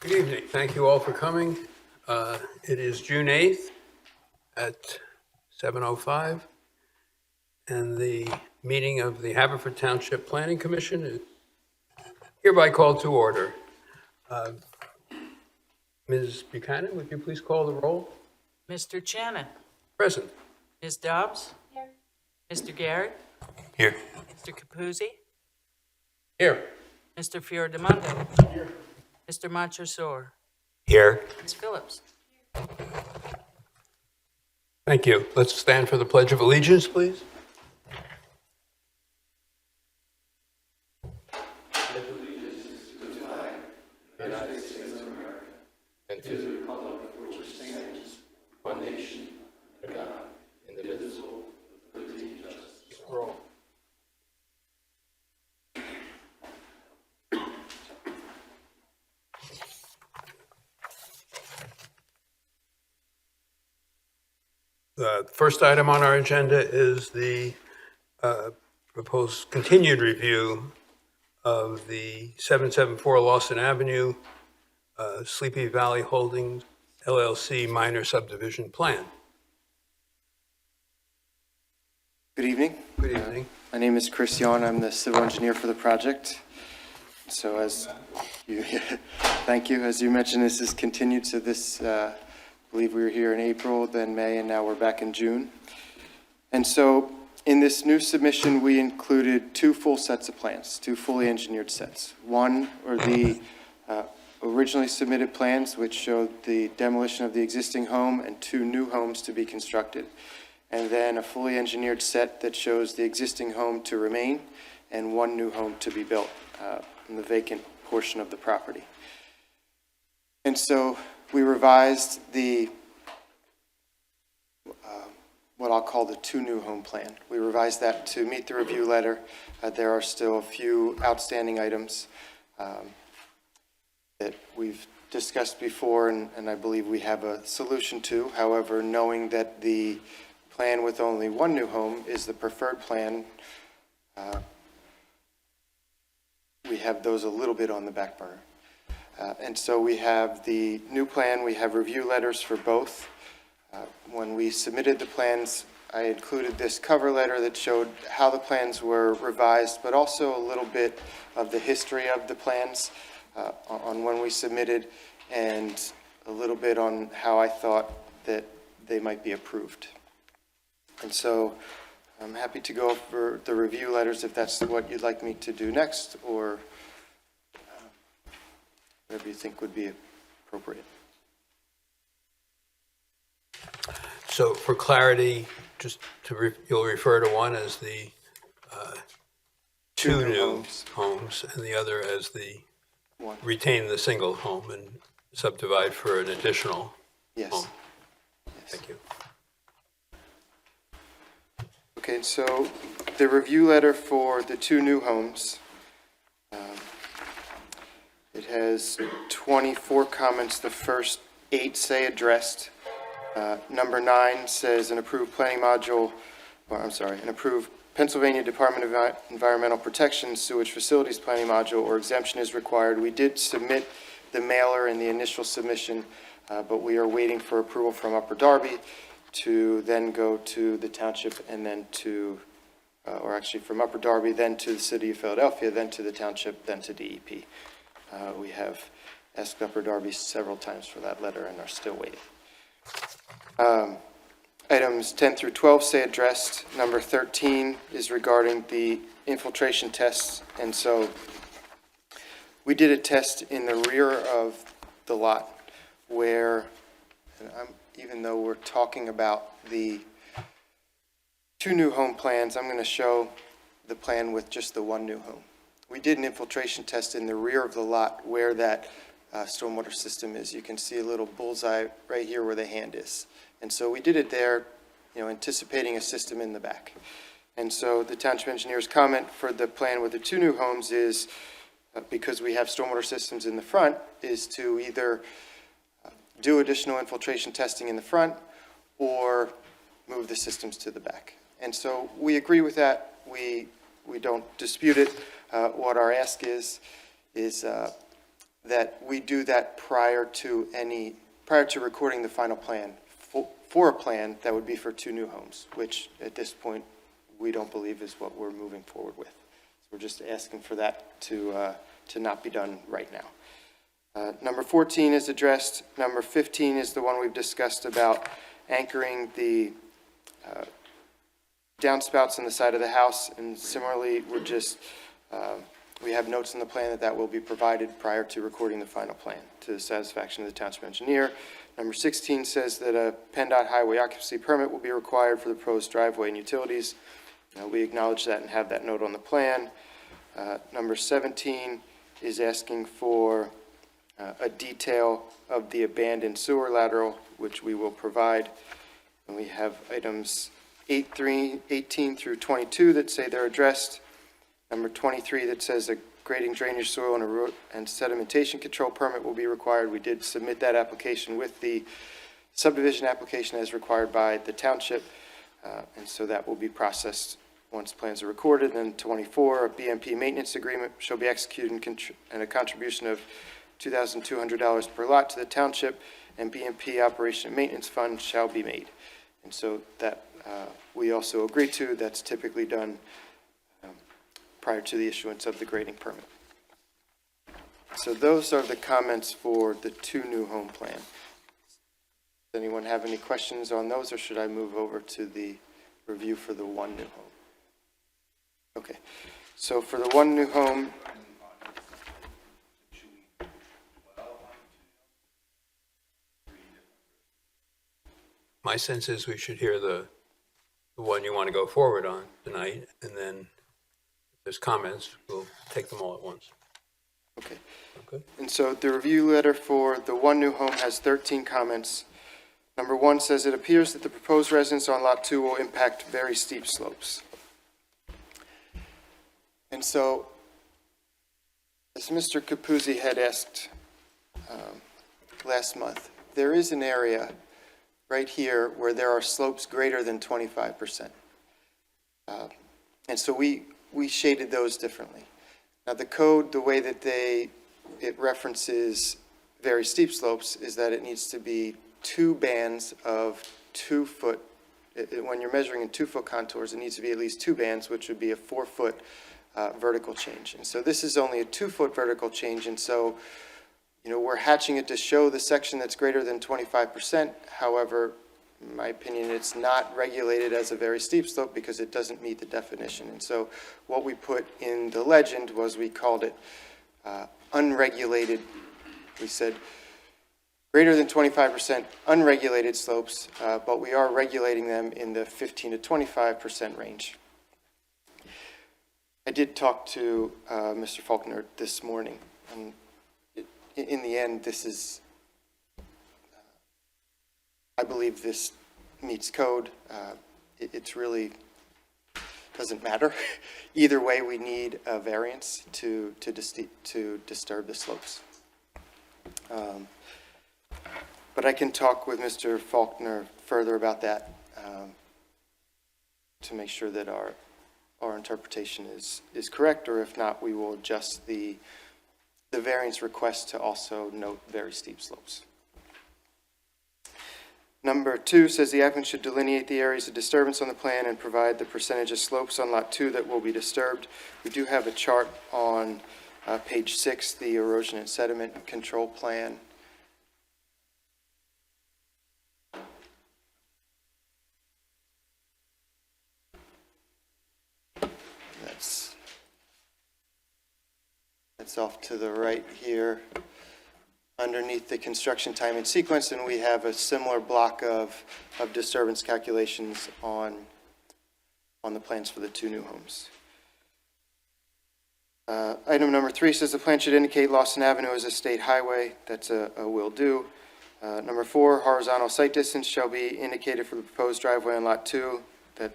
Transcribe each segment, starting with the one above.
Good evening. Thank you all for coming. It is June 8th at 7:05, and the meeting of the Haverford Township Planning Commission is hereby called to order. Ms. Buchanan, would you please call the roll? Mr. Shannon. Present. Ms. Dobbs. Here. Mr. Garrett. Here. Mr. Capuzzi. Here. Mr. Fiordemondo. Here. Mr. Montresor. Here. Ms. Phillips. Thank you. Let's stand for the Pledge of Allegiance, please. The first item on our agenda is the proposed continued review of the 774 Lawson Avenue, Sleepy Valley Holdings LLC minor subdivision plan. Good evening. Good evening. My name is Chris Yon. I'm the civil engineer for the project. So as you, thank you. As you mentioned, this is continued. So this, I believe we were here in April, then May, and now we're back in June. And so in this new submission, we included two full sets of plans, two fully engineered sets. One are the originally submitted plans, which showed the demolition of the existing home and two new homes to be constructed. And then a fully engineered set that shows the existing home to remain and one new home to be built in the vacant portion of the property. And so we revised the, what I'll call the two new home plan. We revised that to meet the review letter. There are still a few outstanding items that we've discussed before, and I believe we have a solution to. However, knowing that the plan with only one new home is the preferred plan, we have those a little bit on the back burner. And so we have the new plan, we have review letters for both. When we submitted the plans, I included this cover letter that showed how the plans were revised, but also a little bit of the history of the plans on when we submitted, and a little bit on how I thought that they might be approved. And so I'm happy to go over the review letters if that's what you'd like me to do next, or whatever you think would be appropriate. So for clarity, just to you'll refer to one as the two new homes and the other as the One. retain the single home and subdivide for an additional Yes. home. Yes. Thank you. Okay, so the review letter for the two new homes, it has 24 comments. The first 8 say addressed. Number 9 says an approved planning module, an approved Pennsylvania Department of Environmental Protection sewage facilities planning module or exemption is required. We did submit the mailer in the initial submission, but we are waiting for approval from Upper Darby to then go to the township and then to, or actually from Upper Darby, then to the city of Philadelphia, then to the township, then to DEP. We have asked Upper Darby several times for that letter and are still waiting. Items 10 through 12 say addressed. Number 13 is regarding the infiltration tests. And so we did a test in the rear of the lot where, even though we're talking about the two new home plans, I'm going to show the plan with just the one new home. We did an infiltration test in the rear of the lot where that stormwater system is. You can see a little bullseye right here where the hand is. And so we did it there, anticipating a system in the back. And so the township engineer's comment for the plan with the two new homes is, because we have stormwater systems in the front, is to either do additional infiltration testing in the front or move the systems to the back. And so we agree with that. We don't dispute it. What our ask is that we do that prior to recording the final plan for a plan that would be for 2 new homes, which at this point, we don't believe is what we're moving forward with. So we're just asking for that to not be done right now. Number 14 is addressed. Number 15 is the one we've discussed about anchoring the downspouts on the side of the house. And similarly, we have notes in the plan that will be provided prior to recording the final plan to the satisfaction of the township engineer. Number 16 says that a PennDOT highway occupancy permit will be required for the proposed driveway and utilities. We acknowledge that and have that note on the plan. Number 17 is asking for a detail of the abandoned sewer lateral, which we will provide. And we have items 18 through 22 that say they're addressed. Number 23 that says a grading, drainage, soil, and sedimentation control permit will be required. We did submit that application with the subdivision application as required by the township, and so that will be processed once plans are recorded. And 24, a BMP maintenance agreement shall be executed and a contribution of $2,200 per lot to the township, and BMP operation and maintenance fund shall be made. And so that we also agree to. That's typically done prior to the issuance of the grading permit. So those are the comments for the 2 new home plan. Does anyone have any questions on those, or should I move over to the review for the 1 new home? Okay, so for the 1 new home, My sense is we should hear the one you want to go forward on tonight, and then if there's comments, we'll take them all at once. okay. Okay? And so the review letter for the 1 new home has 13 comments. Number 1 says, it appears that the proposed residence on Lot 2 will impact very steep slopes. And so, as Mr. Capuzzi had asked last month, there is an area right here where there are slopes greater than 25%. And so we shaded those differently. Now the code, the way that it references very steep slopes is that it needs to be 2 bands of 2 foot. When you're measuring in 2-foot contours, it needs to be at least 2 bands, which would be a 4-foot vertical change. And so this is only a 2-foot vertical change. And so, we're hatching it to show the section that's greater than 25%. However, in my opinion, it's not regulated as a very steep slope because it doesn't meet the definition. And so what we put in the legend was we called it unregulated. We said greater than 25% unregulated slopes, but we are regulating them in the 15 to 25% range. I did talk to Mr. Faulkner this morning, and in the end, this is, I believe this meets code. It's really doesn't matter. Either way, we need a variance to disturb the slopes. But I can talk with Mr. Faulkner further about that to make sure that our interpretation is correct, or if not, we will adjust the variance request to also note very steep slopes. Number 2 says the applicant should delineate the areas of disturbance on the plan and provide the percentage of slopes on Lot 2 that will be disturbed. We do have a chart on page 6, the erosion and sediment control plan. That's off to the right here underneath the construction time and sequence, and we have a similar block of disturbance calculations on the plans for the 2 new homes. Item number 3 says the plan should indicate Lawson Avenue as a state highway. That's a will do. Number 4, horizontal site distance shall be indicated for the proposed driveway on Lot 2.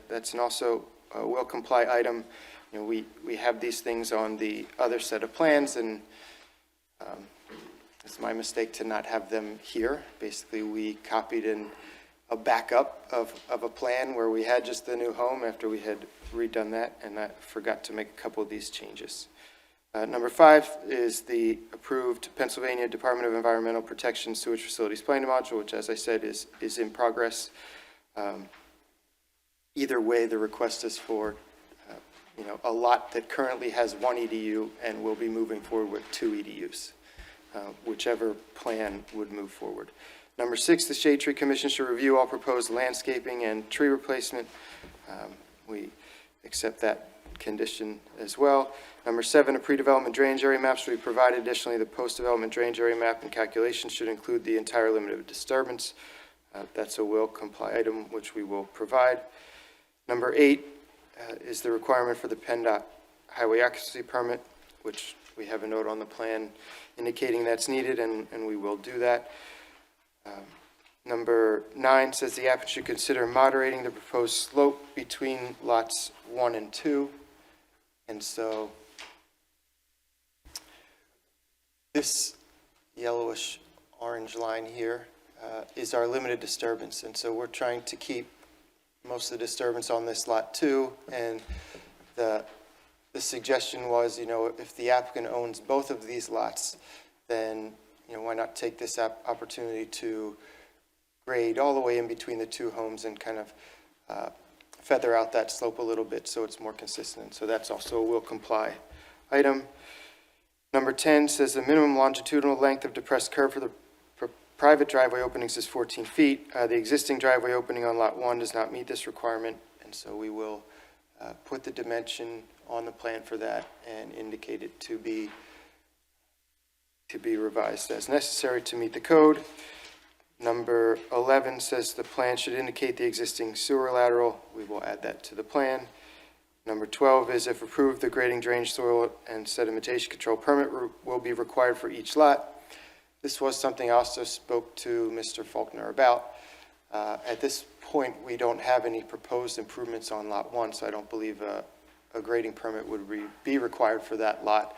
That's an also will comply item. We have these things on the other set of plans, and it's my mistake to not have them here. Basically, we copied in a backup of a plan where we had just the new home after we had redone that, and I forgot to make a couple of these changes. Number 5 is the approved Pennsylvania Department of Environmental Protection Sewage Facilities Plan Module, which, as I said, is in progress. Either way, the request is for, a lot that currently has 1 EDU and will be moving forward with 2 EDUs, whichever plan would move forward. Number 6, the Shade Tree Commission should review all proposed landscaping and tree replacement. We accept that condition as well. Number 7, a pre-development drainage area map should be provided. Additionally, the post-development drainage area map and calculations should include the entire limit of disturbance. That's a will comply item, which we will provide. Number 8 is the requirement for the PennDOT highway occupancy permit, which we have a note on the plan indicating that's needed, and we will do that. Number 9 says the applicant should consider moderating the proposed slope between lots 1 and 2. And so this yellowish orange line here is our limited disturbance. And so we're trying to keep most of the disturbance on this lot 2. And the suggestion was, if the applicant owns both of these lots, then, why not take this opportunity to grade all the way in between the 2 homes and kind of feather out that slope a little bit so it's more consistent. So that's also a will comply item. Number 10 says the minimum longitudinal length of depressed curve for private driveway openings is 14 feet. The existing driveway opening on lot 1 does not meet this requirement, and so we will put the dimension on the plan for that and indicate it to be revised as necessary to meet the code. Number 11 says the plan should indicate the existing sewer lateral. We will add that to the plan. Number 12 is if approved, the grading, drainage, soil, and sedimentation control permit will be required for each lot. This was something I also spoke to Mr. Faulkner about. At this point, we don't have any proposed improvements on lot 1, so I don't believe a grading permit would be required for that lot.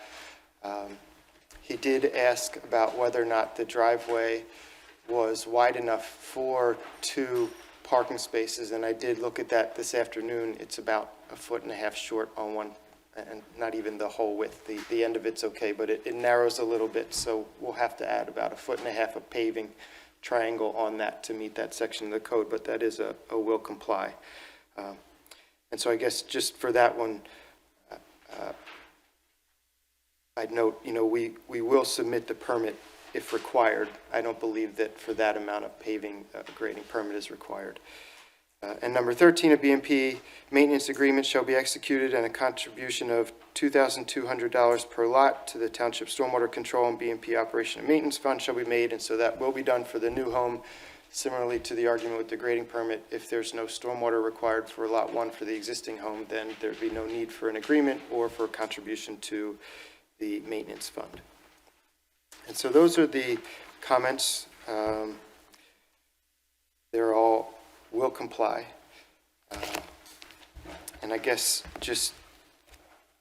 He did ask about whether or not the driveway was wide enough for 2 parking spaces, and I did look at that this afternoon. It's about 1.5 feet short on one, and not even the whole width. The end of it's okay, but it narrows a little bit, so we'll have to add about 1.5 feet of paving triangle on that to meet that section of the code, but that is a will comply. And so I guess just for that one, I'd note, we will submit the permit if required. I don't believe that for that amount of paving, a grading permit is required. And number 13, a BMP maintenance agreement shall be executed and a contribution of $2,200 per lot to the Township Stormwater Control and BMP Operation and Maintenance Fund shall be made, and so that will be done for the new home. Similarly to the argument with the grading permit, if there's no stormwater required for lot 1 for the existing home, then there'd be no need for an agreement or for a contribution to the maintenance fund. And so those are the comments. They're all will comply. And I guess just,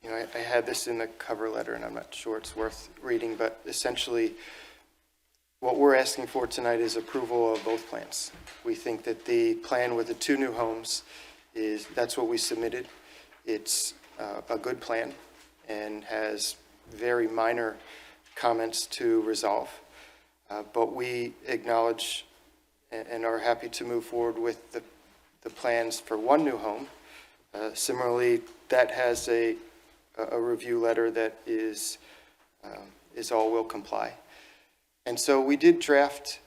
I had this in the cover letter, and I'm not sure it's worth reading, but essentially what we're asking for tonight is approval of both plans. We think that the plan with the 2 new homes that's what we submitted. It's a good plan and has very minor comments to resolve, but we acknowledge and are happy to move forward with the plans for 1 new home. Similarly, that has a review letter that is all will comply. And so we did draft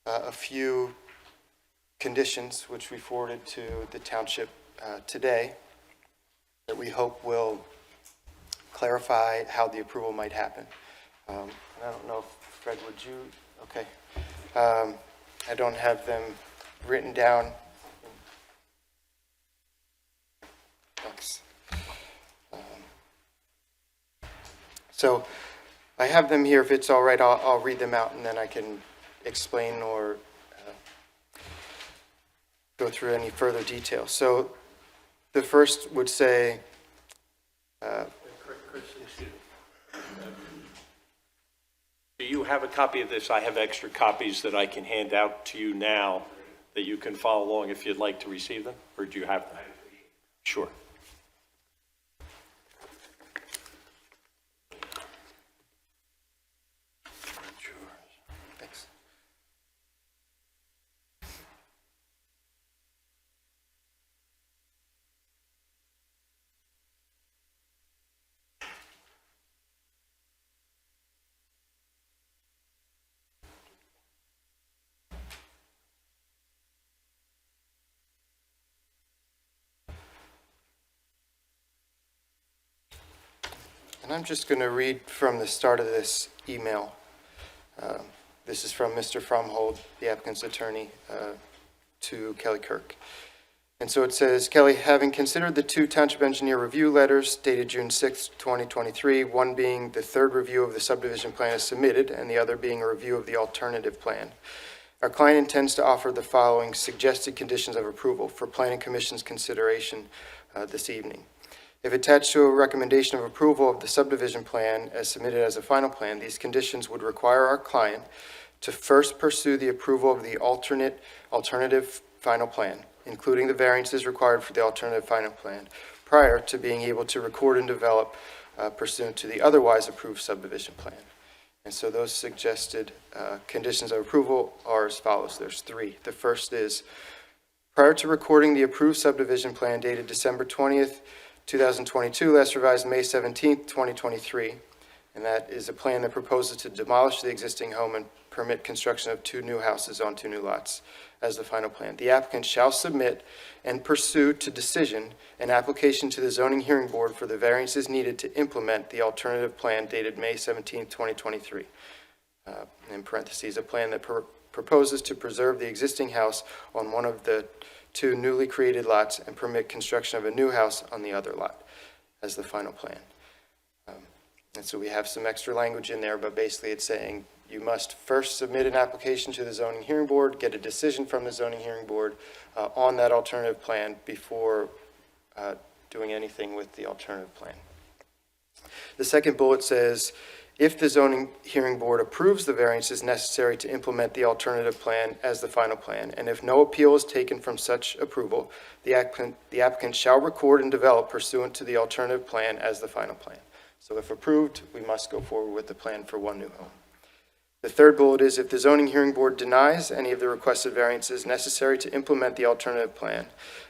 a few conditions, which we forwarded to the township today, that we hope will clarify how the approval might happen. I don't know if, Fred, would you? Okay. I don't have them written down. Thanks. So I have them here. If it's all right, I'll read them out, and then I can explain or go through any further detail. So the first would say, do you have a copy of this? I have extra copies that I can hand out to you now that you can follow along if you'd like to receive them, or do you have them? Sure. I'm just going to read from the start of this email. This is from Mr. Fromhold, the applicant's attorney, to Kelly Kirk. And so it says, Kelly, having considered the two township engineer review letters dated June 6, 2023, one being the third review of the subdivision plan as submitted, and the other being a review of the alternative plan, our client intends to offer the following suggested conditions of approval for Planning Commission's consideration this evening. If attached to a recommendation of approval of the subdivision plan as submitted as a final plan, these conditions would require our client to first pursue the approval of the alternative final plan, including the variances required for the alternative final plan, prior to being able to record and develop pursuant to the otherwise approved subdivision plan. And so those suggested conditions of approval are as follows. There's three. The first is, prior to recording the approved subdivision plan dated December 20th, 2022, last revised May 17th, 2023, and that is a plan that proposes to demolish the existing home and permit construction of two new houses on two new lots as the final plan. The applicant shall submit and pursue to decision an application to the zoning hearing board for the variances needed to implement the alternative plan dated May 17th, 2023. In parentheses, a plan that proposes to preserve the existing house on one of the two newly created lots and permit construction of a new house on the other lot as the final plan. And so we have some extra language in there, but basically it's saying you must first submit an application to the zoning hearing board, get a decision from the zoning hearing board on that alternative plan before doing anything with the alternative plan. The second bullet says, if the zoning hearing board approves the variances necessary to implement the alternative plan as the final plan, and if no appeal is taken from such approval, the applicant shall record and develop pursuant to the alternative plan as the final plan. So if approved, we must go forward with the plan for one new home. The third bullet is, if the zoning hearing board denies any of the requested variances necessary to implement the alternative plan,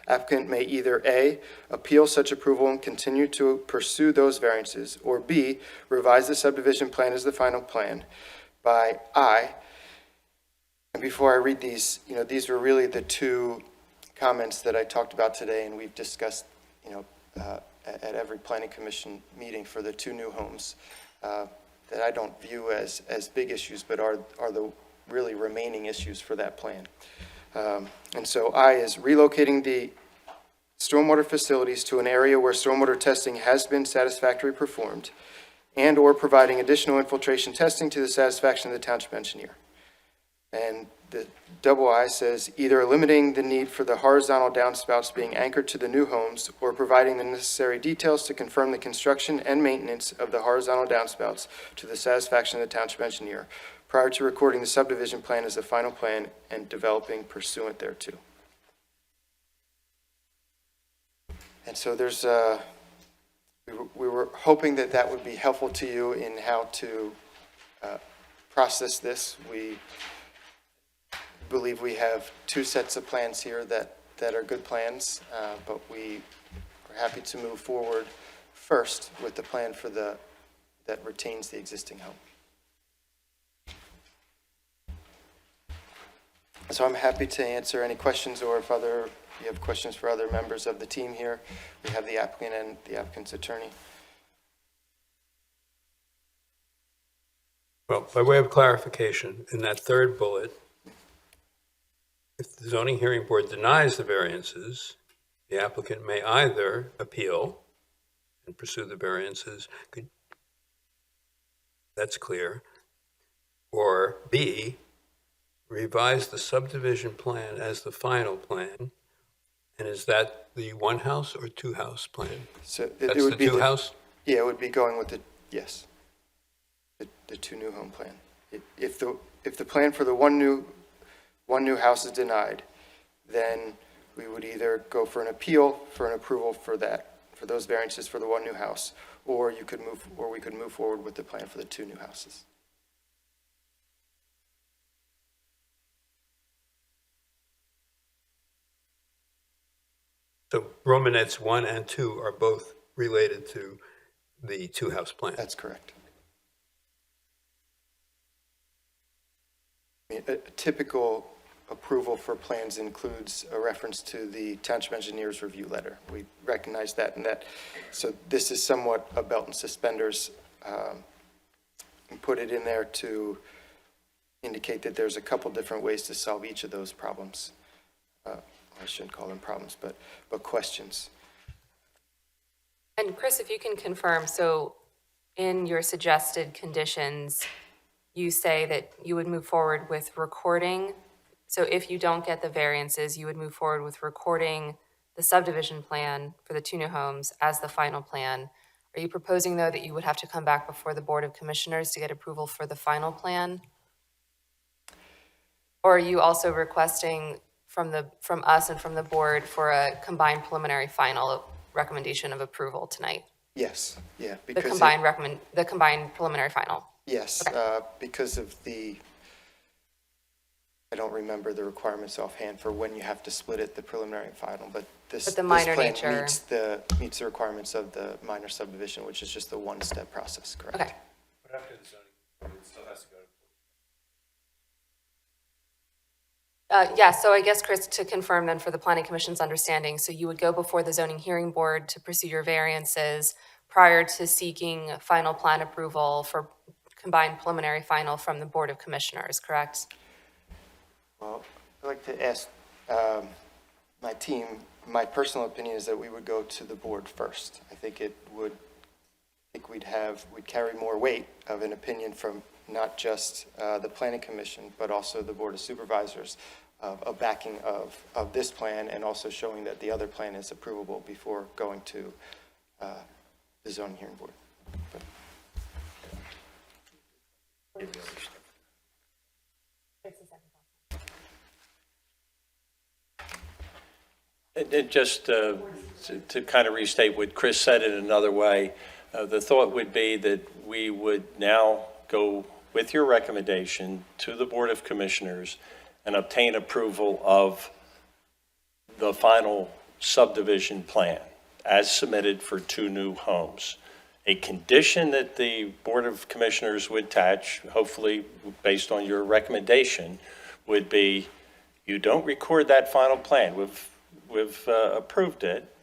applicant may either A, appeal such approval and continue to pursue those variances, or B, revise the subdivision plan as the final plan by I. And before I read these, these were really the two comments that I talked about today, and we've discussed, at every planning commission meeting for the two new homes. That I don't view as big issues, but are the really remaining issues for that plan. And so I is relocating the stormwater facilities to an area where stormwater testing has been satisfactorily performed, and or providing additional infiltration testing to the satisfaction of the township engineer. And the double I says either limiting the need for the horizontal downspouts being anchored to the new homes, or providing the necessary details to confirm the construction and maintenance of the horizontal downspouts to the satisfaction of the township engineer prior to recording the subdivision plan as the final plan and developing pursuant thereto. And so there's we were hoping that that would be helpful to you in how to process this. We believe we have two sets of plans here that are good plans, but we are happy to move forward first with the plan for that retains the existing home. So I'm happy to answer any questions, or if you have questions for other members of the team here, we have the applicant and the applicant's attorney. Well, by way of clarification, in that third bullet, if the zoning hearing board denies the variances, the applicant may either appeal and pursue the variances, that's clear, or B, revise the subdivision plan as the final plan. And is that the one house or two house plan? So That's it would the be two house? Yeah, it would be going with the two new home plan. If the plan for the one new house is denied, then we would either go for an appeal for an approval for those variances for the one new house, or we could move forward with the plan for the two new houses. So Romanettes 1 and 2 are both related to the two-house plan. That's correct. I mean, a typical approval for plans includes a reference to the township engineer's review letter. We recognize that, so this is somewhat a belt and suspenders and put it in there to indicate that there's a couple different ways to solve each of those problems. I shouldn't call them problems, but questions. And Chris, if you can confirm, so in your suggested conditions, you say that you would move forward with recording. So if you don't get the variances, you would move forward with recording the subdivision plan for the two new homes as the final plan. Are you proposing, though, that you would have to come back before the Board of Commissioners to get approval for the final plan? Or are you also requesting from us and from the board for a combined preliminary final recommendation of approval tonight? Yes, yeah. The because combined preliminary final? Yes, Okay. because of I don't remember the requirements offhand for when you have to split it, the preliminary and final, but this But the minor plan nature- meets the requirements of the minor subdivision, which is just a one-step process, correct? Okay. But after the zoning, it still has to go to. Yeah, so I guess, Chris, to confirm then for the planning commission's understanding, so you would go before the zoning hearing board to pursue your variances prior to seeking final plan approval for combined preliminary final from the Board of Commissioners, correct? Well, I'd like to ask my team, my personal opinion is that we would go to the board first. I think we'd carry more weight of an opinion from not just the planning commission, but also the Board of Supervisors, a backing of this plan and also showing that the other plan is approvable before going to the zoning hearing board. And just to kind of restate what Chris said in another way, the thought would be that we would now go with your recommendation to the Board of Commissioners and obtain approval of the final subdivision plan as submitted for two new homes. A condition that the Board of Commissioners would attach, hopefully based on your recommendation, would be you don't record that final plan. We've approved it,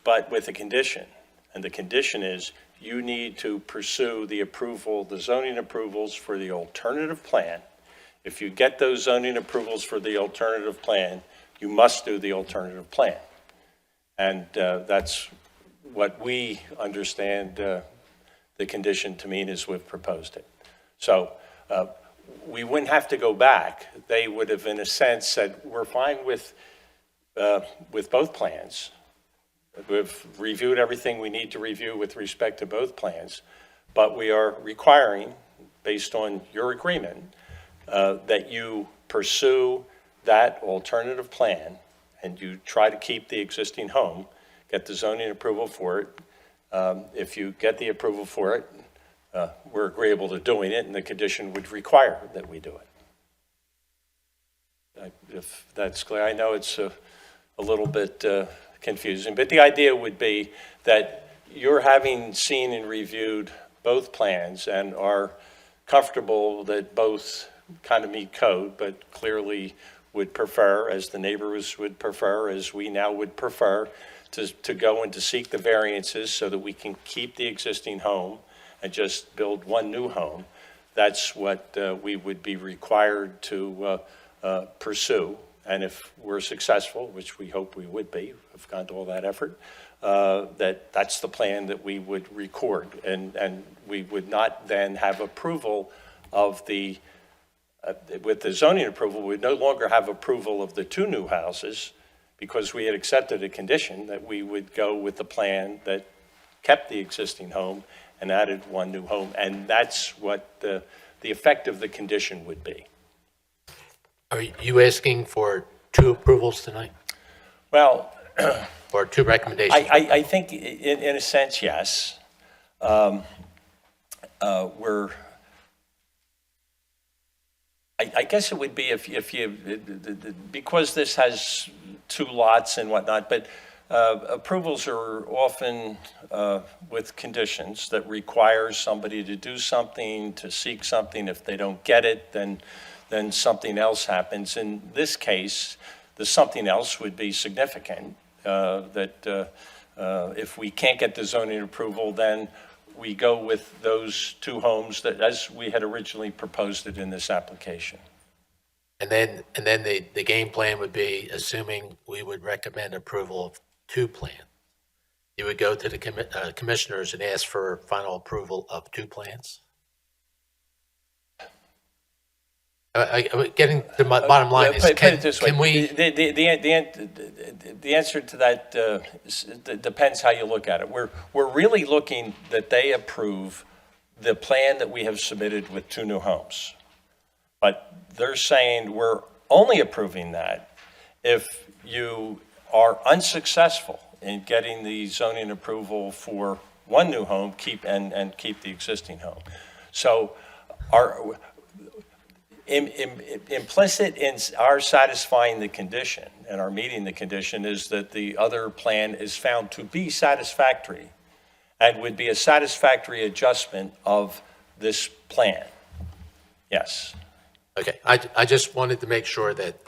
but with a condition. And the condition is you need to pursue the zoning approvals for the alternative plan. If you get those zoning approvals for the alternative plan, you must do the alternative plan. And that's what we understand the condition to mean as we've proposed it. So we wouldn't have to go back. They would have, in a sense, said, we're fine with both plans. We've reviewed everything we need to review with respect to both plans, but we are requiring, based on your agreement, that you pursue that alternative plan and you try to keep the existing home, get the zoning approval for it. If you get the approval for it, we're agreeable to doing it, and the condition would require that we do it. If that's clear, I know it's a little bit confusing, but the idea would be that you're having seen and reviewed both plans and are comfortable that both kind of meet code, but clearly would prefer, as the neighbors would prefer, as we now would prefer, to go and to seek the variances so that we can keep the existing home and just build one new home. That's what we would be required to pursue. And if we're successful, which we hope we would be, have gone to all that effort, that's the plan that we would record. And we would not then have approval of with the zoning approval, we'd no longer have approval of the two new houses because we had accepted a condition that we would go with the plan that kept the existing home and added one new home. And that's what the effect of the condition would be. Are you asking for two approvals tonight, Well, or two recommendations? I think in a sense, yes. I guess it would be if you, because this has two lots and whatnot, but approvals are often with conditions that require somebody to do something, to seek something. If they don't get it, then something else happens. In this case, the something else would be significant, that if we can't get the zoning approval, then we go with those two homes that, as we had originally proposed it in this application. And then the game plan would be, assuming we would recommend approval of 2 plans, you would go to the commissioners and ask for final approval of 2 plans? Getting to my bottom line is, Put it this way. can we, The answer to that depends how you look at it. We're really looking that they approve the plan that we have submitted with 2 new homes. But they're saying we're only approving that if you are unsuccessful in getting the zoning approval for 1 new home, keep the existing home. So implicit in our satisfying the condition and our meeting the condition is that the other plan is found to be satisfactory and would be a satisfactory adjustment of this plan. Yes. okay, I just wanted to make sure that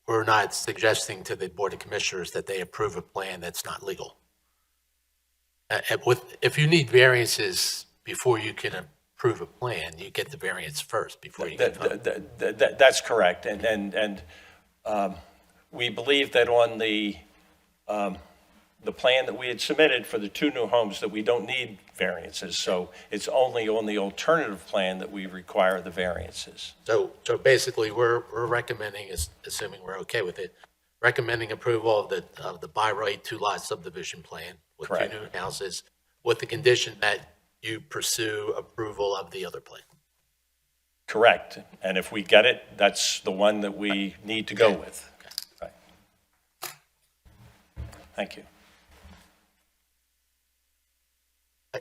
we're not suggesting to the Board of Commissioners that they approve a plan that's not legal. If you need variances before you can approve a plan, you get the variance first before you can vote. That's correct. And we believe that on the plan that we had submitted for the 2 new homes that we don't need variances. So it's only on the alternative plan that we require the variances. So basically, we're recommending, assuming we're okay with it, recommending approval of the by right 2-lot subdivision plan with 2 Correct. new houses, with the condition that you pursue approval of the other plan. Correct. And if we get it, that's the one that we need to go with. Right. Thank you.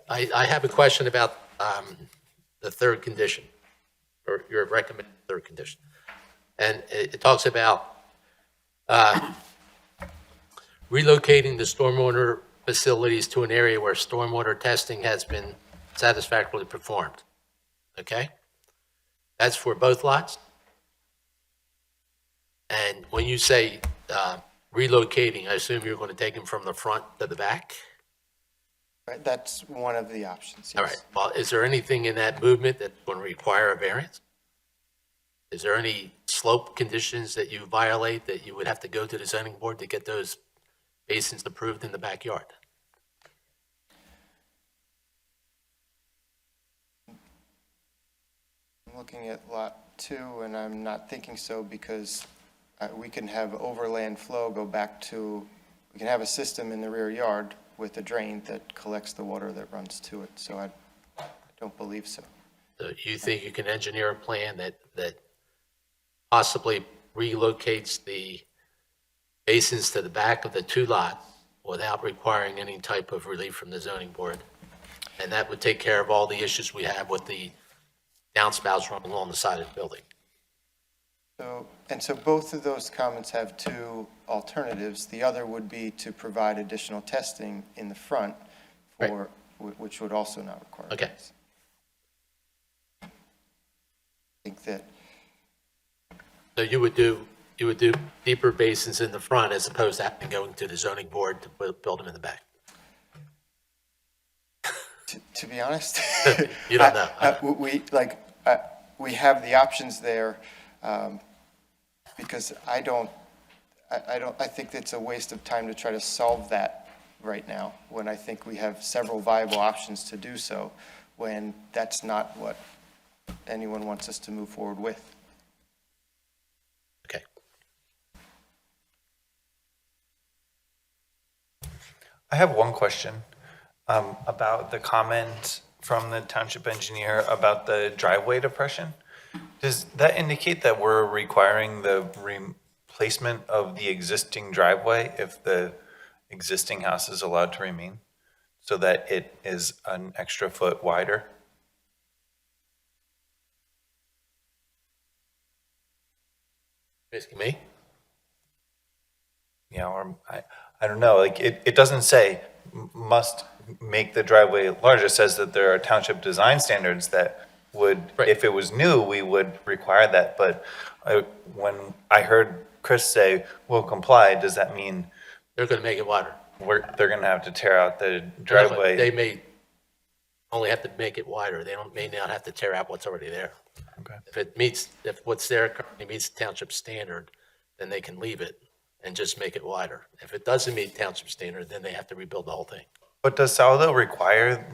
I have a question about the 3rd condition, or your recommended 3rd condition. And it talks about relocating the stormwater facilities to an area where stormwater testing has been satisfactorily performed. Okay? That's for both lots? And when you say relocating, I assume you're going to take them from the front to the back? Right, that's one of the options, yes. All right. Well, is there anything in that movement that's going to require a variance? Is there any slope conditions that you violate that you would have to go to the zoning board to get those basins approved in the backyard? I'm looking at lot 2, and I'm not thinking so because we can have overland flow go back to, we can have a system in the rear yard with a drain that collects the water that runs to it, so I don't believe so. So you think you can engineer a plan that possibly relocates the basins to the back of the 2 lots without requiring any type of relief from the zoning board? And that would take care of all the issues we have with the downspouts running along the side of the building. So both of those comments have 2 alternatives. The other would be to provide additional testing in the front for, which would also not require. Okay. this. I think that, So you would do deeper basins in the front as opposed to having going to the zoning board to build them in the back? to be honest. You don't know. We have the options there, because I think it's a waste of time to try to solve that right now, when I think we have several viable options to do so, when that's not what anyone wants us to move forward with. Okay. I have one question about the comment from the township engineer about the driveway depression. Does that indicate that we're requiring the replacement of the existing driveway if the existing house is allowed to remain, so that it is an extra foot wider? Asking me? You know, or I don't know, like, it doesn't say must make the driveway larger. It says that there are township design standards that would, Right. if it was new, we would require that. But when I heard Chris say, we'll comply, does that mean They're going to make it wider. they're gonna have to tear out the They driveway? may only have to make it wider. They may not have to tear out what's already there. Okay. If what's there currently meets township standard, then they can leave it and just make it wider. If it doesn't meet township standard, then they have to rebuild the whole thing. But does Sourdough require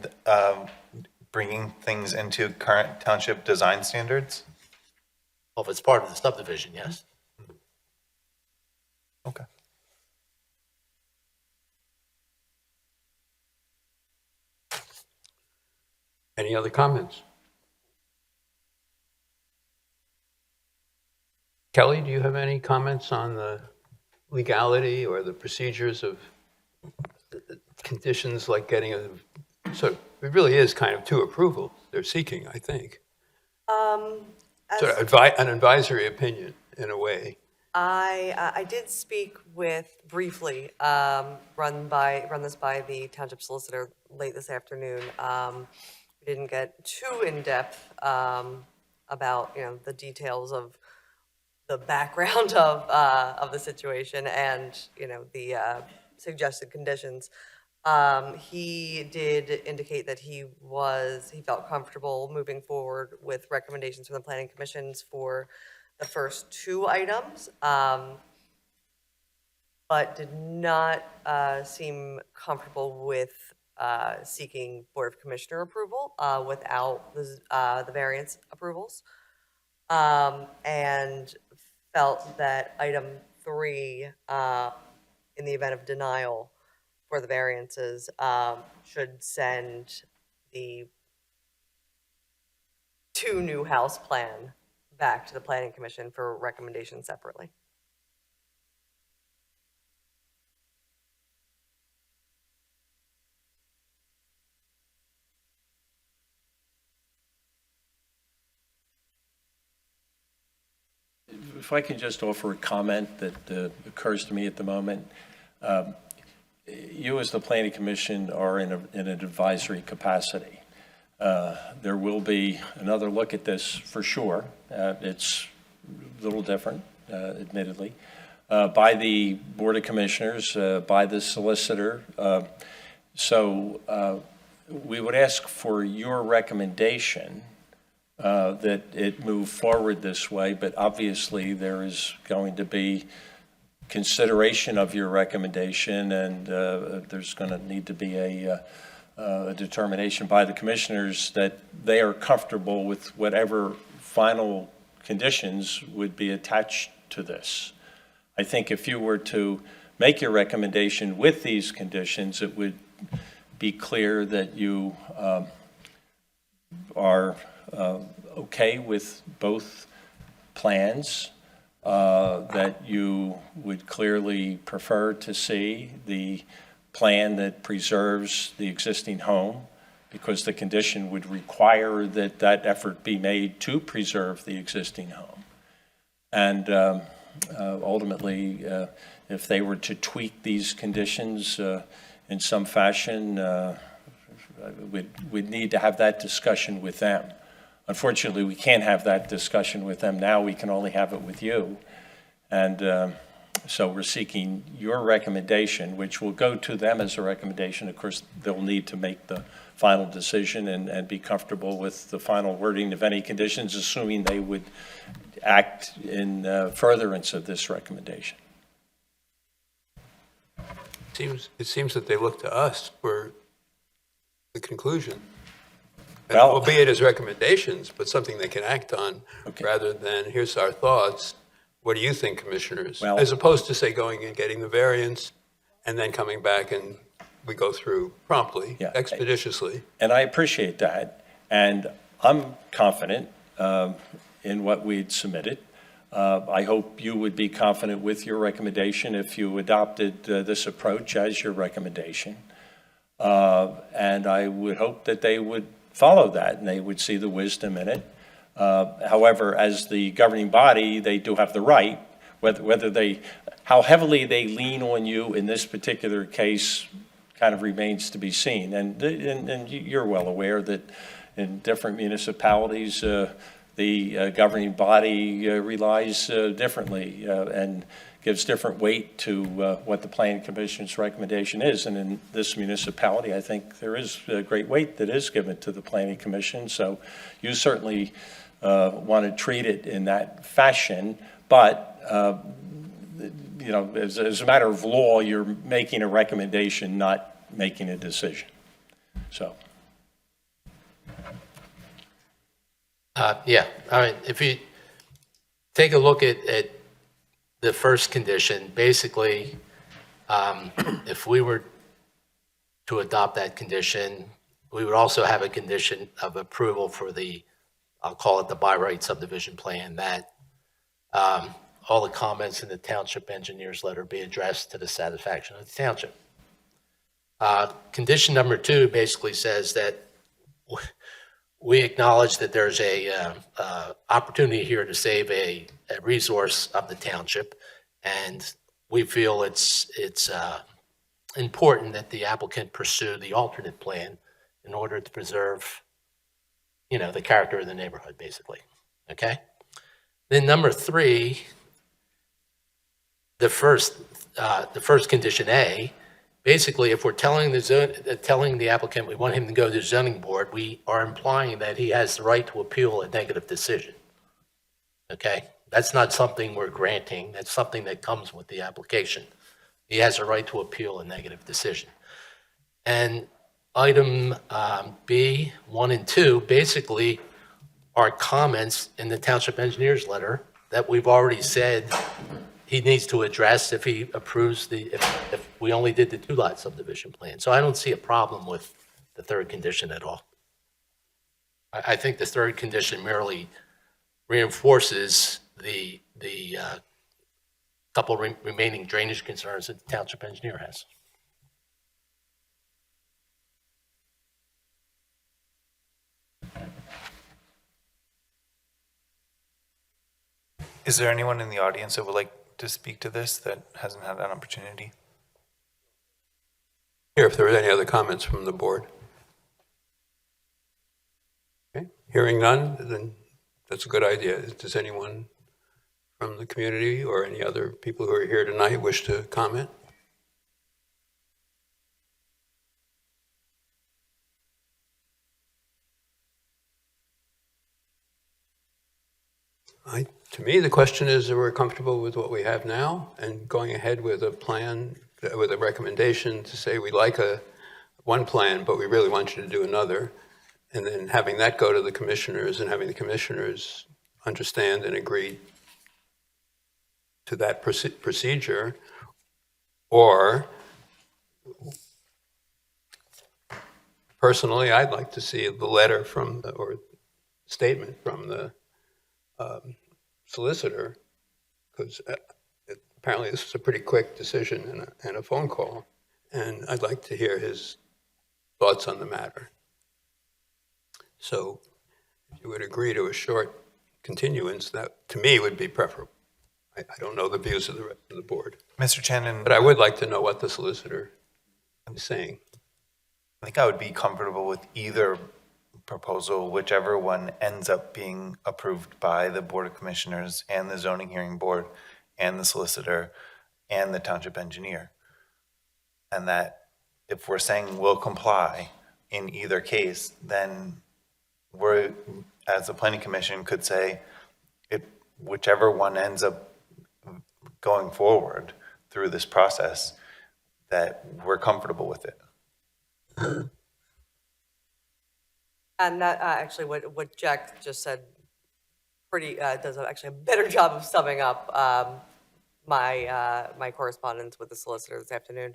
bringing things into current township design standards? Well, if it's part of the subdivision, yes. Okay. Any other comments? Kelly, do you have any comments on the legality or the procedures of conditions like getting a, so it really is kind of two approvals they're seeking, I think. Sort of an advisory opinion in a way. I did speak with, briefly, run this by the township solicitor late this afternoon. We didn't get too in-depth about, the details of the background of the situation and, the suggested conditions. He did indicate that he felt comfortable moving forward with recommendations from the planning commissions for the first two items, but did not seem comfortable with seeking Board of Commissioner approval without the variance approvals, and felt that item 3, in the event of denial for the variances, should send the 2 new house plan back to the Planning Commission for recommendation separately. If I can just offer a comment that occurs to me at the moment. You as the Planning Commission are in an advisory capacity. There will be another look at this for sure. It's a little different, admittedly, by the Board of Commissioners, by the solicitor. So we would ask for your recommendation that it move forward this way, but obviously there is going to be consideration of your recommendation, and there's going to need to be a determination by the commissioners that they are comfortable with whatever final conditions would be attached to this. I think if you were to make your recommendation with these conditions, it would be clear that you are okay with both plans, that you would clearly prefer to see the plan that preserves the existing home, because the condition would require that that effort be made to preserve the existing home. And ultimately, if they were to tweak these conditions in some fashion, we'd need to have that discussion with them. Unfortunately, we can't have that discussion with them now. We can only have it with you. And so we're seeking your recommendation, which will go to them as a recommendation. Of course, they'll need to make the final decision and be comfortable with the final wording of any conditions, assuming they would act in furtherance of this recommendation. It seems that they look to us for the conclusion. Well, Albeit as recommendations, but something they can act on, Okay. rather than, here's our thoughts, what do you think, commissioners? Well- As opposed to, say, going and getting the variance, and then coming back and we go through promptly, Yeah. expeditiously. And I appreciate that. And I'm confident in what we'd submitted. I hope you would be confident with your recommendation if you adopted this approach as your recommendation. And I would hope that they would follow that and they would see the wisdom in it. However, as the governing body, they do have the right, how heavily they lean on you in this particular case kind of remains to be seen. And you're well aware that in different municipalities, the governing body relies differently and gives different weight to what the planning commission's recommendation is. And in this municipality, I think there is a great weight that is given to the planning commission. So you certainly want to treat it in that fashion, but you know, as a matter of law, you're making a recommendation, not making a decision. So. Yeah, I mean, if you take a look at the first condition, basically, if we were to adopt that condition, we would also have a condition of approval for the, I'll call it the by right subdivision plan, that all the comments in the township engineer's letter be addressed to the satisfaction of the township. Condition number 2 basically says that we acknowledge that there's a opportunity here to save a resource of the township, and we feel it's important that the applicant pursue the alternate plan in order to preserve, you know, the character of the neighborhood, basically. Okay. Then number 3, the first condition A. Basically, if we're telling the applicant we want him to go to the zoning board, we are implying that he has the right to appeal a negative decision. Okay? That's not something we're granting. That's something that comes with the application. He has a right to appeal a negative decision. And item B, 1 and 2, basically are comments in the township engineer's letter that we've already said he needs to address if he approves if we only did the 2-lot subdivision plan. So I don't see a problem with the 3rd condition at all. I think the 3rd condition merely reinforces the couple remaining drainage concerns that the township engineer has. Is there anyone in the audience that would like to speak to this that hasn't had that opportunity? Here, if there are any other comments from the board. Okay, hearing none, then that's a good idea. Does anyone from the community or any other people who are here tonight wish to comment? To me, the question is, are we comfortable with what we have now and going ahead with a plan, with a recommendation to say we like one plan, but we really want you to do another, and then having that go to the commissioners and having the commissioners understand and agree to that procedure, or personally, I'd like to see the letter from or statement from the solicitor, because apparently this was a pretty quick decision and a phone call, and I'd like to hear his thoughts on the matter. So if you would agree to a short continuance, that to me would be preferable. I don't know the views of the rest of the board, Mr. Channon, but I would like to know what the solicitor is saying. I think I would be comfortable with either proposal, whichever one ends up being approved by the Board of Commissioners and the Zoning Hearing Board and the solicitor and the township engineer. And that if we're saying we'll comply in either case, then we're, as the Planning Commission could say, whichever one ends up going forward through this process, that we're comfortable with it. And that, actually, what Jack just said does actually a better job of summing up my correspondence with the solicitor this afternoon,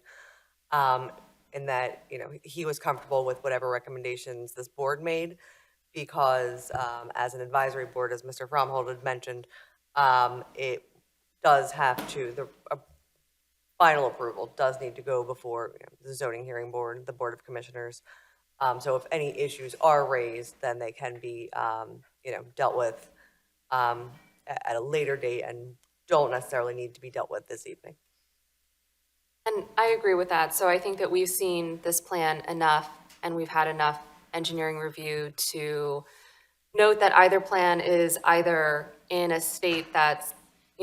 in that, you know, he was comfortable with whatever recommendations this board made, because as an advisory board, as Mr. Fromhold had mentioned, it does have to, the final approval does need to go before, you know, the zoning hearing board, the Board of Commissioners. So if any issues are raised, then they can be, you know, dealt with at a later date and don't necessarily need to be dealt with this evening. And I agree with that. So I think that we've seen this plan enough and we've had enough engineering review to note that either plan is either in a state that's,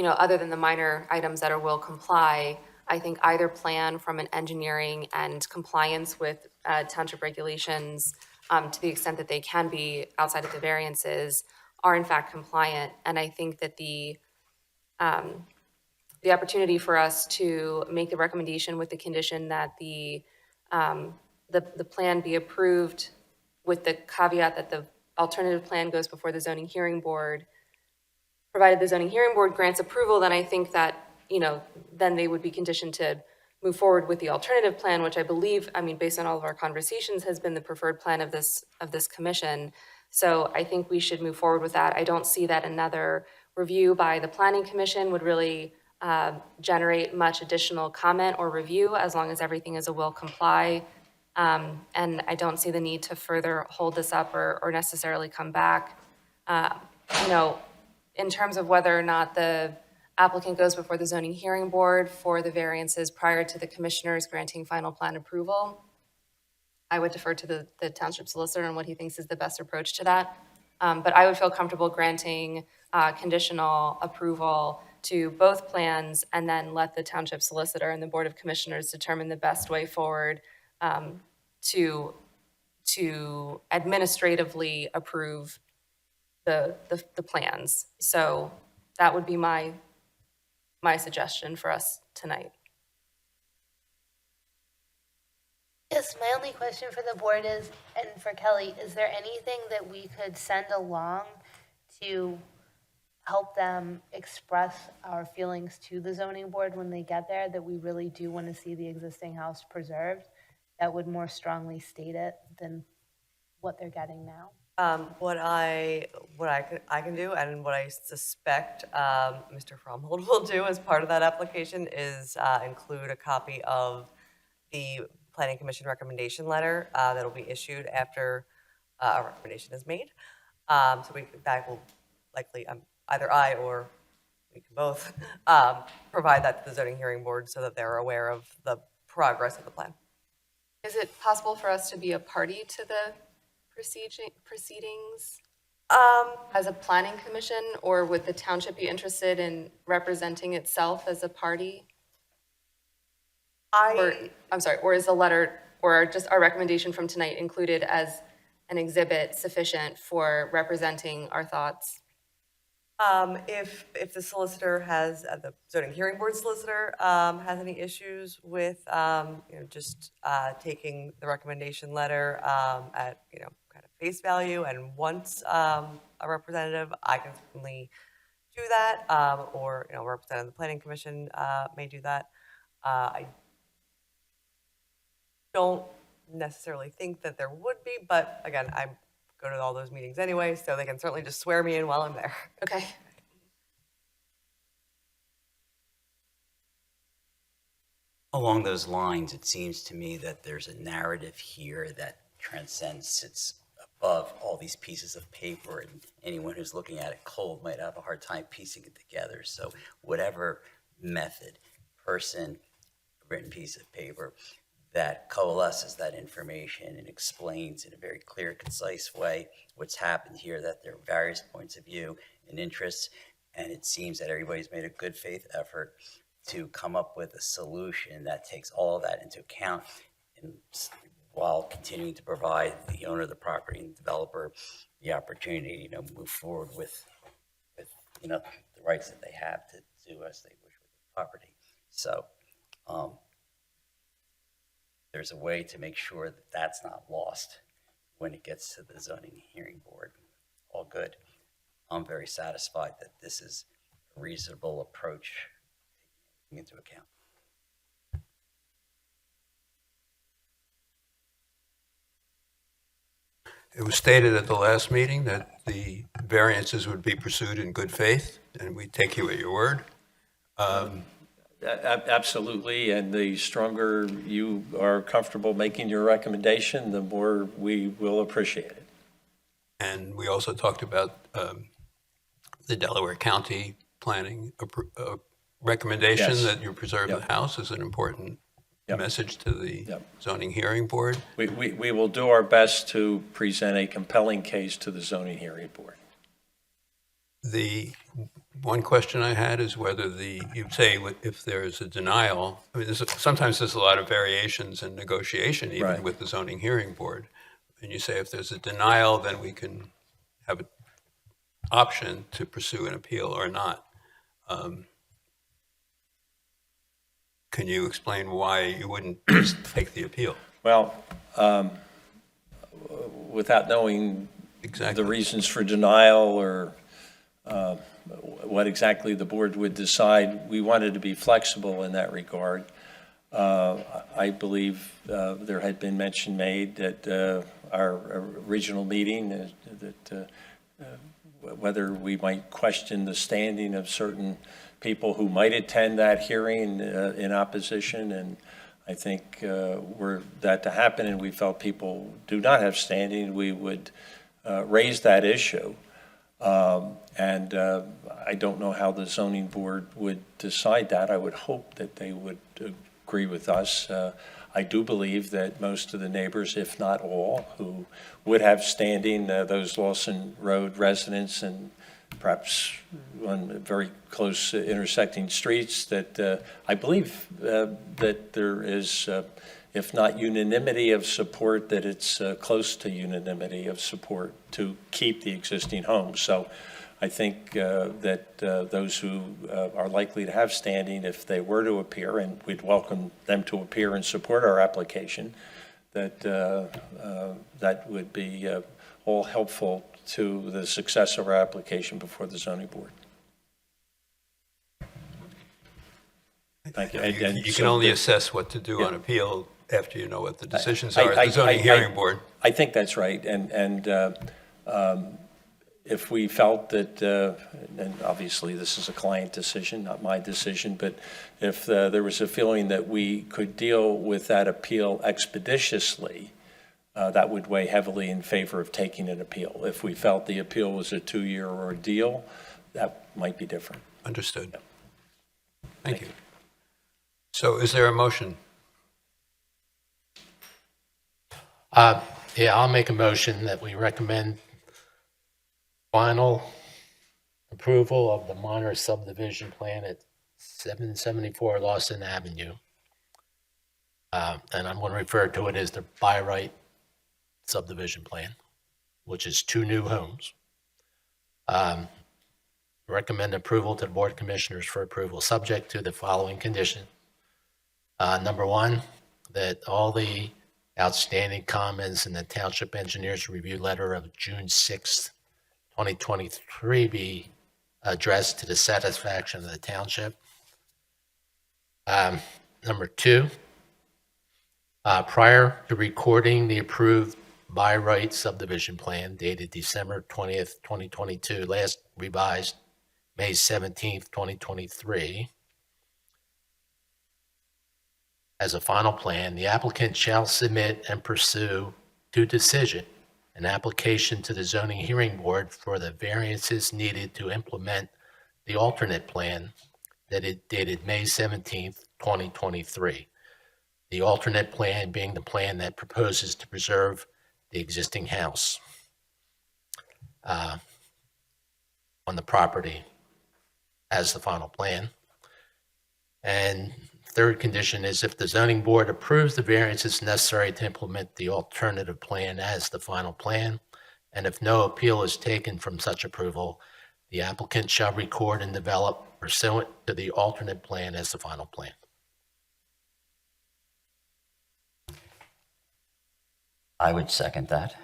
other than the minor items that are will comply, I think either plan from an engineering and compliance with township regulations, to the extent that they can be outside of the variances, are in fact compliant. And I think that the opportunity for us to make the recommendation with the condition that the plan be approved with the caveat that the alternative plan goes before the zoning hearing board, provided the zoning hearing board grants approval, then I think that, then they would be conditioned to move forward with the alternative plan, which I believe, based on all of our conversations, has been the preferred plan of this commission. So I think we should move forward with that. I don't see that another review by the planning commission would really generate much additional comment or review, as long as everything is a will comply. And I don't see the need to further hold this up or necessarily come back. In terms of whether or not the applicant goes before the zoning hearing board for the variances prior to the commissioners granting final plan approval, I would defer to the township solicitor on what he thinks is the best approach to that. But I would feel comfortable granting conditional approval to both plans, and then let the township solicitor and the board of commissioners determine the best way forward to administratively approve the plans. So that would be my suggestion for us tonight. Yes, my only question for the board is, and for Kelly, is there anything that we could send along to help them express our feelings to the zoning board when they get there, that we really do want to see the existing house preserved, that would more strongly state it than what they're getting now? What I can do, and what I suspect Mr. Fromhold will do as part of that application, is include a copy of the Planning Commission recommendation letter that'll be issued after a recommendation is made. So that will likely, either I or we can both provide that to the zoning hearing board so that they're aware of the progress of the plan. Is it possible for us to be a party to the proceedings as a planning commission, or would the township be interested in representing itself as a party? Or is the letter, or just our recommendation from tonight included as an exhibit sufficient for representing our thoughts? If the solicitor has, the zoning hearing board solicitor has any issues with, just taking the recommendation letter at, kind of face value and wants a representative, I can certainly do that, or, a representative of the planning commission may do that. I don't necessarily think that there would be, but again, I go to all those meetings anyway, so they can certainly just swear me in while I'm there. Okay. Along those lines, it seems to me that there's a narrative here that transcends, sits above all these pieces of paper, and anyone who's looking at it cold might have a hard time piecing it together. So whatever method, person, written piece of paper that coalesces that information and explains in a very clear, concise way what's happened here, that there are various points of view and interests, and it seems that everybody's made a good faith effort to come up with a solution that takes all of that into account, and while continuing to provide the owner of the property and the developer the opportunity, move forward with the rights that they have to do as they wish with the property. So there's a way to make sure that that's not lost when it gets to the zoning hearing board. All good. I'm very satisfied that this is a reasonable approach taking into account. It was stated at the last meeting that the variances would be pursued in good faith, and we take you at your word. Absolutely, and the stronger you are comfortable making your recommendation, the more we will appreciate it. And we also talked about the Delaware County planning recommendation Yes. that you preserve Yep. the house is an important a message to the Yep. zoning hearing board. We will do our best to present a compelling case to the zoning hearing board. The one question I had is whether you say if there's a denial, I mean, sometimes there's a lot of variations in negotiation even Right. with the zoning hearing board. And you say if there's a denial, then we can have an option to pursue an appeal or not. Can you explain why you wouldn't just take the appeal? Well, without knowing Exactly. the reasons for denial or what exactly the board would decide, we wanted to be flexible in that regard. I believe there had been mention made at our original meeting that whether we might question the standing of certain people who might attend that hearing in opposition, and I think were that to happen and we felt people do not have standing, we would raise that issue. And I don't know how the zoning board would decide that. I would hope that they would agree with us. I do believe that most of the neighbors, if not all, who would have standing, those Lawson Road residents and perhaps on very close intersecting streets, that I believe that there is, if not unanimity of support, that it's close to unanimity of support to keep the existing homes. So I think that those who are likely to have standing, if they were to appear, and we'd welcome them to appear and support our application, that that would be all helpful to the success of our application before the zoning board. Thank you. You can only assess what to do on appeal after you know what the decisions are at the zoning hearing board. I think that's right, and if we felt that, and obviously this is a client decision, not my decision, but if there was a feeling that we could deal with that appeal expeditiously, that would weigh heavily in favor of taking an appeal. If we felt the appeal was a 2-year ordeal, that might be different. Understood. Thank you. So is there a motion? Yeah, I'll make a motion that we recommend final approval of the minor subdivision plan at 774 Lawson Avenue. And I'm going to refer to it as the by right subdivision plan, which is 2 new homes. Recommend approval to the Board of Commissioners for approval, subject to the following condition. Number 1, that all the outstanding comments in the Township Engineers Review Letter of June 6th, 2023 be addressed to the satisfaction of the township. Number 2, prior to recording the approved by right subdivision plan dated December 20th, 2022, last revised May 17th, 2023, as a final plan, the applicant shall submit and pursue to decision an application to the zoning hearing board for the variances needed to implement the alternate plan that it dated May 17th, 2023. The alternate plan being the plan that proposes to preserve the existing house on the property as the final plan. And third condition is if the zoning board approves the variances necessary to implement the alternative plan as the final plan, and if no appeal is taken from such approval, the applicant shall record and develop pursuant to the alternate plan as the final plan. I would second that.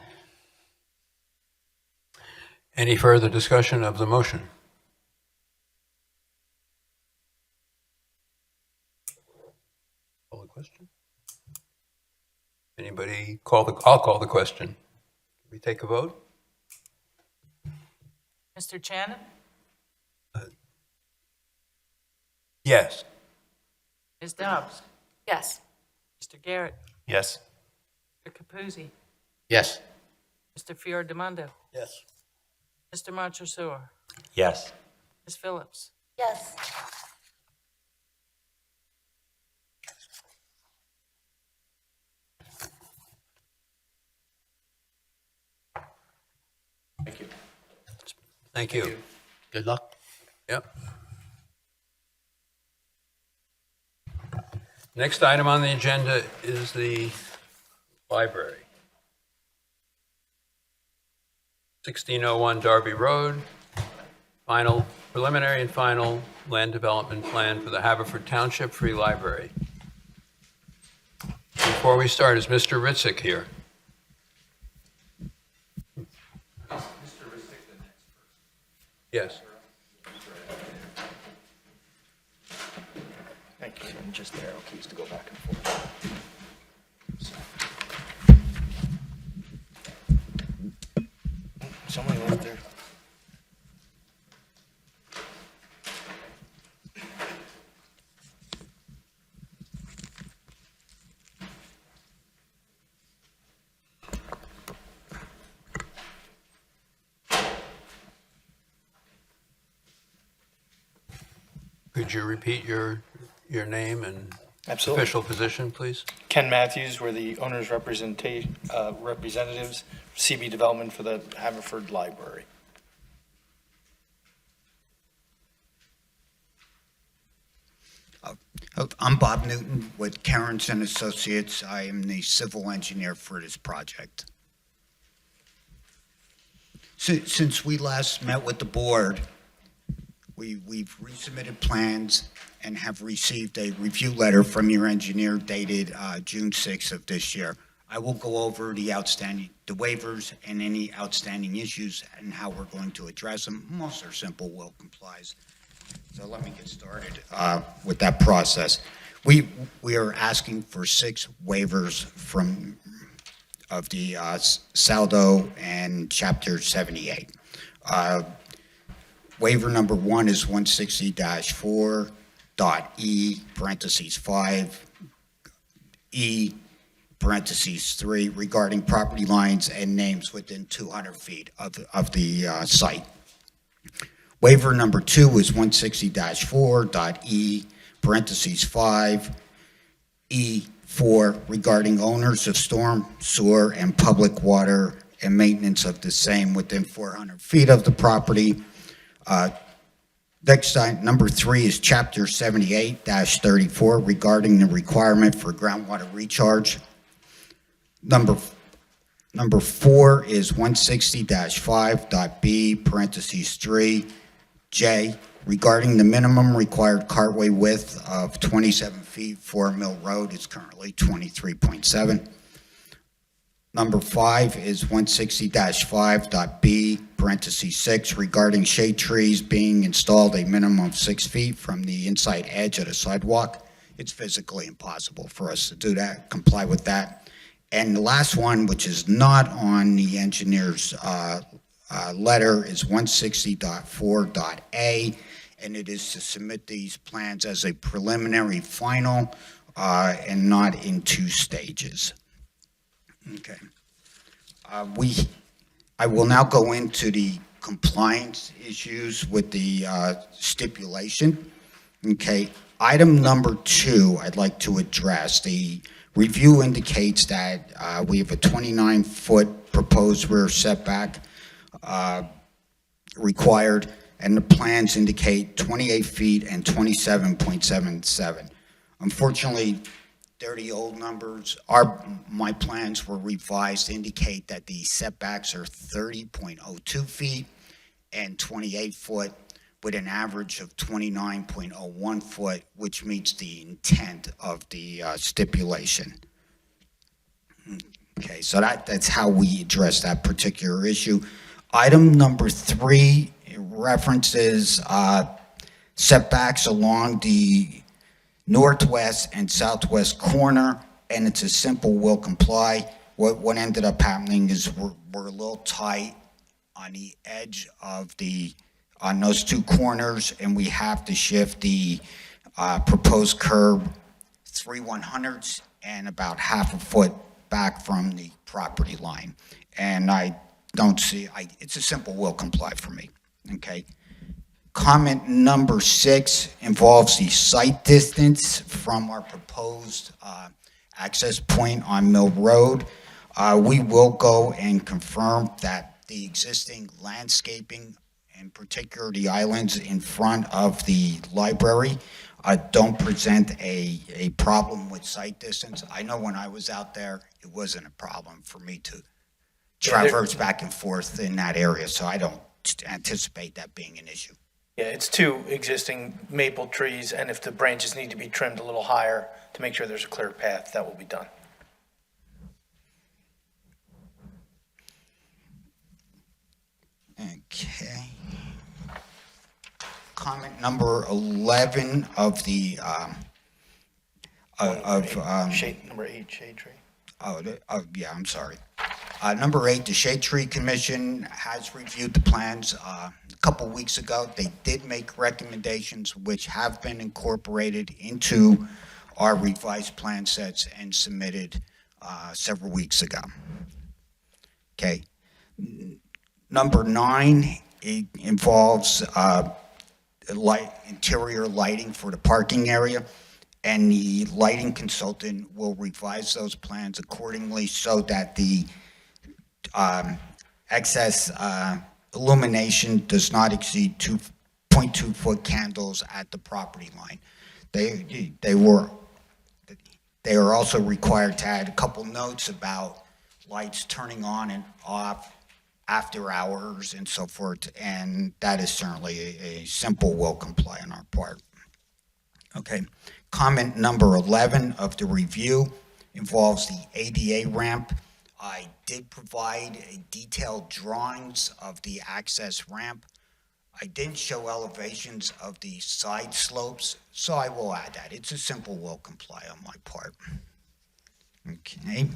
Any further discussion of the motion? Call the question? Anybody I'll call the question. Can we take a vote? Mr. Shannon? Yes. Ms. Dobbs? Yes. Mr. Garrett? Yes. Mr. Capuzzi? Yes. Mr. Fiordemondo? Yes. Mr. Montresor? Yes. Ms. Phillips? Yes. Thank you. Good luck. Yep. Next item on the agenda is the library. 1601 Darby Road, preliminary and final land development plan for the Haverford Township Free Library. Before we start, is Mr. Ritzik here? Yes. Thank you. And just the arrow keys to go back and forth. Somebody left there. Could you repeat your name and Absolutely. official position, please? Ken Matthews, we're the owner's representatives, CB Development for the Haverford Library. I'm Bob Newton with Cairns and Associates. I am the civil engineer for this project. Since we last met with the board, we've resubmitted plans and have received a review letter from your engineer dated June 6th of this year. I will go over the waivers and any outstanding issues and how we're going to address them. Most are simple, will complies. So let me get started with that process. We are asking for 6 waivers of the Saldo and Chapter 78. Waiver number 1 is 160-4.E, parentheses 5, E, parentheses 3, regarding property lines and names within 200 feet of the site. Waiver number 2 is 160-4.E, parentheses 5, E4, regarding owners of storm, sewer, and public water and maintenance of the same within 400 feet of the property. Next, number 3 is Chapter 78-34, regarding the requirement for groundwater recharge. Number 4 is 160-5.B, parentheses 3, J, regarding the minimum required cartway width of 27 feet for Mill Road. It's currently 23.7. Number 5 is 160-5.B, parentheses 6, regarding shade trees being installed a minimum of 6 feet from the inside edge of the sidewalk. It's physically impossible for us to do that, comply with that. And the last one, which is not on the engineer's letter, is 160.4.A, and it is to submit these plans as a preliminary final and not in 2 stages. Okay. I will now go into the compliance issues with the stipulation. Okay. Item number 2, I'd like to address. The review indicates that we have a 29-foot proposed rear setback required, and the plans indicate 28 feet and 27.77. Unfortunately, they're the old numbers. My plans were revised to indicate that the setbacks are 30.02 feet and 28 foot with an average of 29.01 foot, which meets the intent of the stipulation. Okay, so that's how we address that particular issue. Item number 3 references setbacks along the northwest and southwest corner, and it's a simple will comply. What ended up happening is we're a little tight on the edge of on those 2 corners, and we have to shift the proposed curb 3/100ths and about half a foot back from the property line. And I don't see, it's a simple will comply for me, okay? Comment number 6 involves the site distance from our proposed access point on Mill Road. We will go and confirm that the existing landscaping in particular the islands in front of the library, don't present a problem with sight distance. I know when I was out there, it wasn't a problem for me to traverse back and forth in that area, so I don't anticipate that being an issue. Yeah, it's two existing maple trees, and if the branches need to be trimmed a little higher to make sure there's a clear path, that will be done. Okay. Comment number 11 of the, Number 8, shade tree. yeah, I'm sorry. Number 8, the Shade Tree Commission has reviewed the plans a couple weeks ago. They did make recommendations which have been incorporated into our revised plan sets and submitted several weeks ago. Okay. Number 9, it involves interior lighting for the parking area, and the lighting consultant will revise those plans accordingly so that the excess illumination does not exceed 2.2-foot candles at the property line. They are also required to add a couple notes about lights turning on and off after hours and so forth, and that is certainly a simple will comply on our part. Okay. Comment number 11 of the review involves the ADA ramp. I did provide detailed drawings of the access ramp. I didn't show elevations of the side slopes, so I will add that. It's a simple will comply on my part. Okay.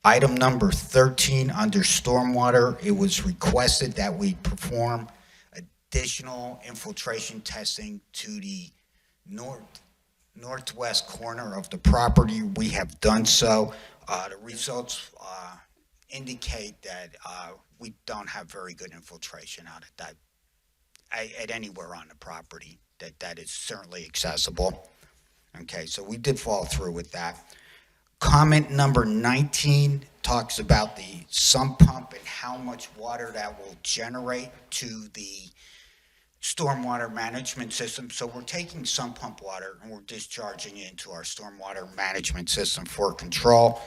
Item number 13, under stormwater, it was requested that we perform additional infiltration testing to the northwest corner of the property. We have done so. The results indicate that we don't have very good infiltration out at anywhere on the property that is certainly accessible. Okay, so we did follow through with that. Comment number 19 talks about the sump pump and how much water that will generate to the stormwater management system. So we're taking sump pump water and we're discharging it into our stormwater management system for control.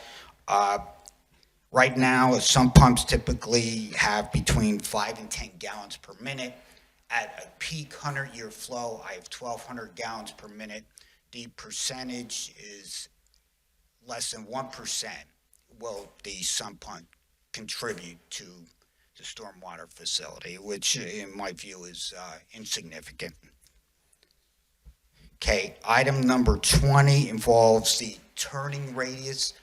Right now, sump pumps typically have between 5 and 10 gallons per minute. At a peak 100-year flow, I have 1,200 gallons per minute. The percentage is less than 1% will the sump pump contribute to the stormwater facility, which in my view is insignificant. Okay, item number 20 involves the turning radius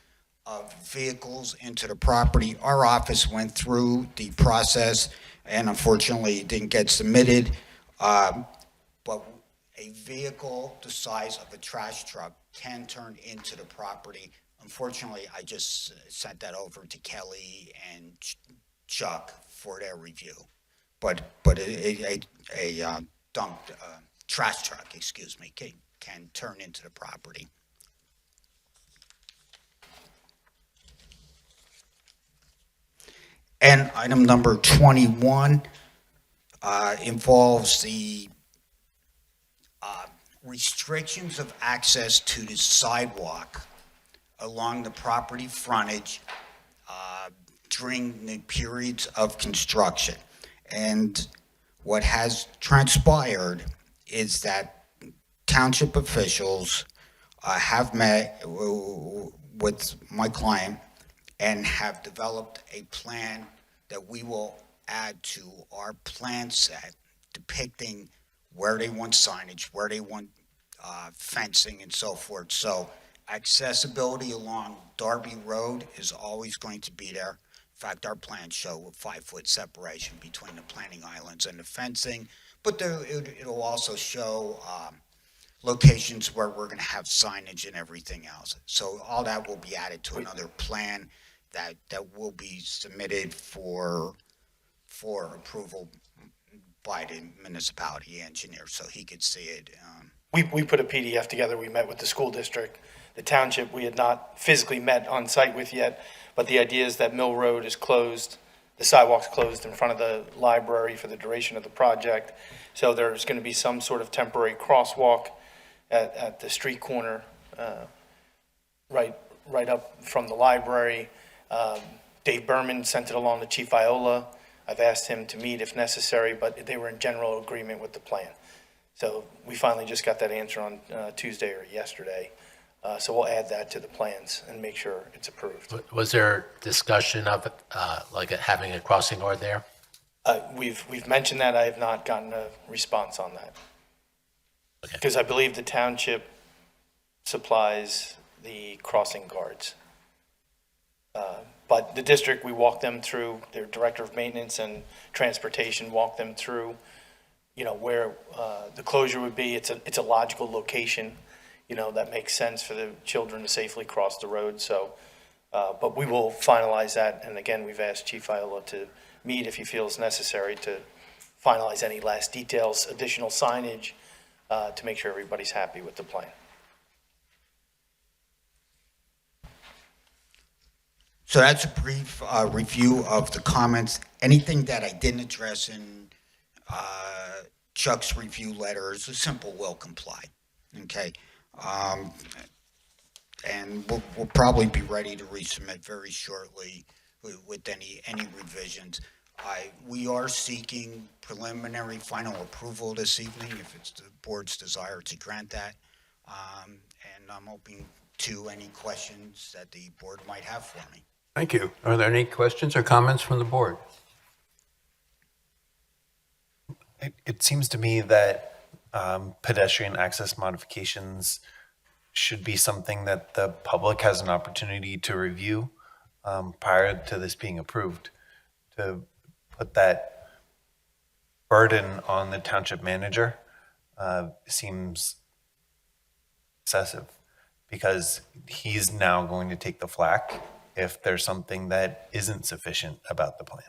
of vehicles into the property. Our office went through the process and unfortunately it didn't get submitted, but a vehicle the size of a trash truck can turn into the property. Unfortunately, I just sent that over to Kelly and Chuck for their review. But a dumped trash truck, excuse me, can turn into the property. And item number 21 involves the restrictions of access to the sidewalk along the property frontage during the periods of construction. And what has transpired is that township officials have met with my client and have developed a plan that we will add to our plan set depicting where they want signage, where they want fencing and so forth. So accessibility along Darby Road is always going to be there. In fact, our plans show a 5-foot separation between the planting islands and the fencing, but it'll also show locations where we're going to have signage and everything else. So all that will be added to another plan that will be submitted for approval by the municipality engineer, so he could see it. We put a PDF together. We met with the school district. The township we had not physically met on site with yet, but the idea is that Mill Road is closed, the sidewalk's closed in front of the library for the duration of the project. So there's going to be some sort of temporary crosswalk at the street corner, right up from the library. Dave Berman sent it along to Chief Iola. I've asked him to meet if necessary, but they were in general agreement with the plan. So we finally just got that answer on Tuesday or yesterday. So we'll add that to the plans and make sure it's approved. Was there discussion of like having a crossing guard there? We've mentioned that. I have not gotten a response on that. Okay. Because I believe the township supplies the crossing guards. But the district, we walked them through, their director of maintenance and transportation walked them through, where the closure would be. It's a logical location, that makes sense for the children to safely cross the road. So, but we will finalize that. And again, we've asked Chief Iola to meet if he feels necessary to finalize any last details, additional signage, to make sure everybody's happy with the plan. So that's a brief review of the comments. Anything that I didn't address in Chuck's review letter is a simple will comply, okay? And we'll probably be ready to resubmit very shortly with any revisions. We are seeking preliminary final approval this evening, if it's the board's desire to grant that. And I'm open to any questions that the board might have for me. Thank you. Are there any questions or comments from the board? It seems to me that pedestrian access modifications should be something that the public has an opportunity to review prior to this being approved. To put that burden on the township manager seems excessive, because he's now going to take the flak if there's something that isn't sufficient about the plan.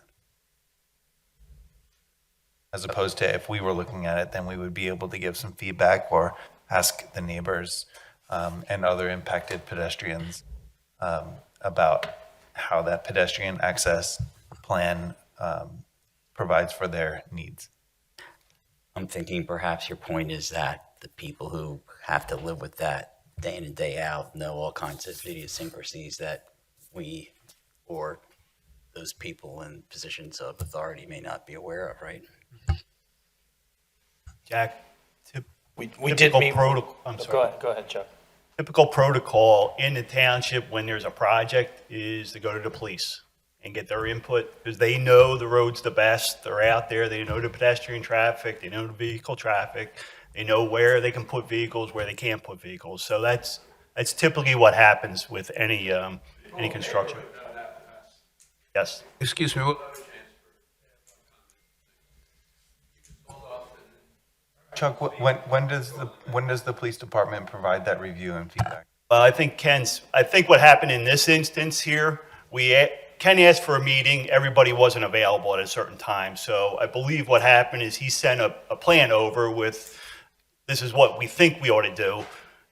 As opposed to if we were looking at it, then we would be able to give some feedback or ask the neighbors and other impacted pedestrians about how that pedestrian access plan provides for their needs. I'm thinking perhaps your point is that the people who have to live with that day in and day out know all kinds of idiosyncrasies that we or those people in positions of authority may not be aware of, right? Jack, We did meet. I'm sorry. Go ahead, Chuck. Typical protocol in the township when there's a project is to go to the police and get their input, because they know the roads the best. They're out there, they know the pedestrian traffic, they know the vehicle traffic, they know where they can put vehicles, where they can't put vehicles. So that's typically what happens with any construction. Yes. Excuse me. Chuck, when does the police department provide that review and feedback? I think what happened in this instance here, Ken asked for a meeting, everybody wasn't available at a certain time. So I believe what happened is he sent a plan over with, this is what we think we ought to do,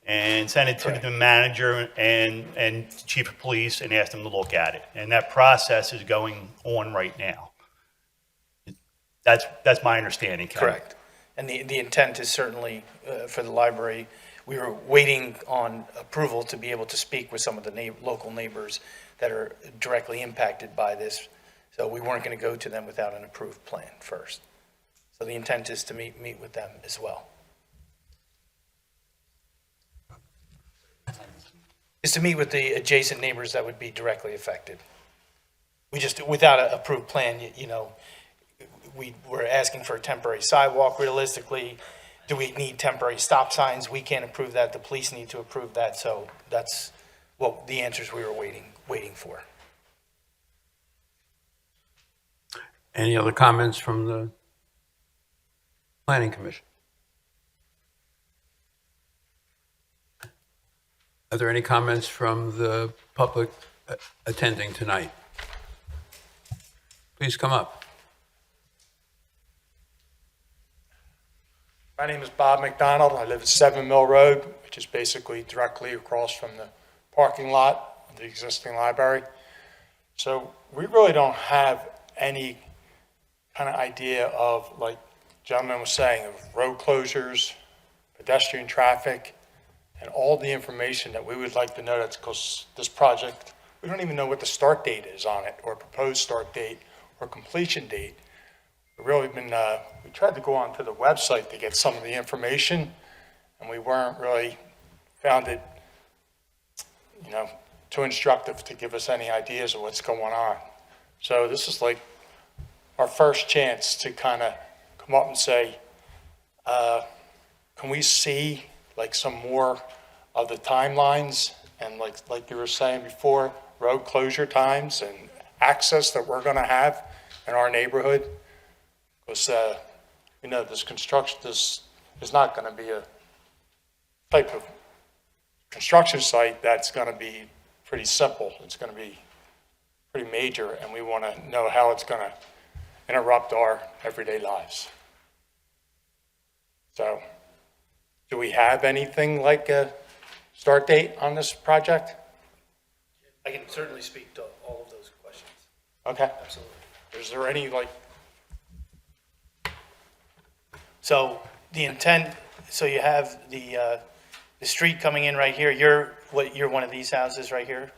and sent it to the manager and chief of police and asked them to look at it. And that process is going on right now. That's my understanding, Ken. Correct. And the intent is certainly for the library. We were waiting on approval to be able to speak with some of the local neighbors that are directly impacted by this. So we weren't going to go to them without an approved plan first. So the intent is to meet with them as well. Is to meet with the adjacent neighbors that would be directly affected. We just, without an approved plan, we were asking for a temporary sidewalk realistically. Do we need temporary stop signs? We can't approve that. The police need to approve that. So that's what the answers we were waiting for. Any other comments from the Planning Commission? Are there any comments from the public attending tonight? Please come up. My name is Bob McDonald. I live at 7 Mill Road, which is basically directly across from the parking lot of the existing library. So we really don't have any kind of idea of, like gentleman was saying, of road closures, pedestrian traffic, and all the information that we would like to know. That's because this project, we don't even know what the start date is on it, or proposed start date, or completion date. We've really been, we tried to go onto the website to get some of the information, and we weren't really, found it, too instructive to give us any ideas of what's going on. So this is like our first chance to kind of come up and say, can we see like some more of the timelines and like you were saying before, road closure times and access that we're going to have in our neighborhood? Because this construction, this is not going to be a type of construction site that's going to be pretty simple. It's going to be pretty major, and we want to know how it's going to interrupt our everyday lives. So, do we have anything like a start date on this project? I can certainly speak to all of those questions. Okay. Absolutely. Is there any So the intent, so you have the street coming in right here. You're one of these houses right here?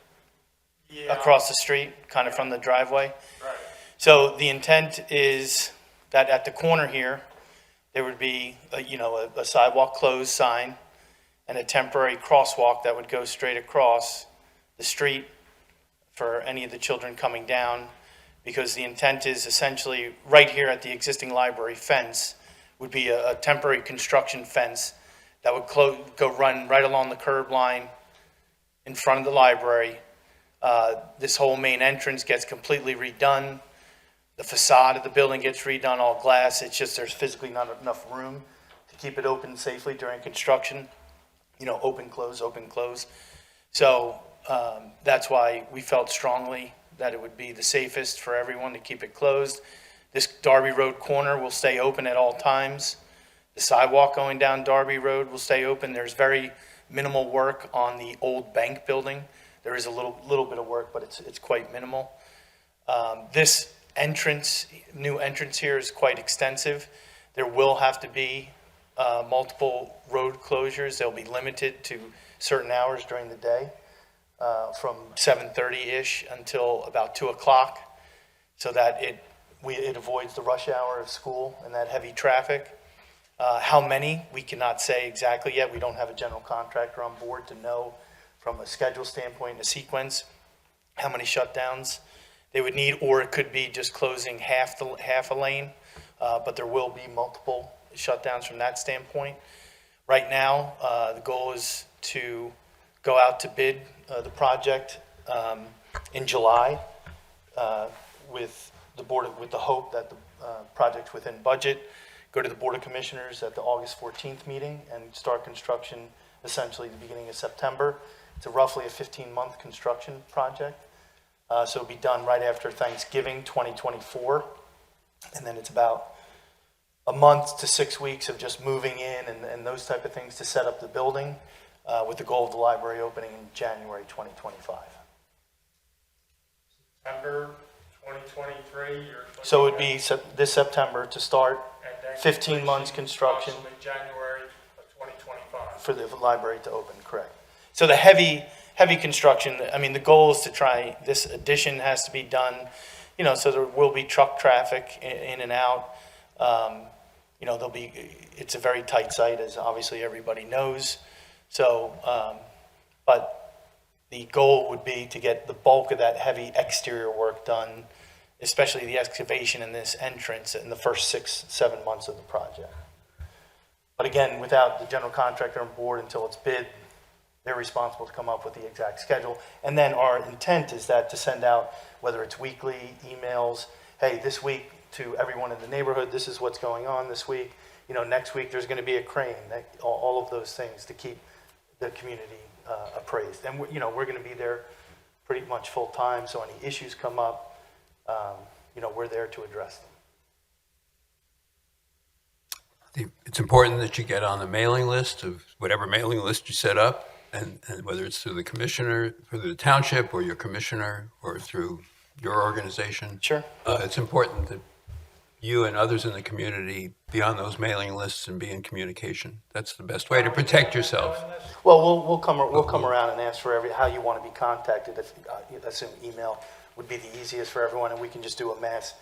Yeah. Across the street, kind of from the driveway? Right. So the intent is that at the corner here, there would be, a sidewalk closed sign and a temporary crosswalk that would go straight across the street for any of the children coming down, because the intent is essentially right here at the existing library fence would be a temporary construction fence that would go run right along the curb line in front of the library. This whole main entrance gets completely redone. The facade of the building gets redone, all glass. It's just there's physically not enough room to keep it open safely during construction. Open, close, open, close. So that's why we felt strongly that it would be the safest for everyone to keep it closed. This Darby Road corner will stay open at all times. The sidewalk going down Darby Road will stay open. There's very minimal work on the old bank building. There is a little bit of work, but it's quite minimal. This new entrance here is quite extensive. There will have to be multiple road closures. They'll be limited to certain hours during the day, from 7:30-ish until about 2 o'clock, so that it avoids the rush hour of school and that heavy traffic. How many, we cannot say exactly yet. We don't have a general contractor on board to know from a schedule standpoint, a sequence, how many shutdowns they would need, or it could be just closing half a lane, but there will be multiple shutdowns from that standpoint. Right now, the goal is to go out to bid the project in July with the hope that the project's within budget, go to the Board of Commissioners at the August 14th meeting and start construction essentially the beginning of September. It's roughly a 15-month construction project. So it'll be done right after Thanksgiving 2024. And then it's about a month to 6 weeks of just moving in and those type of things to set up the building, with the goal of the library opening in January 2025. September 2023? So it would be this September to start, And then 15 months construction approximately January of 2025. for the library to open, correct. So the heavy construction, I mean, the goal is to try, this addition has to be done, so there will be truck traffic in and out. It's a very tight site, as obviously everybody knows. So, but the goal would be to get the bulk of that heavy exterior work done, especially the excavation in this entrance in the first 6-7 months of the project. But again, without the general contractor on board until it's bid, they're responsible to come up with the exact schedule. And then our intent is that to send out, whether it's weekly emails, hey, this week to everyone in the neighborhood, this is what's going on this week. Next week there's going to be a crane, all of those things to keep the community appraised. And we're going to be there pretty much full time. So any issues come up, we're there to address them. It's important that you get on the mailing list of whatever mailing list you set up, and whether it's through the commissioner, through the township, or your commissioner, or through your organization. Sure. It's important that you and others in the community be on those mailing lists and be in communication. That's the best way to protect yourself. Well, we'll come around and ask for how you want to be contacted. If, assume email would be the easiest for everyone, and we can just do a mass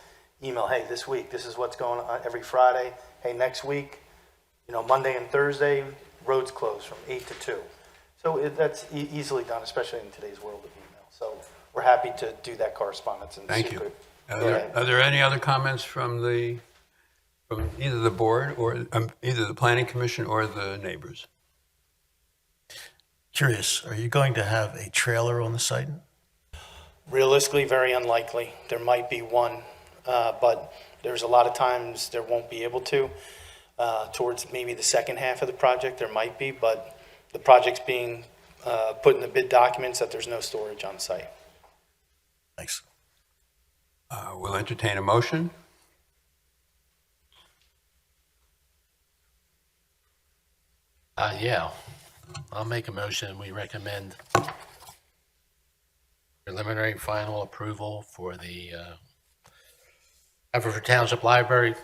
email. Hey, this week, this is what's going on every Friday. Hey, next week, Monday and Thursday, roads closed from 8 to 2. So that's easily done, especially in today's world of email. So we're happy to do that correspondence. And Thank you. Are there any other comments from either the board or either the planning commission or the neighbors? Curious, are you going to have a trailer on the site? Realistically, very unlikely. There might be one, but there's a lot of times there won't be able to. Towards maybe the second half of the project, there might be, but the project's being put in the bid documents that there's no storage on site. Thanks. We'll entertain a motion. Yeah, I'll make a motion. We recommend preliminary final approval for the Haverford Township Library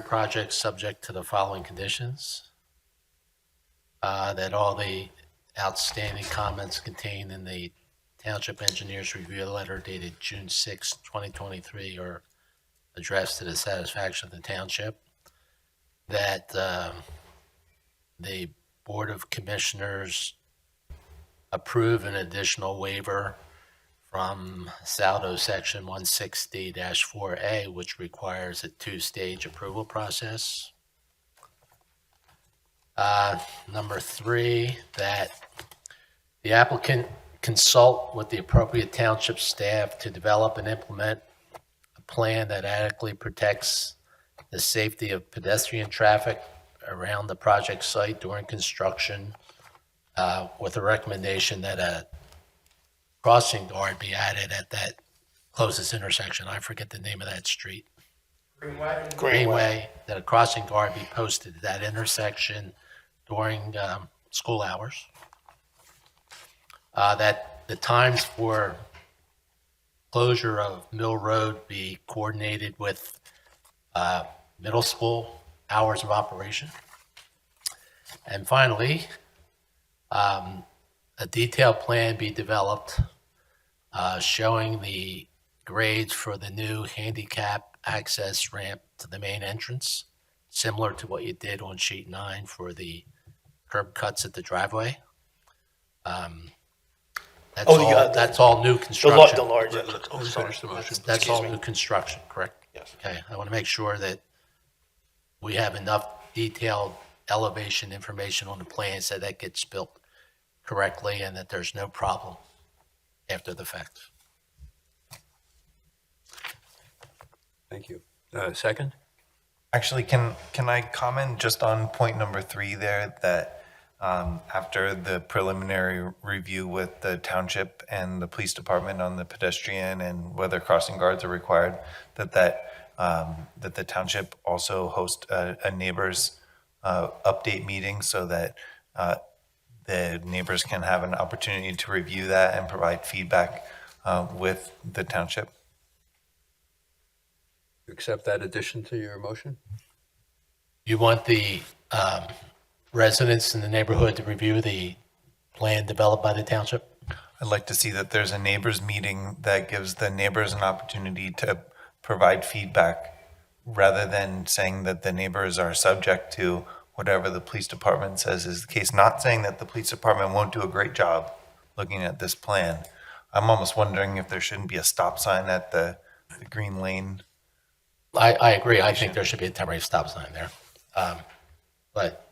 project, subject to the following conditions. That all the outstanding comments contained in the Township Engineer's Review Letter dated June 6, 2023 are addressed to the satisfaction of the township. That the Board of Commissioners approve an additional waiver from Saldo Section 160-4A, which requires a two-stage approval process. Number 3, that the applicant consult with the appropriate township staff to develop and implement a plan that adequately protects the safety of pedestrian traffic around the project site during construction, with a recommendation that a crossing guard be added at that closest intersection. I forget the name of that street. Greenway, that a crossing guard be posted at that intersection during school hours. That the times for closure of Mill Road be coordinated with middle school hours of operation. And finally, a detailed plan be developed showing the grades for the new handicap access ramp to the main entrance, similar to what you did on sheet 9 for the curb cuts at the driveway. That's all new construction. The large. Let's finish the motion. That's all new construction, correct? Yes. Okay, I want to make sure that we have enough detailed elevation information on the plan so that gets built correctly and that there's no problem after the fact. Thank you. Second? Actually, can I comment just on point number 3 there, that after the preliminary review with the township and the police department on the pedestrian and whether crossing guards are required, that the township also host a neighbors update meeting so that the neighbors can have an opportunity to review that and provide feedback with the township. You accept that addition to your motion? You want the residents in the neighborhood to review the plan developed by the township? I'd like to see that there's a neighbors meeting that gives the neighbors an opportunity to provide feedback rather than saying that the neighbors are subject to whatever the police department says is the case. Not saying that the police department won't do a great job looking at this plan. I'm almost wondering if there shouldn't be a stop sign at the green lane. I agree. I think there should be a temporary stop sign there. But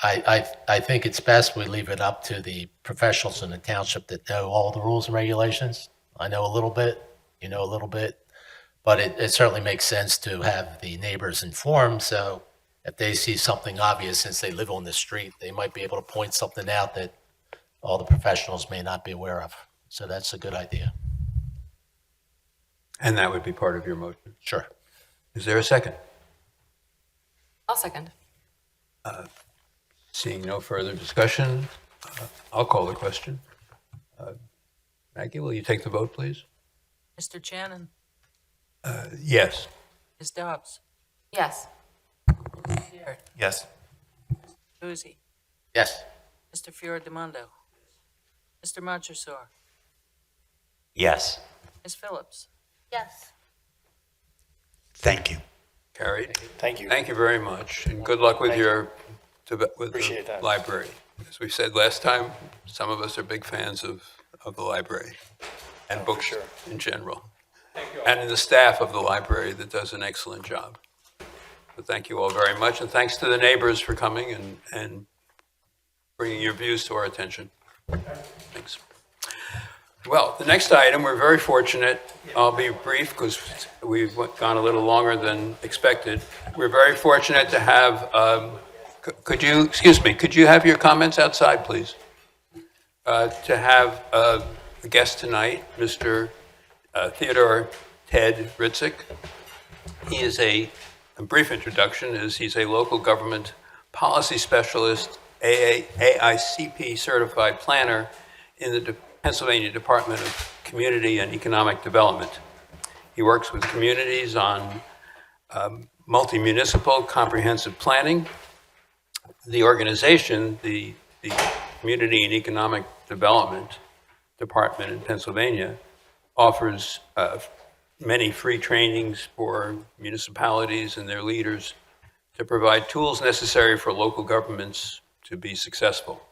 I think it's best we leave it up to the professionals in the township that know all the rules and regulations. I know a little bit, you know a little bit, but it certainly makes sense to have the neighbors informed. So if they see something obvious, since they live on the street, they might be able to point something out that all the professionals may not be aware of. So that's a good idea. And that would be part of your motion? Sure. Is there a second? I'll second. Seeing no further discussion, I'll call the question. Maggie, will you take the vote, please? Mr. Shannon, Yes. Ms. Dobbs, Yes. Garrett, Yes. Capuzzi, Yes. Mr. Fiordemondo, Mr. Montresor, Yes. Ms. Phillips. Yes. Thank you. Carried. Thank you. Thank you very much, and good luck with Thank you. your, with Appreciate the that. library. As we said last time, some of us are big fans of the library and books sure. in general. And the staff of the library that does an excellent job. So thank you all very much, and thanks to the neighbors for coming and bringing your views to our attention. Thanks. Well, the next item, we're very fortunate, I'll be brief because we've gone a little longer than expected. We're very fortunate to have, could you have your comments outside, please? To have a guest tonight, Mr. Theodore Ted Ritzik. He is a brief introduction is he's a local government policy specialist, AICP certified planner in the Pennsylvania Department of Community and Economic Development. He works with communities on multi-municipal comprehensive planning. The organization, the Community and Economic Development Department in Pennsylvania, offers many free trainings for municipalities and their leaders to provide tools necessary for local governments to be successful.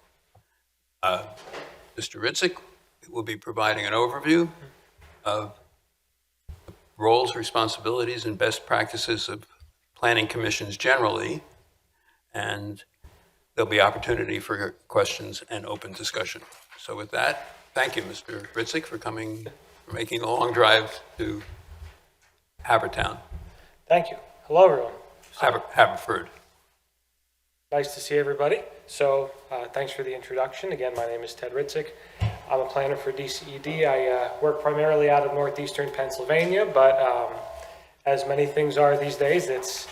Mr. Ritzik will be providing an overview of roles, responsibilities, and best practices of planning commissions generally, and there'll be opportunity for questions and open discussion. So with that, thank you, Mr. Ritzik, for making a long drive to Havertown. Thank you. Hello, everyone. Haverford. Nice to see everybody. So thanks for the introduction. Again, my name is Ted Ritzik. I'm a planner for DCED. I work primarily out of northeastern Pennsylvania, but as many things are these days, it's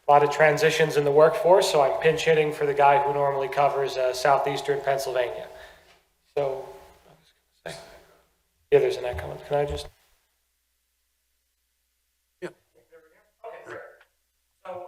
a lot of transitions in the workforce, so I'm pinch hitting for the guy who normally covers southeastern Pennsylvania. So, yeah, there's an echo. Can I just? Yeah. Okay, great. So,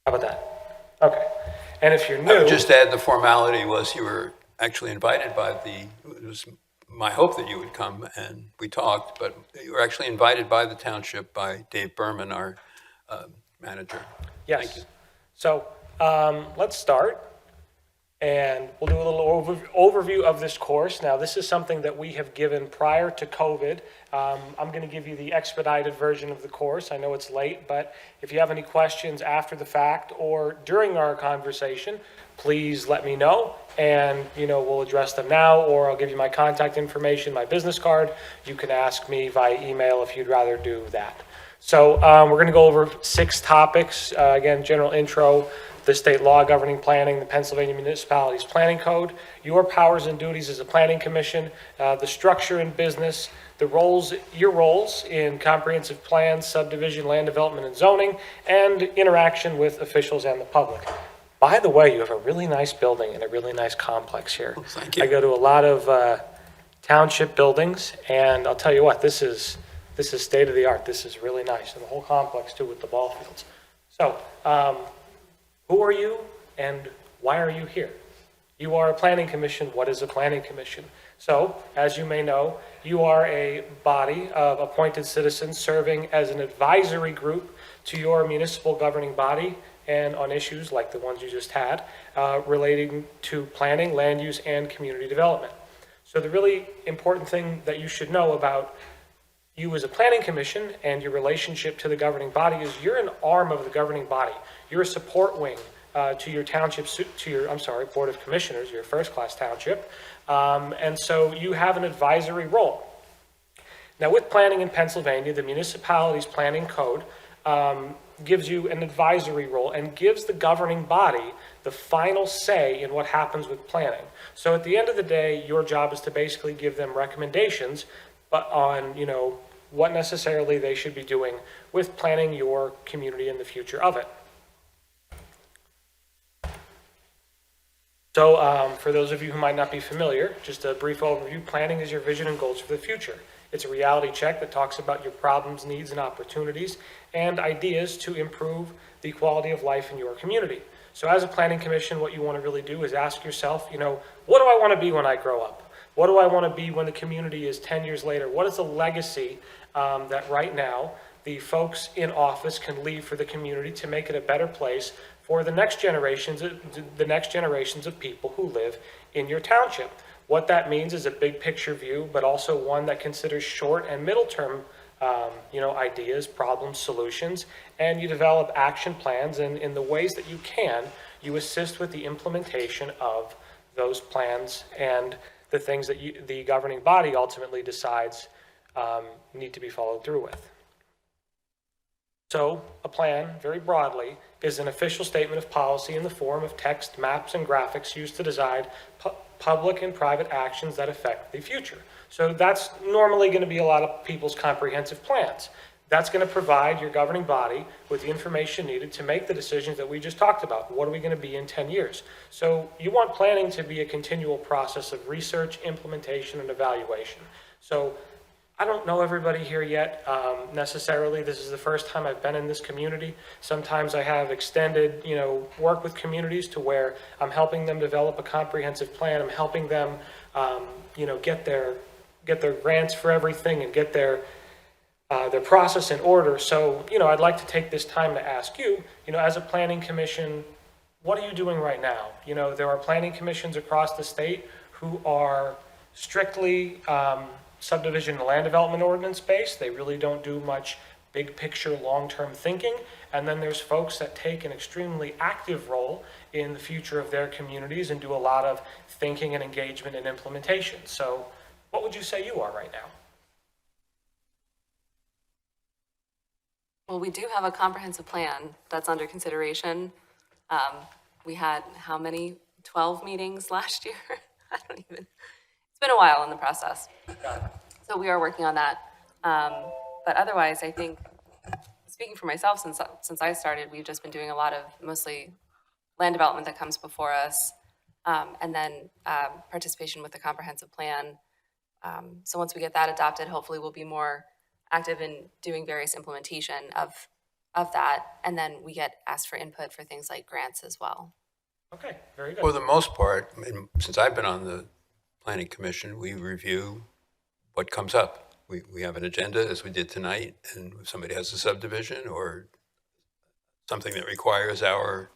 how about that? Okay. And if you're I new, would just add the formality was you were actually invited by it was my hope that you would come and we talked, but you were actually invited by the township by Dave Berman, our manager. yes. Thank you. So let's start, and we'll do a little overview of this course. Now, this is something that we have given prior to COVID. I'm going to give you the expedited version of the course. I know it's late, but if you have any questions after the fact or during our conversation, please let me know, and we'll address them now, or I'll give you my contact information, my business card. You can ask me via email if you'd rather do that. So we're going to go over 6 topics. Again, general intro, the state law governing planning, the Pennsylvania Municipalities Planning Code, your powers and duties as a planning commission, the structure and business, your roles in comprehensive plans, subdivision, land development, and zoning, and interaction with officials and the public. By the way, you have a really nice building and a really nice complex here. Well, thank you. I go to a lot of township buildings, and I'll tell you what, this is state of the art. This is really nice, and the whole complex too with the ball fields. So, who are you and why are you here? You are a planning commission. What is a planning commission? So, as you may know, you are a body of appointed citizens serving as an advisory group to your municipal governing body and on issues like the ones you just had relating to planning, land use, and community development. So the really important thing that you should know about you as a planning commission and your relationship to the governing body is you're an arm of the governing body. You're a support wing to your township, Board of Commissioners, your first-class township. And so you have an advisory role. Now, with planning in Pennsylvania, the Municipalities Planning Code gives you an advisory role and gives the governing body the final say in what happens with planning. So at the end of the day, your job is to basically give them recommendations, but on, what necessarily they should be doing with planning your community and the future of it. So for those of you who might not be familiar, just a brief overview, planning is your vision and goals for the future. It's a reality check that talks about your problems, needs, and opportunities, and ideas to improve the quality of life in your community. So as a planning commission, what you want to really do is ask yourself, what do I want to be when I grow up? What do I want to be when the community is 10 years later? What is the legacy that right now the folks in office can leave for the community to make it a better place for the next generations of people who live in your township? What that means is a big picture view, but also one that considers short and middle term ideas, problems, solutions, and you develop action plans, and in the ways that you can, you assist with the implementation of those plans and the things that the governing body ultimately decides need to be followed through with. So a plan, very broadly, is an official statement of policy in the form of text, maps, and graphics used to decide public and private actions that affect the future. So that's normally going to be a lot of people's comprehensive plans. That's going to provide your governing body with the information needed to make the decisions that we just talked about. What are we going to be in 10 years? So you want planning to be a continual process of research, implementation, and evaluation. So I don't know everybody here yet necessarily. This is the first time I've been in this community. Sometimes I have extended, work with communities to where I'm helping them develop a comprehensive plan. I'm helping them, get their grants for everything and get their process in order. So, I'd like to take this time to ask you, as a planning commission, what are you doing right now? There are planning commissions across the state who are strictly subdivision and land development ordinance based. They really don't do much big picture, long-term thinking. And then there's folks that take an extremely active role in the future of their communities and do a lot of thinking and engagement and implementation. So what would you say you are right now? Well, we do have a comprehensive plan that's under consideration. We had how many? 12 meetings last year? It's been a while in the process. So we are working on that. But otherwise, I think, speaking for myself, since I started, we've just been doing a lot of mostly land development that comes before us, and then participation with the comprehensive plan. So once we get that adopted, hopefully we'll be more active in doing various implementation of that, and then we get asked for input for things like grants as well. Okay, very good. For the most part, since I've been on the Planning Commission, we review what comes up. We have an agenda, as we did tonight, and if somebody has a subdivision or something that requires our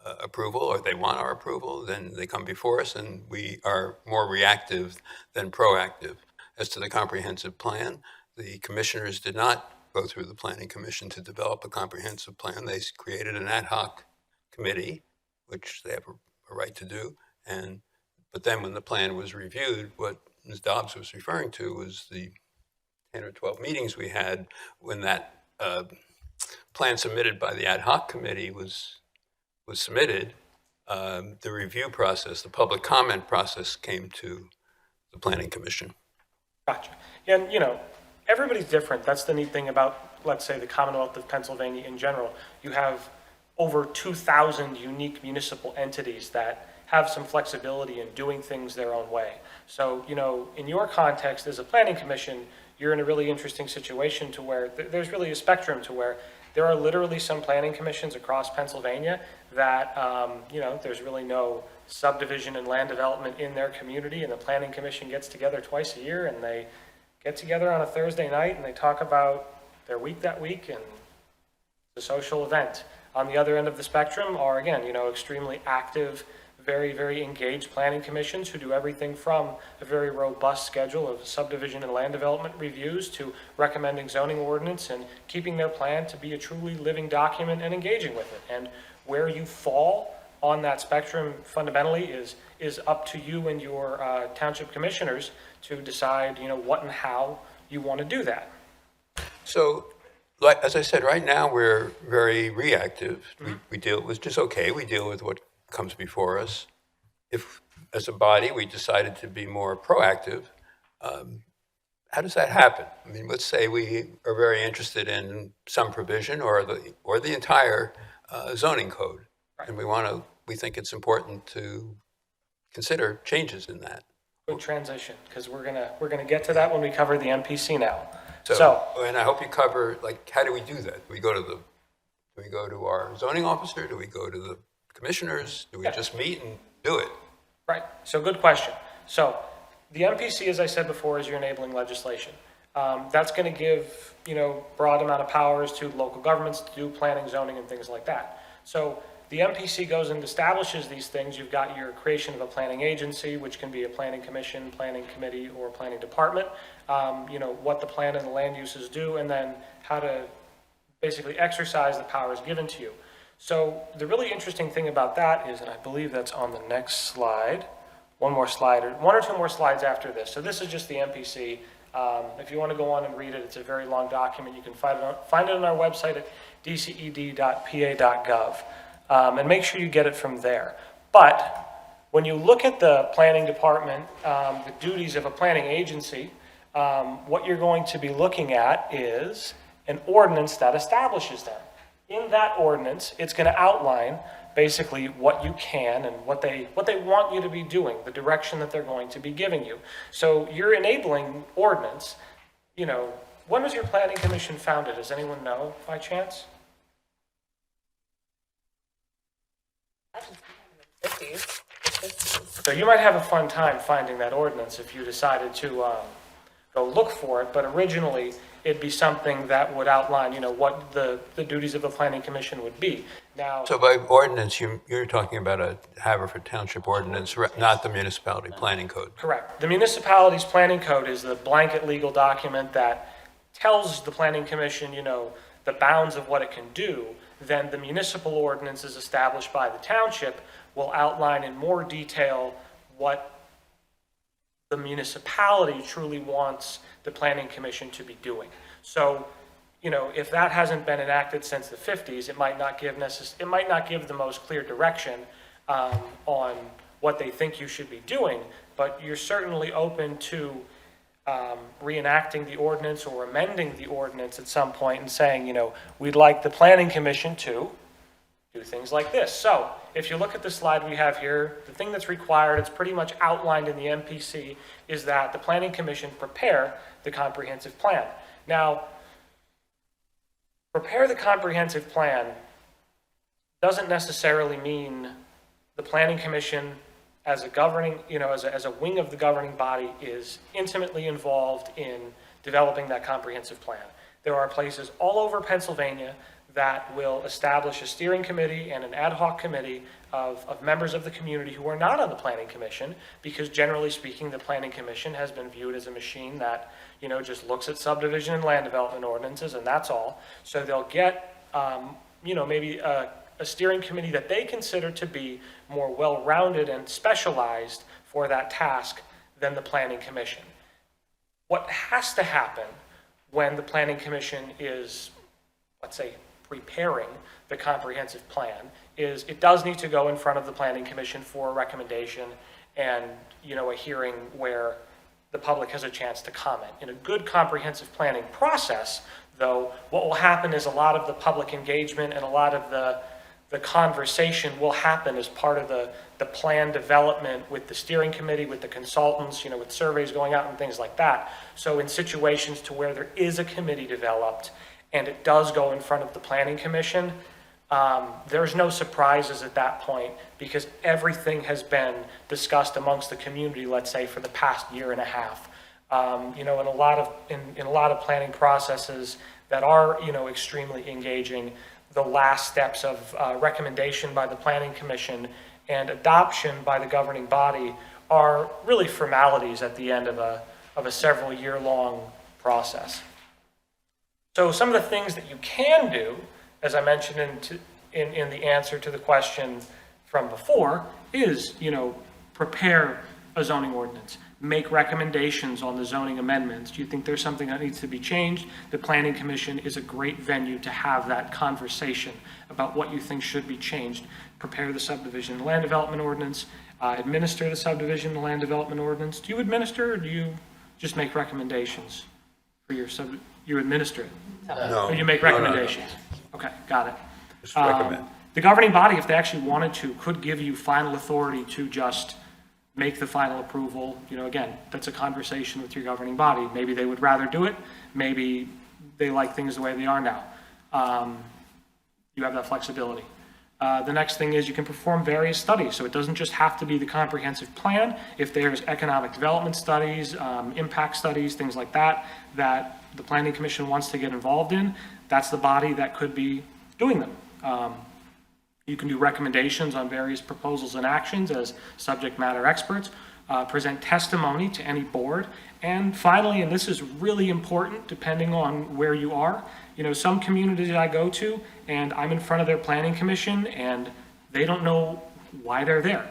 approval, or they want our approval, then they come before us, and we are more reactive than proactive. As to the comprehensive plan, the commissioners did not go through the Planning Commission to develop a comprehensive plan. They created an ad hoc committee, which they have a right to do, but then when the plan was reviewed, what Ms. Dobbs was referring to was the 10 or 12 meetings we had when that plan submitted by the ad hoc committee was submitted. The review process, the public comment process came to the Planning Commission. Gotcha. And, everybody's different. That's the neat thing about, let's say, the Commonwealth of Pennsylvania in general. You have over 2,000 unique municipal entities that have some flexibility in doing things their own way. So, in your context as a planning commission, you're in a really interesting situation to where there's really a spectrum to where there are literally some planning commissions across Pennsylvania that, there's really no subdivision and land development in their community, and the planning commission gets together twice a year, and they get together on a Thursday night, and they talk about their week that week and the social event. On the other end of the spectrum are, again, extremely active, very, very engaged planning commissions who do everything from a very robust schedule of subdivision and land development reviews to recommending zoning ordinance and keeping their plan to be a truly living document and engaging with it. And where you fall on that spectrum fundamentally is up to you and your township commissioners to decide, what and how you want to do that. So like, as I said, right now, we're very reactive. We deal, which is okay, we deal with what comes before us. If, as a body, we decided to be more proactive, how does that happen? I mean, let's say we are very interested in some provision or the entire zoning code, and we think it's important to consider changes in that. Good transition, because we're gonna get to that when we cover the MPC now. So, and I hope you cover, like, how do we do that? Do we go to our zoning officer? Do we go to the commissioners? Do we just meet and do it? Right, so good question. So the MPC, as I said before, is your enabling legislation. That's going to give, broad amount of powers to local governments to do planning, zoning, and things like that. So the MPC goes and establishes these things. You've got your creation of a planning agency, which can be a planning commission, planning committee, or planning department. What the plan and the land uses do, and then how to basically exercise the powers given to you. So the really interesting thing about that is, and I believe that's on the next slide, one or two more slides after this. So this is just the MPC. If you want to go on and read it, it's a very long document. You can find it on our website at dced.pa.gov. And make sure you get it from there. But when you look at the planning department, the duties of a planning agency, what you're going to be looking at is an ordinance that establishes them. In that ordinance, it's going to outline basically what you can and what they want you to be doing, the direction that they're going to be giving you. So your enabling ordinance, when was your planning commission founded? Does anyone know by chance? 50s. So you might have a fun time finding that ordinance if you decided to go look for it, but originally it'd be something that would outline, what the duties of the planning commission would be. Now, So by ordinance, you're talking about a Haverford Township ordinance, not the municipality planning code. correct. The municipality's planning code is the blanket legal document that tells the planning commission, the bounds of what it can do. Then the municipal ordinances established by the township will outline in more detail what the municipality truly wants the planning commission to be doing. So, if that hasn't been enacted since the 50s, it might not give the most clear direction on what they think you should be doing, but you're certainly open to reenacting the ordinance or amending the ordinance at some point and saying, we'd like the planning commission to do things like this. So if you look at the slide we have here, the thing that's required, it's pretty much outlined in the MPC, is that the planning commission prepare the comprehensive plan. Now, prepare the comprehensive plan doesn't necessarily mean the planning commission as a governing, as a wing of the governing body is intimately involved in developing that comprehensive plan. There are places all over Pennsylvania that will establish a steering committee and an ad hoc committee of members of the community who are not on the planning commission, because generally speaking, the planning commission has been viewed as a machine that, just looks at subdivision and land development ordinances, and that's all. So they'll get, maybe a steering committee that they consider to be more well-rounded and specialized for that task than the planning commission. What has to happen when the planning commission is, let's say, preparing the comprehensive plan is it does need to go in front of the planning commission for a recommendation and, a hearing where the public has a chance to comment. In a good comprehensive planning process, though, what will happen is a lot of the public engagement and a lot of the conversation will happen as part of the plan development with the steering committee, with the consultants, with surveys going out and things like that. So in situations to where there is a committee developed and it does go in front of the planning commission, there's no surprises at that point because everything has been discussed amongst the community, let's say, for the past year and a half. In a lot of planning processes that are, extremely engaging, the last steps of recommendation by the planning commission and adoption by the governing body are really formalities at the end of a several year-long process. So some of the things that you can do, as I mentioned in the answer to the question from before, is, prepare a zoning ordinance. make recommendations on the zoning amendments. Do you think there's something that needs to be changed? The Planning Commission is a great venue to have that conversation about what you think should be changed. Prepare the subdivision and land development ordinance, administer the subdivision and land development ordinance. Do you administer, or do you just make recommendations for you administer it? No. Or you make No, no, no. recommendations? Okay, got it. Just recommend. The governing body, if they actually wanted to, could give you final authority to just make the final approval. You know, again, that's a conversation with your governing body. Maybe they would rather do it. Maybe they like things the way they are now. You have that flexibility. The next thing is you can perform various studies. So it doesn't just have to be the comprehensive plan. If there's economic development studies, impact studies, things like that, that the Planning Commission wants to get involved in, that's the body that could be doing them. You can do recommendations on various proposals and actions as subject matter experts, present testimony to any board, and finally, and this is really important depending on where you are, you know, some communities I go to and I'm in front of their planning commission and they don't know why they're there.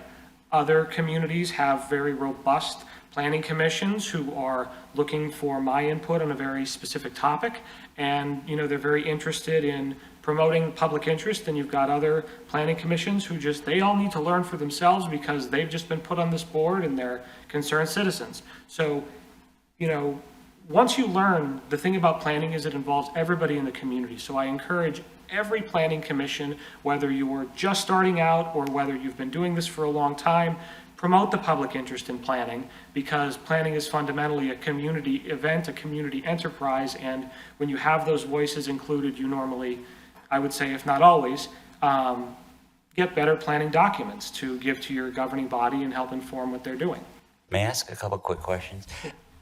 Other communities have very robust planning commissions who are looking for my input on a very specific topic, and you know, they're very interested in promoting public interest, and you've got other planning commissions who just, they all need to learn for themselves because they've just been put on this board and they're concerned citizens. So, you know, once you learn, the thing about planning is it involves everybody in the community. So I encourage every planning commission, whether you're just starting out or whether you've been doing this for a long time, promote the public interest in planning, because planning is fundamentally a community event, a community enterprise, and when you have those voices included, you normally, I would say if not always, get better planning documents to give to your governing body and help inform what they're doing. May I ask a couple quick questions?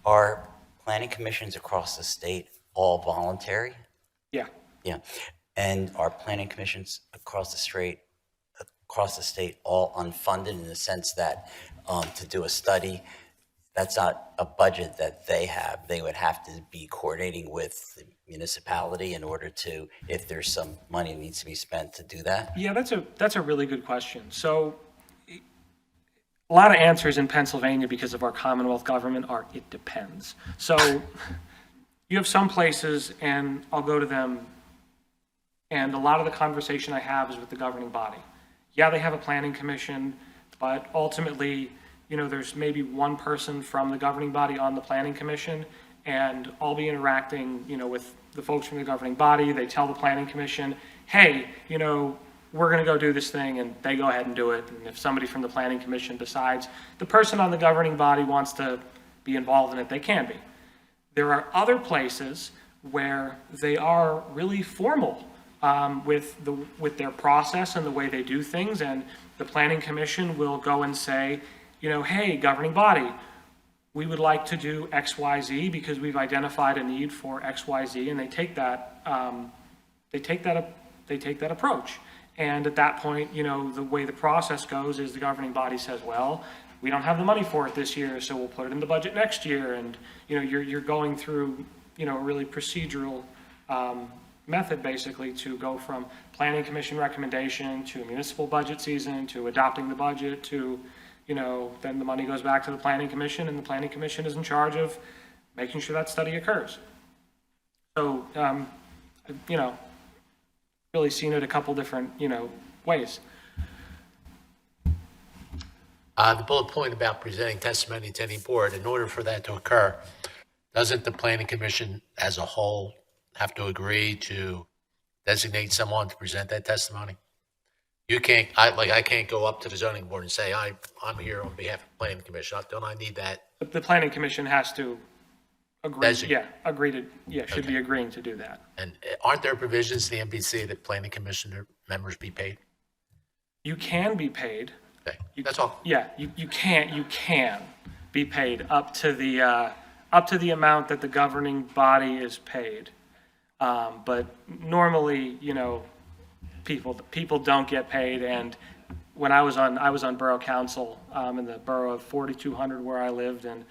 Are planning commissions across the state all voluntary? Yeah. Yeah. And are planning commissions across the state all unfunded, in the sense that to do a study, that's not a budget that they have. They would have to be coordinating with the municipality in order to, if there's some money that needs to be spent, to do that? Yeah, that's a really good question. So a lot of answers in Pennsylvania because of our Commonwealth government are, it depends. So you have some places, and I'll go to them, and a lot of the conversation I have is with the governing body. Yeah, they have a planning commission, but ultimately, you know, there's maybe one person from the governing body on the planning commission, and I'll be interacting, you know, with the folks from the governing body. They tell the planning commission, hey, you know, we're going to go do this thing, and they go ahead and do it. And if somebody from the planning commission decides the person on the governing body wants to be involved in it, they can be. There are other places where they are really formal with their process and the way they do things, and the planning commission will go and say, you know, hey, governing body, we would like to do X, Y, Z because we've identified a need for X, Y, Z, and they take that approach. And at that point, you know, the way the process goes is the governing body says, well, we don't have the money for it this year, so we'll put it in the budget next year. And, you know, you're going through, you know, a really procedural method basically to go from planning commission recommendation to municipal budget season to adopting the budget to, you know, then the money goes back to the planning commission, and the planning commission is in charge of making sure that study occurs. So, you know, really seen it a couple different, you know, ways. The bullet point about presenting testimony to any board, in order for that to occur, doesn't the planning commission as a whole have to agree to designate someone to present that testimony? You can't, I can't go up to the zoning board and say, I'm here on behalf of the planning commission. Don't I need that? The planning commission has to agree, Designate. should be agreeing to do that. And aren't there provisions in the MPC that planning commissioner members be paid? You can be paid. Okay, that's all. Yeah, you can be paid up to the amount that the governing body is paid. But normally, you know, people don't get paid. And when I was on borough council in the borough of 4200 where I lived, and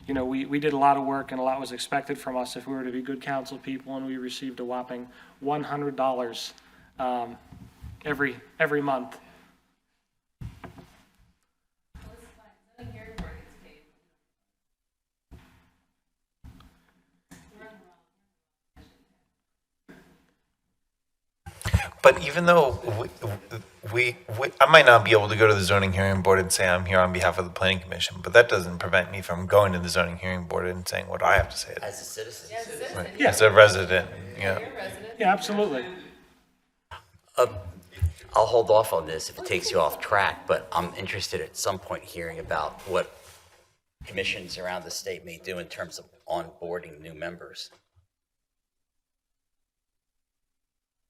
you know, we did a lot of work and a lot was expected from us if we were to be good council people, and we received a whopping $100 every month. But even though I might not be able to go to the zoning hearing board and say I'm here on behalf of the planning commission, but that doesn't prevent me from going to the zoning hearing board and saying what I have to say. As a citizen. Right. As a resident, yeah. Yeah, absolutely. I'll hold off on this if it takes you off track, but I'm interested at some point hearing about what commissions around the state may do in terms of onboarding new members.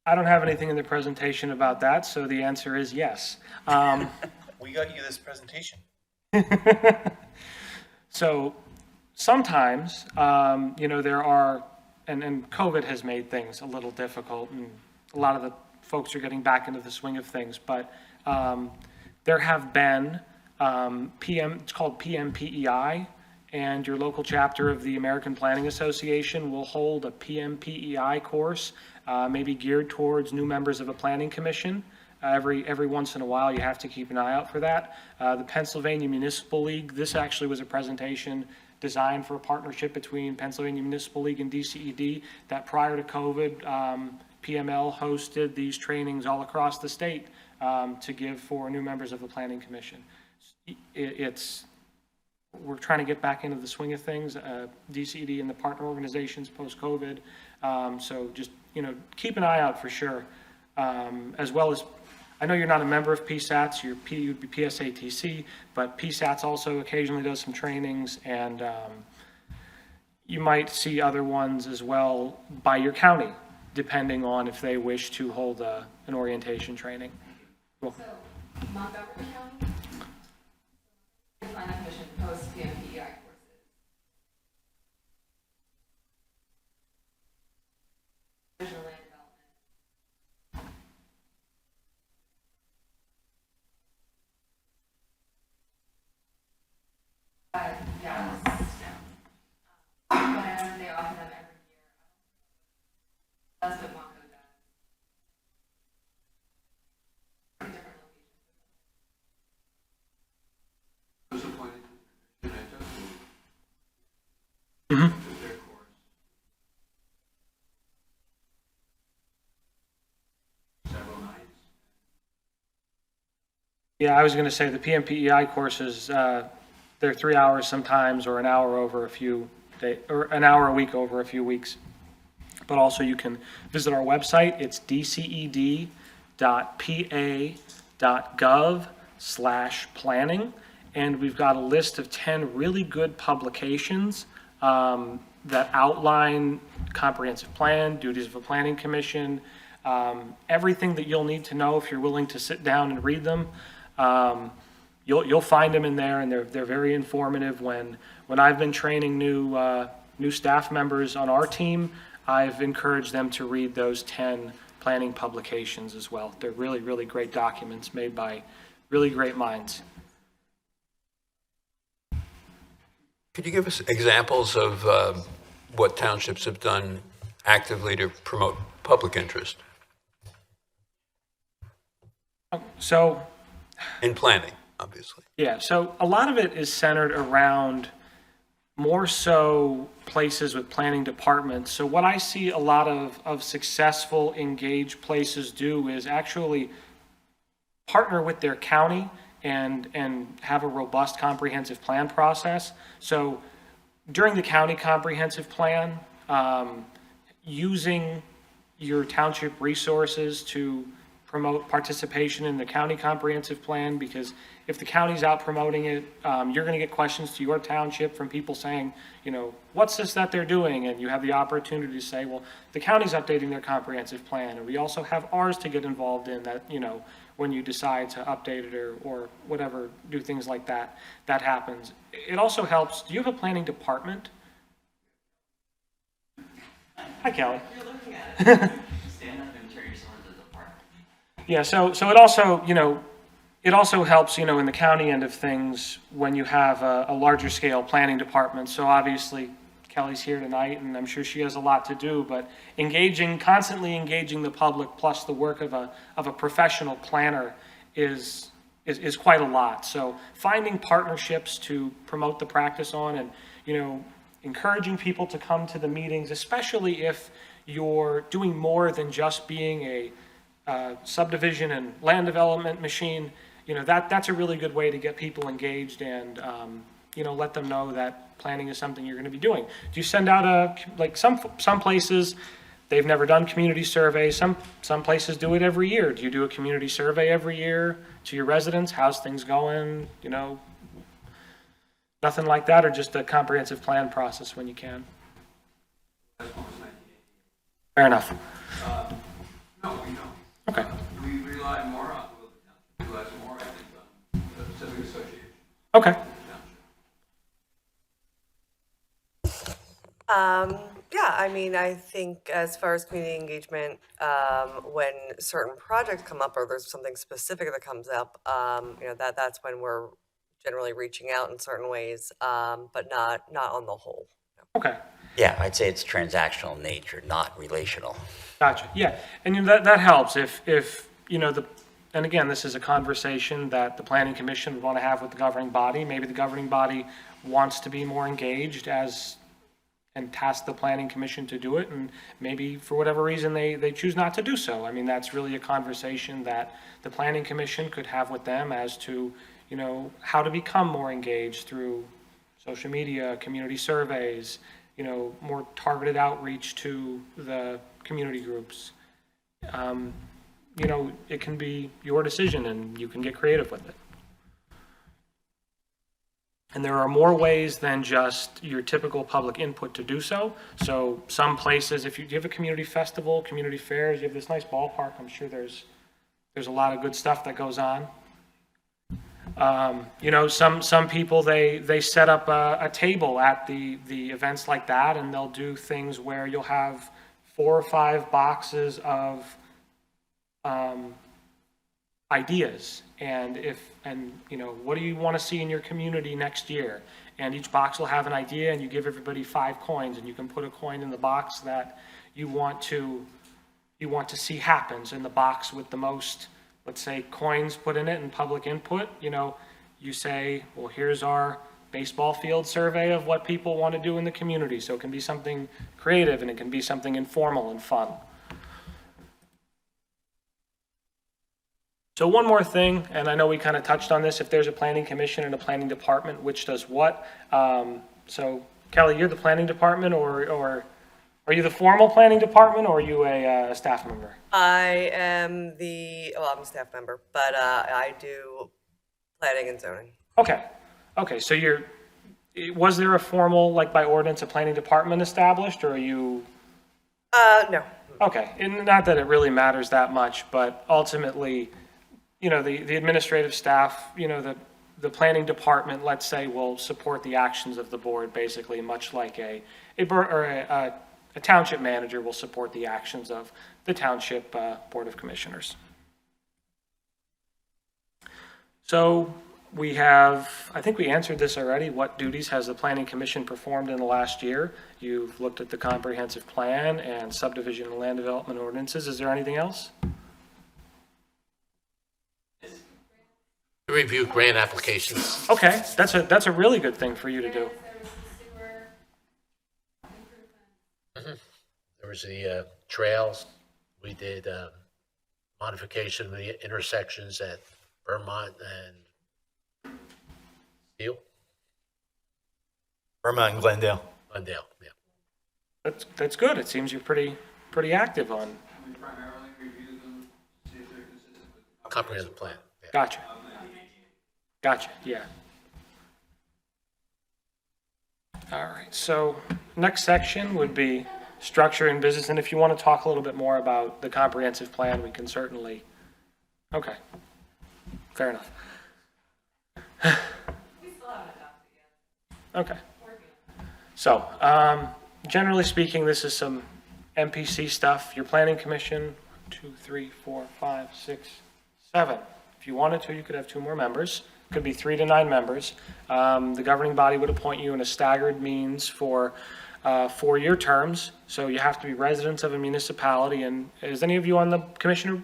I don't have anything in the presentation about that, so the answer is yes. We got you this presentation. So sometimes, there are, and COVID has made things a little difficult, and a lot of the folks are getting back into the swing of things, but there have been it's called PMPEI, and your local chapter of the American Planning Association will hold a PMPEI course, maybe geared towards new members of a planning commission. Every once in a while, you have to keep an eye out for that. The Pennsylvania Municipal League, this actually was a presentation designed for a partnership between Pennsylvania Municipal League and DCED, that prior to COVID, PML hosted these trainings all across the state to give for new members of the Planning Commission. We're trying to get back into the swing of things, DCED and the partner organizations post-COVID. So just, keep an eye out for sure. As well as, I know you're not a member of PSATs, you'd be PSATC, but PSATs also occasionally does some trainings, and you might see other ones as well by your county, depending on if they wish to hold an orientation training. Cool. So, Montgomery County, Planning Commission post PMPEI courses. Visual land development. Yes. But I know that they offer them every year. That's what Monco does. In different locations. Who's appointed? Mhm. Their course. Several nights. Yeah, I was going to say the PMPEI courses, they're 3 hours sometimes, or an hour over a few days, or an hour a week over a few weeks. But also you can visit our website. It's dced.pa.gov/planning. And we've got a list of 10 really good publications that outline comprehensive plan, duties of a planning commission, everything that you'll need to know if you're willing to sit down and read them. You'll find them in there, and they're very informative. When I've been training new staff members on our team, I've encouraged them to read those 10 planning publications as well. They're really, really great documents made by really great minds. Could you give us examples of what townships have done actively to promote public interest So, in planning, obviously? yeah, so a lot of it is centered around more so places with planning departments. So what I see a lot of successful, engaged places do is actually partner with their county and have a robust comprehensive plan process. So during the county comprehensive plan, using your township resources to promote participation in the county comprehensive plan, because if the county's out promoting it, you're going to get questions to your township from people saying, what's this that they're doing? And you have the opportunity to say, well, the county's updating their comprehensive plan, and we also have ours to get involved in that, when you decide to update it or whatever, do things like that, that happens. It also helps. Do you have a planning department? Hi, Kelly. You're looking at it. Stand up and turn yourself into the department. Yeah, so it also, it also helps, in the county end of things when you have a larger scale planning department. So obviously Kelly's here tonight, and I'm sure she has a lot to do, but constantly engaging the public plus the work of a professional planner is quite a lot. So finding partnerships to promote the practice on, and, encouraging people to come to the meetings, especially if you're doing more than just being a subdivision and land development machine, that's a really good way to get people engaged and, let them know that planning is something you're going to be doing. Do you send out some places, they've never done community surveys. Some places do it every year. Do you do a community survey every year to your residents? How's things going? Nothing like that, or just a comprehensive plan process when you can? Fair enough. No, we don't. Okay. We rely more on, we rely more, I think, on the civic association. Okay. Yeah, I mean, I think as far as community engagement, when certain projects come up or there's something specific that comes up, that's when we're generally reaching out in certain ways, but not on the whole. Okay. Yeah, I'd say it's transactional in nature, not relational. Gotcha. Yeah, and that helps if and again, this is a conversation that the Planning Commission would want to have with the governing body. Maybe the governing body wants to be more engaged and task the Planning Commission to do it, and maybe for whatever reason they choose not to do so. I mean, that's really a conversation that the Planning Commission could have with them as to, how to become more engaged through social media, community surveys, more targeted outreach to the community groups. It can be your decision and you can get creative with it. And there are more ways than just your typical public input to do so. So some places, if you have a community festival, community fairs, you have this nice ballpark, I'm sure there's a lot of good stuff that goes on. Some people, they set up a table at the events like that, and they'll do things where you'll have 4 or 5 boxes of ideas, and what do you want to see in your community next year? And each box will have an idea, and you give everybody 5 coins, and you can put a coin in the box that you want to see happens, in the box with the most, let's say, coins put in it and public input. You say, well, here's our baseball field survey of what people want to do in the community. So it can be something creative and it can be something informal and fun. So one more thing, and I know we kind of touched on this, if there's a planning commission and a planning department, which does what? So Kelly, you're the planning department, or are you the formal planning department, or are you a staff member? I am I'm a staff member, but I do planning and zoning. Okay, so was there a formal, by ordinance, a planning department established, or are you? No. Okay, and not that it really matters that much, but ultimately, the administrative staff, the planning department, let's say, will support the actions of the board, basically, much like a township manager will support the actions of the township board of commissioners. So we have, I think we answered this already. What duties has the Planning Commission performed in the last year? You've looked at the comprehensive plan and subdivision and land development ordinances. Is there anything else? Review grant applications. Okay, that's a really good thing for you to do. There was the trails. We did modification of the intersections at Vermont and Steele. Vermont and Glendale. Glendale, yeah. That's good. It seems you're pretty active on. We primarily review them, see if they're consistent with the Comprehensive plan. Yeah. Gotcha, yeah. All right, so next section would be structure and business, and if you want to talk a little bit more about the comprehensive plan, we can certainly, okay, fair enough. Okay. So, generally speaking, this is some MPC stuff. Your planning commission, 2, 3, 4, 5, 6, 7. If you wanted to, you could have 2 more members. Could be 3 to 9 members. The governing body would appoint you in a staggered means for 4-year terms. So you have to be residents of a municipality. And is any of you on the commissioner?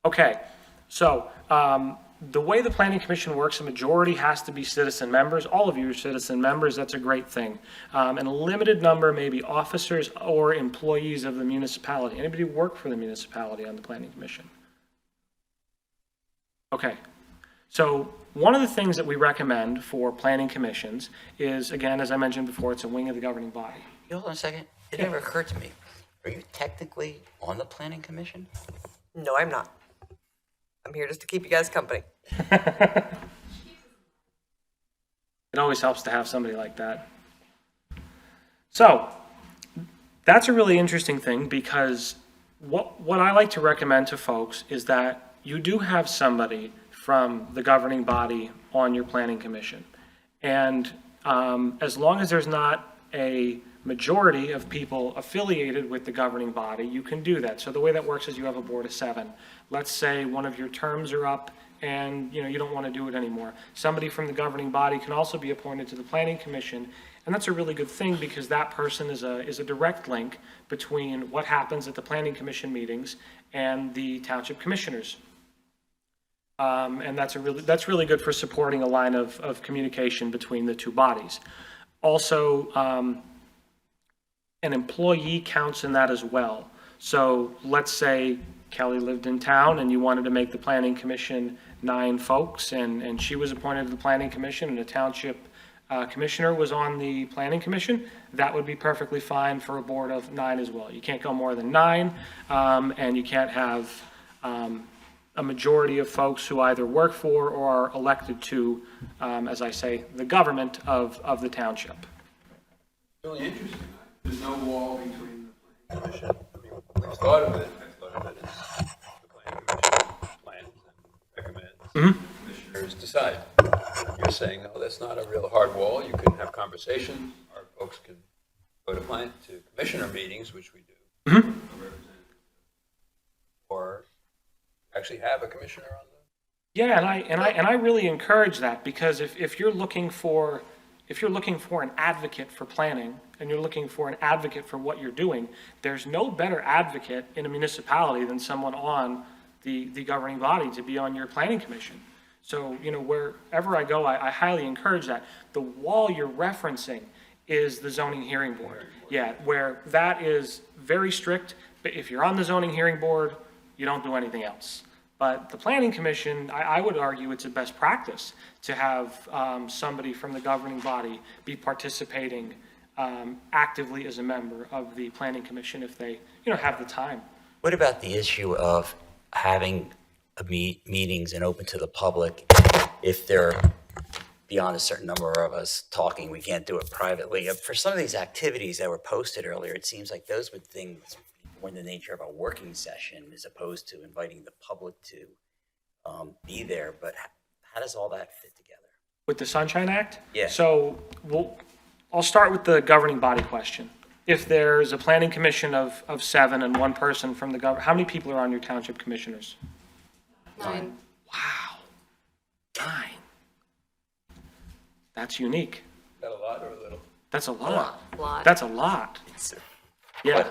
Okay. So The way the planning commission works, a majority has to be citizen members. All of you are citizen members, that's a great thing. And a limited number may be officers or employees of the municipality. Anybody work for the municipality on the planning commission? Okay. So one of the things that we recommend for planning commissions is, again, as I mentioned before, it's a wing of the governing body. Hold on a second. It never occurred to me. Are you technically on the planning commission? No, I'm not. I'm here just to keep you guys company. It always helps to have somebody like that. So that's a really interesting thing, because what I like to recommend to folks is that you do have somebody from the governing body on your planning commission. And as long as there's not a majority of people affiliated with the governing body, you can do that. So the way that works is you have a board of 7. Let's say one of your terms are up and you don't want to do it anymore. Somebody from the governing body can also be appointed to the planning commission, and that's a really good thing, because that person is a direct link between what happens at the planning commission meetings and the township commissioners. And that's really good for supporting a line of communication between the two bodies. Also, an employee counts in that as well. So let's say Kelly lived in town and you wanted to make the planning commission 9 folks, and she was appointed to the planning commission, and a township commissioner was on the planning commission. That would be perfectly fine for a board of 9 as well. You can't go more than 9, and you can't have a majority of folks who either work for or are elected to, as I say, the government of the township. Really interesting. There's no wall between the planning commission. I mean, we thought of it. I thought of it as the planning commission plans and recommends. Commissioners decide. You're saying, no, that's not a real hard wall. You can have conversations. Our folks can go to commissioner meetings, which we do. Or actually have a commissioner on them. Yeah, and I really encourage that, because if you're looking for an advocate for planning, and you're looking for an advocate for what you're doing, there's no better advocate in a municipality than someone on the governing body to be on your planning commission. So, wherever I go, I highly encourage that. The wall you're referencing is the zoning hearing board. Yeah, where that is very strict, but if you're on the zoning hearing board, you don't do anything else. But the planning commission, I would argue it's a best practice to have somebody from the governing body be participating actively as a member of the planning commission if they, have the time. What about the issue of having meetings and open to the public? If they're beyond a certain number of us talking, we can't do it privately. For some of these activities that were posted earlier, it seems like those would things more in the nature of a working session as opposed to inviting the public to be there. But how does all that fit together? With the Sunshine Act? Yeah. So I'll start with the governing body question. If there's a planning commission of 7 and one person from the government, how many people are on your township commissioners? 9. Wow. 9. That's unique. Is that a lot or a little? That's a lot. Lot. That's a lot. Yeah.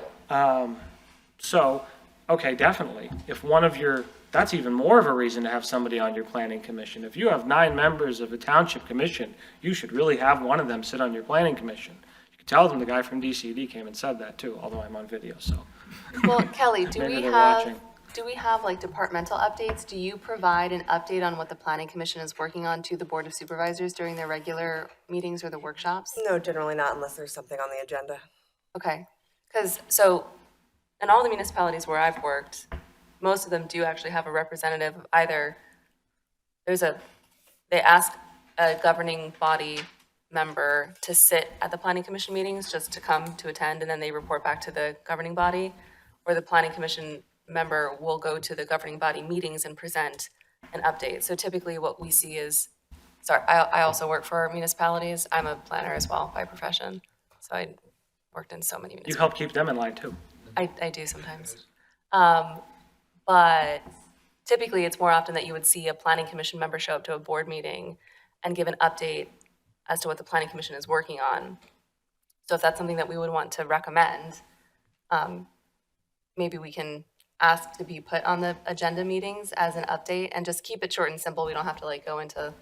So, okay, definitely. If one of your, that's even more of a reason to have somebody on your planning commission. If you have 9 members of a township commission, you should really have one of them sit on your planning commission. You could tell them the guy from DCD came and said that too, although I'm on video, so. Well, Kelly, do Maybe we they're have watching. like departmental updates? Do you provide an update on what the planning commission is working on to the board of supervisors during their regular meetings or the workshops? No, generally not unless there's something on the agenda. Okay, because in all the municipalities where I've worked, most of them do actually have a representative of either, they ask a governing body member to sit at the planning commission meetings, just to come to attend, and then they report back to the governing body, or the planning commission member will go to the governing body meetings and present an update. So typically what we see is, I also work for municipalities. I'm a planner as well by profession, so I worked in so many You municipalities. help keep them in line too. I do sometimes. But typically it's more often that you would see a planning commission member show up to a board meeting and give an update as to what the planning commission is working on. So if that's something that we would want to recommend, maybe we can ask to be put on the agenda meetings as an update, and just keep it short and simple. We don't have to like go into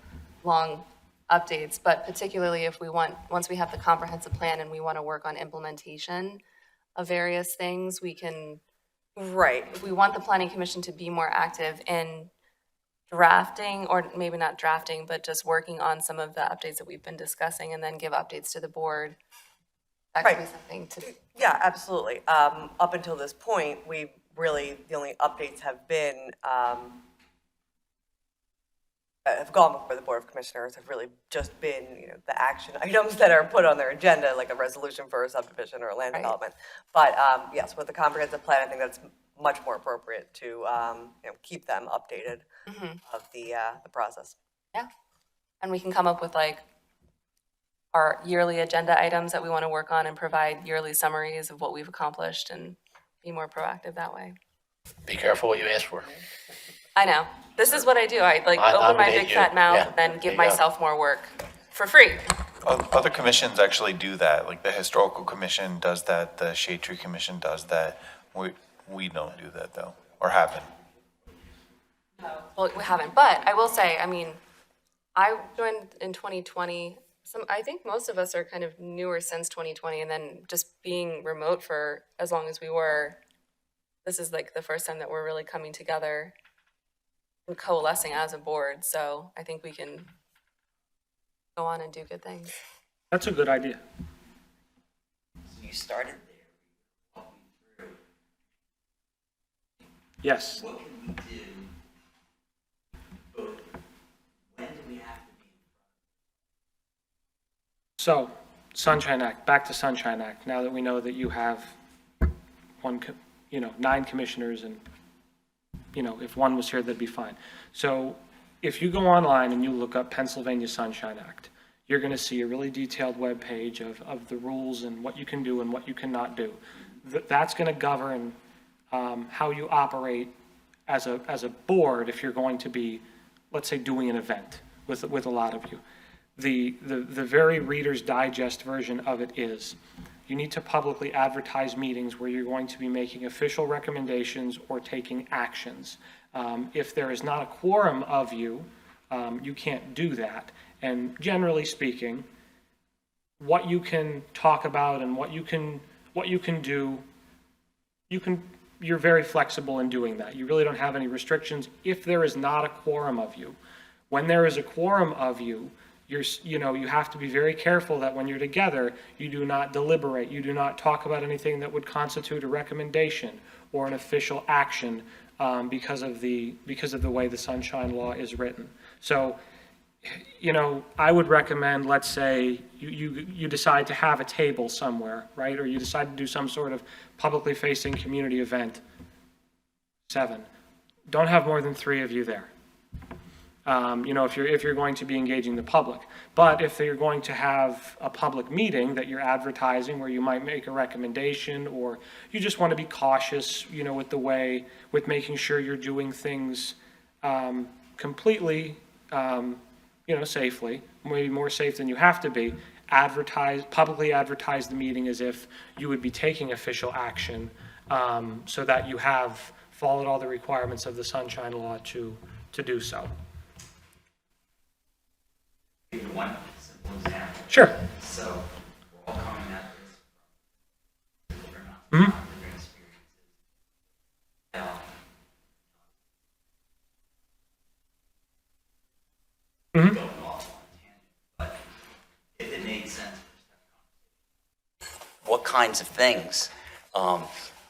long updates, but particularly if we want, once we have the comprehensive plan and we want to work on implementation of various things, we can, Right. if we want the planning commission to be more active in drafting, or maybe not drafting, but just working on some of the updates that we've been discussing, and then give updates to the board, that could be something to. Yeah, absolutely. Up until this point, we really, the only updates have been, have gone before the Board of Commissioners, have really just been, the action items that are put on their agenda, like a resolution for a subdivision or a land development. But yes, with the comprehensive plan, I think that's much more appropriate to, keep them updated of the process. Yeah, and we can come up with like our yearly agenda items that we want to work on and provide yearly summaries of what we've accomplished and be more proactive that way. Be careful what you ask for. I know. This is what I do. I like I open my nominate big you. fat mouth Yeah. and then There give you go. myself more work for free. Other commissions actually do that, like the Historical Commission does that, the Shade Tree Commission does that. We don't do that though, or haven't. Well, we haven't, but I will say, I mean, I joined in 2020. I think most of us are kind of newer since 2020, and then just being remote for as long as we were, this is like the first time that we're really coming together and coalescing as a board. So I think we can go on and do good things. That's a good idea. So you started there, walk me through. Yes. What can we do? But when do we have to be? So, Sunshine Act, back to Sunshine Act, now that we know that you have 9 commissioners and, if one was here, that'd be fine. So if you go online and you look up Pennsylvania Sunshine Act, you're going to see a really detailed webpage of the rules and what you can do and what you cannot do. That's going to govern how you operate as a board if you're going to be, let's say, doing an event with a lot of you. The very Reader's Digest version of it is, you need to publicly advertise meetings where you're going to be making official recommendations or taking actions. If there is not a quorum of you, you can't do that. And generally speaking, what you can talk about and what you can do, you're very flexible in doing that. You really don't have any restrictions if there is not a quorum of you. When there is a quorum of you, you have to be very careful that when you're together, you do not deliberate, you do not talk about anything that would constitute a recommendation or an official action because of the way the Sunshine Law is written. So, I would recommend, let's say, you decide to have a table somewhere, right? Or you decide to do some sort of publicly facing community event. 7, don't have more than 3 of you there. If you're going to be engaging the public. But if you're going to have a public meeting that you're advertising where you might make a recommendation, or you just want to be cautious, with making sure you're doing things completely, safely, maybe more safe than you have to be, publicly advertise the meeting as if you would be taking official action, so that you have followed all the requirements of the Sunshine Law to do so. Give you one simple example. Sure. So we're all coming at this from different Mhm. different experiences. Mhm. Going off on a tangent, but if it made sense, what kinds of things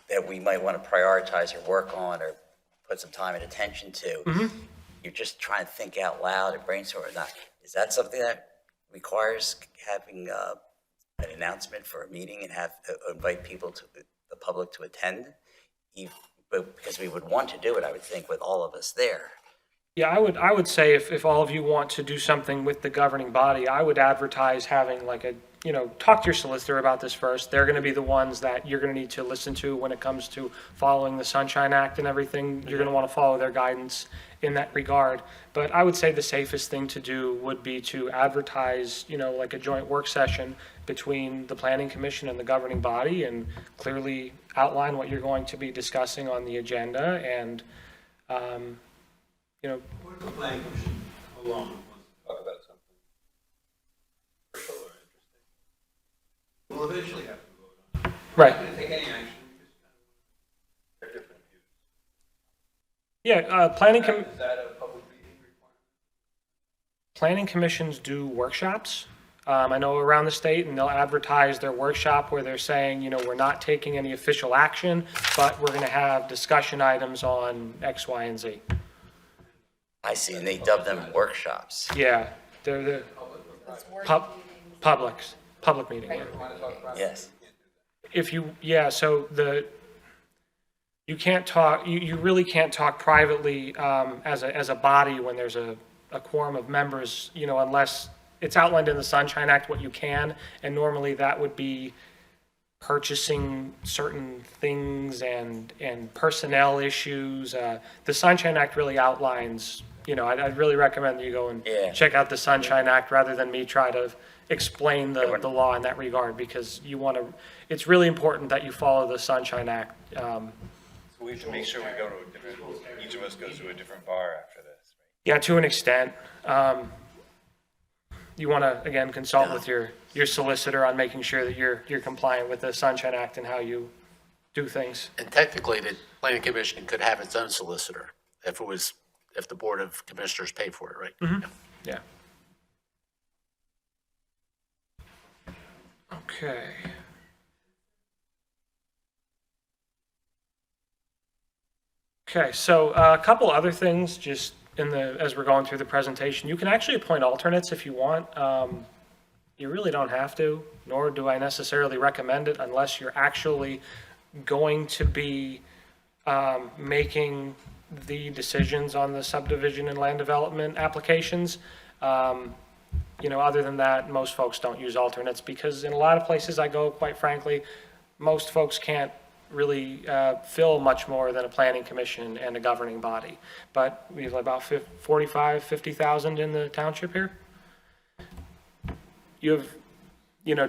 that we might want to prioritize or work on or put some time and attention to? Mm-hmm. You're just trying to think out loud and brainstorm or not. Is that something that requires having an announcement for a meeting and invite people to the public to attend? But because we would want to do it, I would think, with all of us there. Yeah, I would say if all of you want to do something with the governing body, I would advertise having like a talk to your solicitor about this first. They're going to be the ones that you're going to need to listen to when it comes to following the Sunshine Act and everything. You're going to want to follow their guidance in that regard. But I would say the safest thing to do would be to advertise, like a joint work session between the Planning Commission and the governing body, and clearly outline what you're going to be discussing on the agenda. And, What if the planning commission alone wants to talk about something controversial or interesting? We'll eventually have to vote on it. Right. We're not going to take any action. We just kind of have different views. Yeah, Is that a public meeting requirement? planning commissions do workshops. I know around the state, and they'll advertise their workshop where they're saying, we're not taking any official action, but we're going to have discussion items on X, Y, and Z. I see, and they dub them workshops. Yeah, they're the public meeting. Yeah. Yes. You can't talk, you really can't talk privately as a body when there's a quorum of members, unless it's outlined in the Sunshine Act what you can, and normally that would be purchasing certain things and personnel issues. The Sunshine Act really outlines, I'd really recommend that you go and check out the Sunshine Act rather than me try to explain the law in that regard, because it's really important that you follow the Sunshine Act. So we have to make sure we go to a different, each of us goes to a different bar after this. Yeah, to an extent. You want to, again, consult with your solicitor on making sure that you're compliant with the Sunshine Act and how you do things. And technically, the planning commission could have its own solicitor if the board of commissioners paid for it, right? Mm-hmm. Yeah. Okay. Okay, so a couple other things just as we're going through the presentation. You can actually appoint alternates if you want. You really don't have to, nor do I necessarily recommend it unless you're actually going to be making the decisions on the subdivision and land development applications. Other than that, most folks don't use alternates, because in a lot of places I go, quite frankly, most folks can't really fill much more than a planning commission and a governing body. But we have about 50,000 in the township here. You have,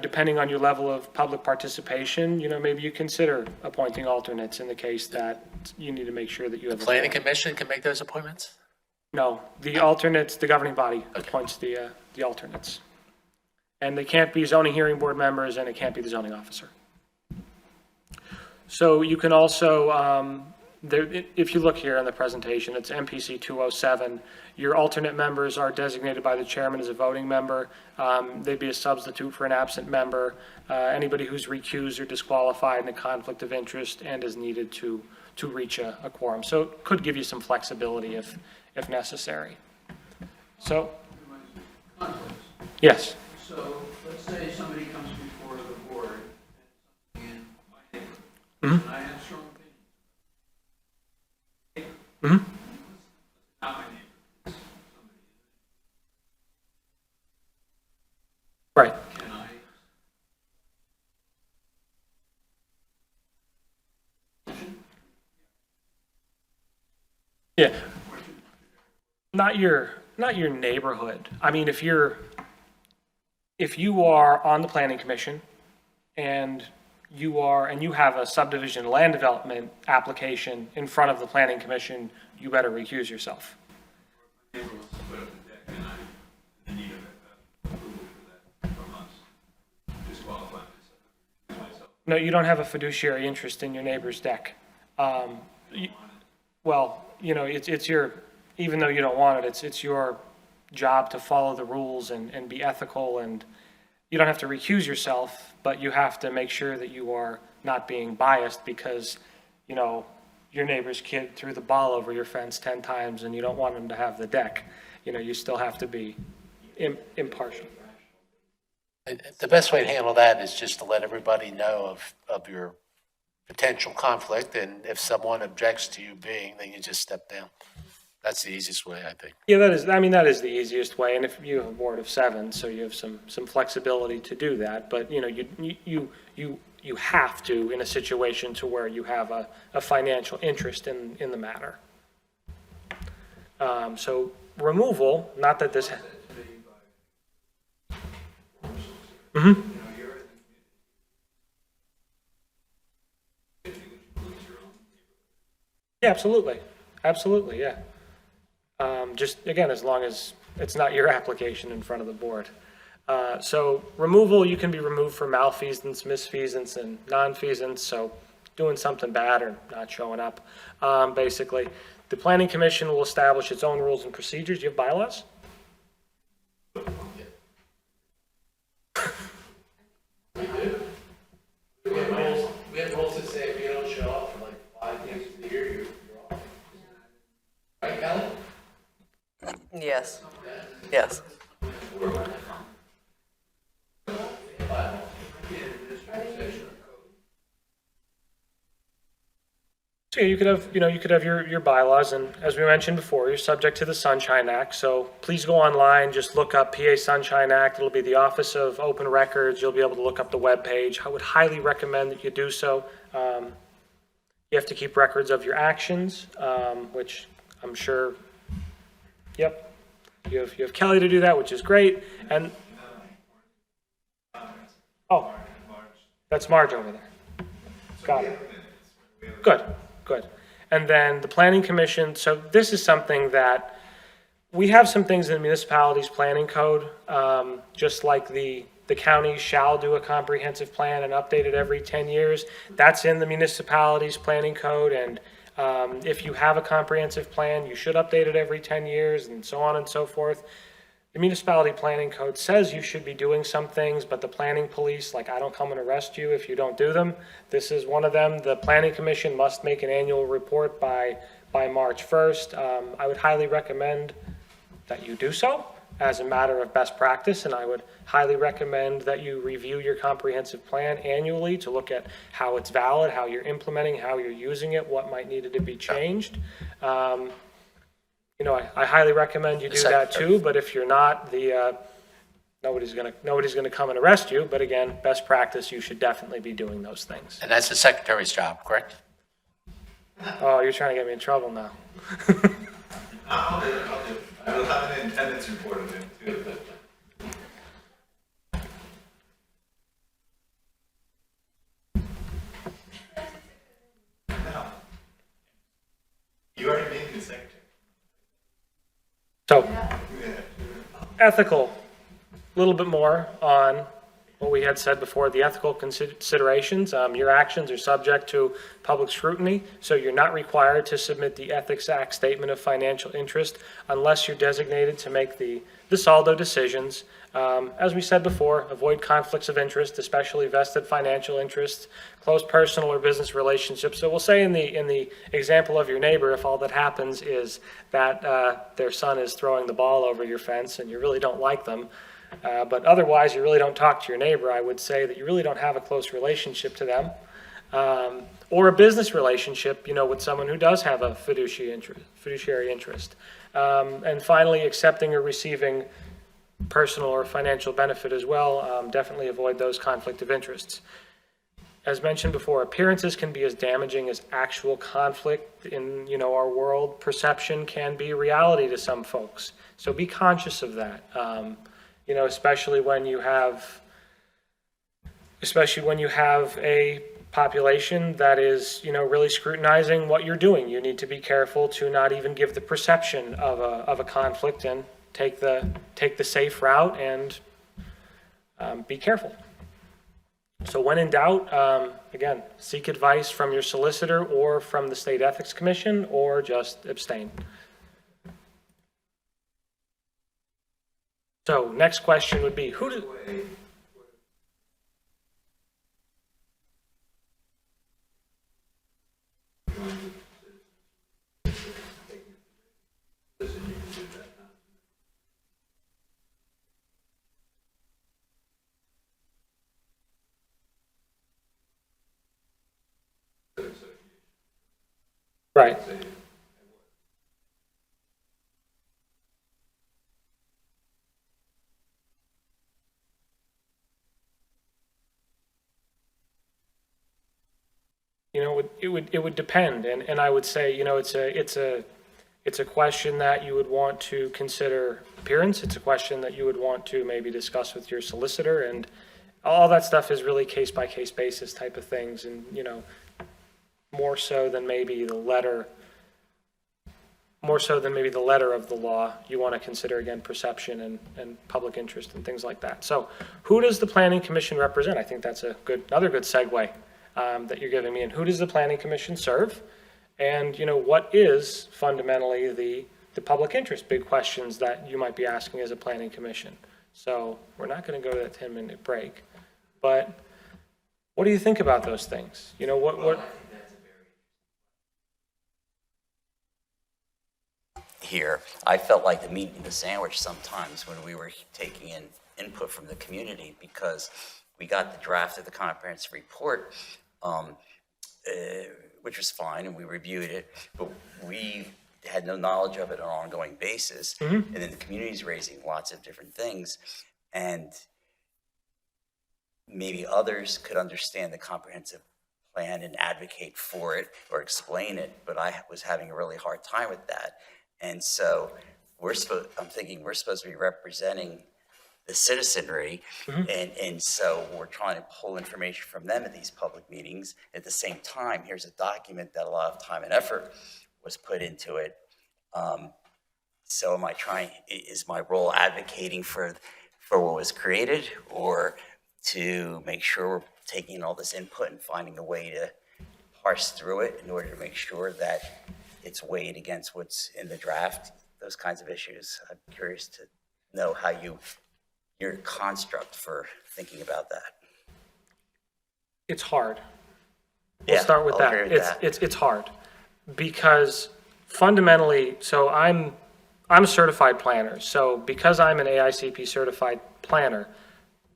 depending on your level of public participation, maybe you consider appointing alternates in the case that you need to make sure that you have. The planning commission can make those appointments? No, the alternates, the governing body appoints the alternates. And they can't be zoning hearing board members, and it can't be the zoning officer. So you can also, if you look here in the presentation, it's MPC 207. Your alternate members are designated by the chairman as a voting member. They'd be a substitute for an absent member. Anybody who's recused or disqualified in a conflict of interest and is needed to reach a quorum. So it could give you some flexibility if necessary. So, yes. So let's say somebody comes before the board and my neighbor, Mm-hmm. and I have strong opinions. Mm-hmm. Not my neighbor, it's somebody. Right. Can I? Yeah. Not your neighborhood. I mean, if you are on the planning commission and you have a subdivision land development application in front of the planning commission, you better recuse yourself. My neighbor wants to put up a deck, and I'm in need of approval for that from us. Disqualify myself. No, you don't have a fiduciary interest in your neighbor's deck. It's your, even though you don't want it, it's your job to follow the rules and be ethical, and you don't have to recuse yourself, but you have to make sure that you are not being biased because, your neighbor's kid threw the ball over your fence 10 times and you don't want him to have the deck. You still have to be impartial. The best way to handle that is just to let everybody know of your potential conflict, and if someone objects to you then you just step down. That's the easiest way, I think. Yeah, that is, I mean, that is the easiest way, and if you have a board of 7, so you have some flexibility to do that, but, you know, you have to in a situation to where you have a financial interest in the matter. So removal, not that this. Mm-hmm. Yeah, absolutely, absolutely, yeah. Just, again, as long as it's not your application in front of the board. So removal, you can be removed for malfeasance, misfeasance, and nonfeasance, so doing something bad or not showing up, basically. The planning commission will establish its own rules and procedures. Do you have bylaws? We have rules that say if you don't show up for like 5 days of the year, you're off. Right, Kelly? Yes. Yes. So you could have your bylaws, and as we mentioned before, you're subject to the Sunshine Act, so please go online, just look up PA Sunshine Act, it'll be the Office of Open Records, you'll be able to look up the webpage. I would highly recommend that you do so. You have to keep records of your actions, which I'm sure, yep, you have Kelly to do that, which is great, and, oh, that's Marge over there. Got it. Good, good. And then the planning commission, so this is something that, we have some things in the municipalities planning code, just like the county shall do a comprehensive plan and update it every 10 years. That's in the municipalities planning code, and if you have a comprehensive plan, you should update it every 10 years, and so on and so forth. The municipality planning code says you should be doing some things, but the planning police, like, I don't come and arrest you if you don't do them. This is one of them. The planning commission must make an annual report by March 1st. I would highly recommend that you do so as a matter of best practice, and I would highly recommend that you review your comprehensive plan annually to look at how it's valid, how you're implementing, how you're using it, what might need to be changed. You know, I highly recommend you do that too, but if you're not, nobody's gonna come and arrest you, but again, best practice, you should definitely be doing those things. And that's the secretary's job, correct? Oh, you're trying to get me in trouble now. I'll do it. I will have an attendance report of it too. No. You already made me the secretary. So, ethical, a little bit more on what we had said before, the ethical considerations. Your actions are subject to public scrutiny, so you're not required to submit the Ethics Act Statement of Financial Interest unless you're designated to make the saldo decisions. As we said before, avoid conflicts of interest, especially vested financial interests, close personal or business relationships. So we'll say in the example of your neighbor, if all that happens is that their son is throwing the ball over your fence and you really don't like them, but otherwise you really don't talk to your neighbor, I would say that you really don't have a close relationship to them. Or a business relationship, you know, with someone who does have a fiduciary interest. And finally, accepting or receiving personal or financial benefit as well. Definitely avoid those conflict of interests. As mentioned before, appearances can be as damaging as actual conflict in, you know, our world. Perception can be reality to some folks. So be conscious of that. You know, especially when you have a population that is, you know, really scrutinizing what you're doing. You need to be careful to not even give the perception of a conflict and take the safe route and be careful. So when in doubt, again, seek advice from your solicitor or from the State Ethics Commission, or just abstain. So next question would be, who do... Right. You know, it would depend, and I would say, you know, it's a question that you would want to consider appearance. It's a question that you would want to maybe discuss with your solicitor, and all that stuff is really case by case basis type of things, and you know, more so than maybe the letter of the law. You want to consider again perception and public interest and things like that. So, who does the Planning Commission represent? I think that's another good segue that you're giving me. And who does the Planning Commission serve? And, you know, what is fundamentally the public interest? Big questions that you might be asking as a planning commission. So we're not going to go to that 10-minute break. But what do you think about those things? You know, what here, I felt like the meat and the sandwich sometimes when we were taking in input from the community, because we got the draft of the comprehensive report, which was fine, and we reviewed it, but we had no knowledge of it on an ongoing basis. And then the community's raising lots of different things, and maybe others could understand the comprehensive plan and advocate for it or explain it, but I was having a really hard time with that. And so I'm thinking we're supposed to be representing the citizenry, and so we're trying to pull information from them at these public meetings. At the same time, here's a document that a lot of time and effort was put into it. So is my role advocating for what was created, or to make sure we're taking all this input and finding a way to parse through it in order to make sure that it's weighed against what's in the draft, those kinds of issues? I'm curious to know how your construct for thinking about that. it's hard. We'll start with that. It's hard because fundamentally, so I'm a certified planner. So because I'm an AICP certified planner,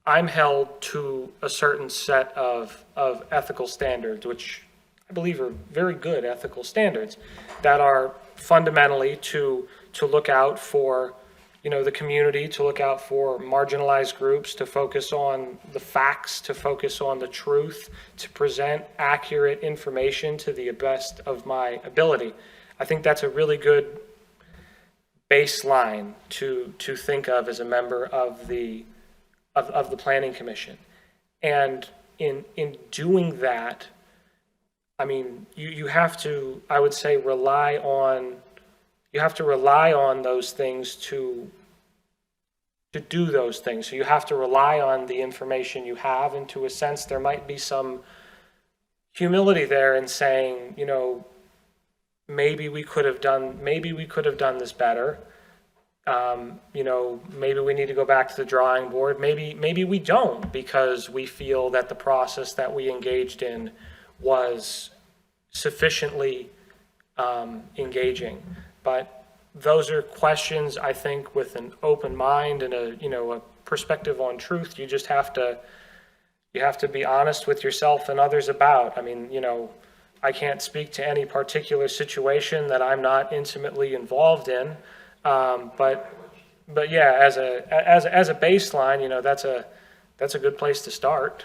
I'm held to a certain set of ethical standards, which I believe are very good ethical standards that are fundamentally to look out for, you know, the community, to look out for marginalized groups, to focus on the facts, to focus on the truth, to present accurate information to the best of my ability. I think that's a really good baseline to think of as a member of the Planning Commission. And in doing that, I mean, you have to, I would say, rely on those things to do those things. So you have to rely on the information you have, and to a sense, there might be some humility there in saying, you know, maybe we could have done this better. You know, maybe we need to go back to the drawing board. Maybe we don't, because we feel that the process that we engaged in was sufficiently engaging. But those are questions, I think, with an open mind and a perspective on truth. You just have to be honest with yourself and others about. I mean, you know, I can't speak to any particular situation that I'm not intimately involved in. But yeah, as a baseline, you know, that's a good place to start.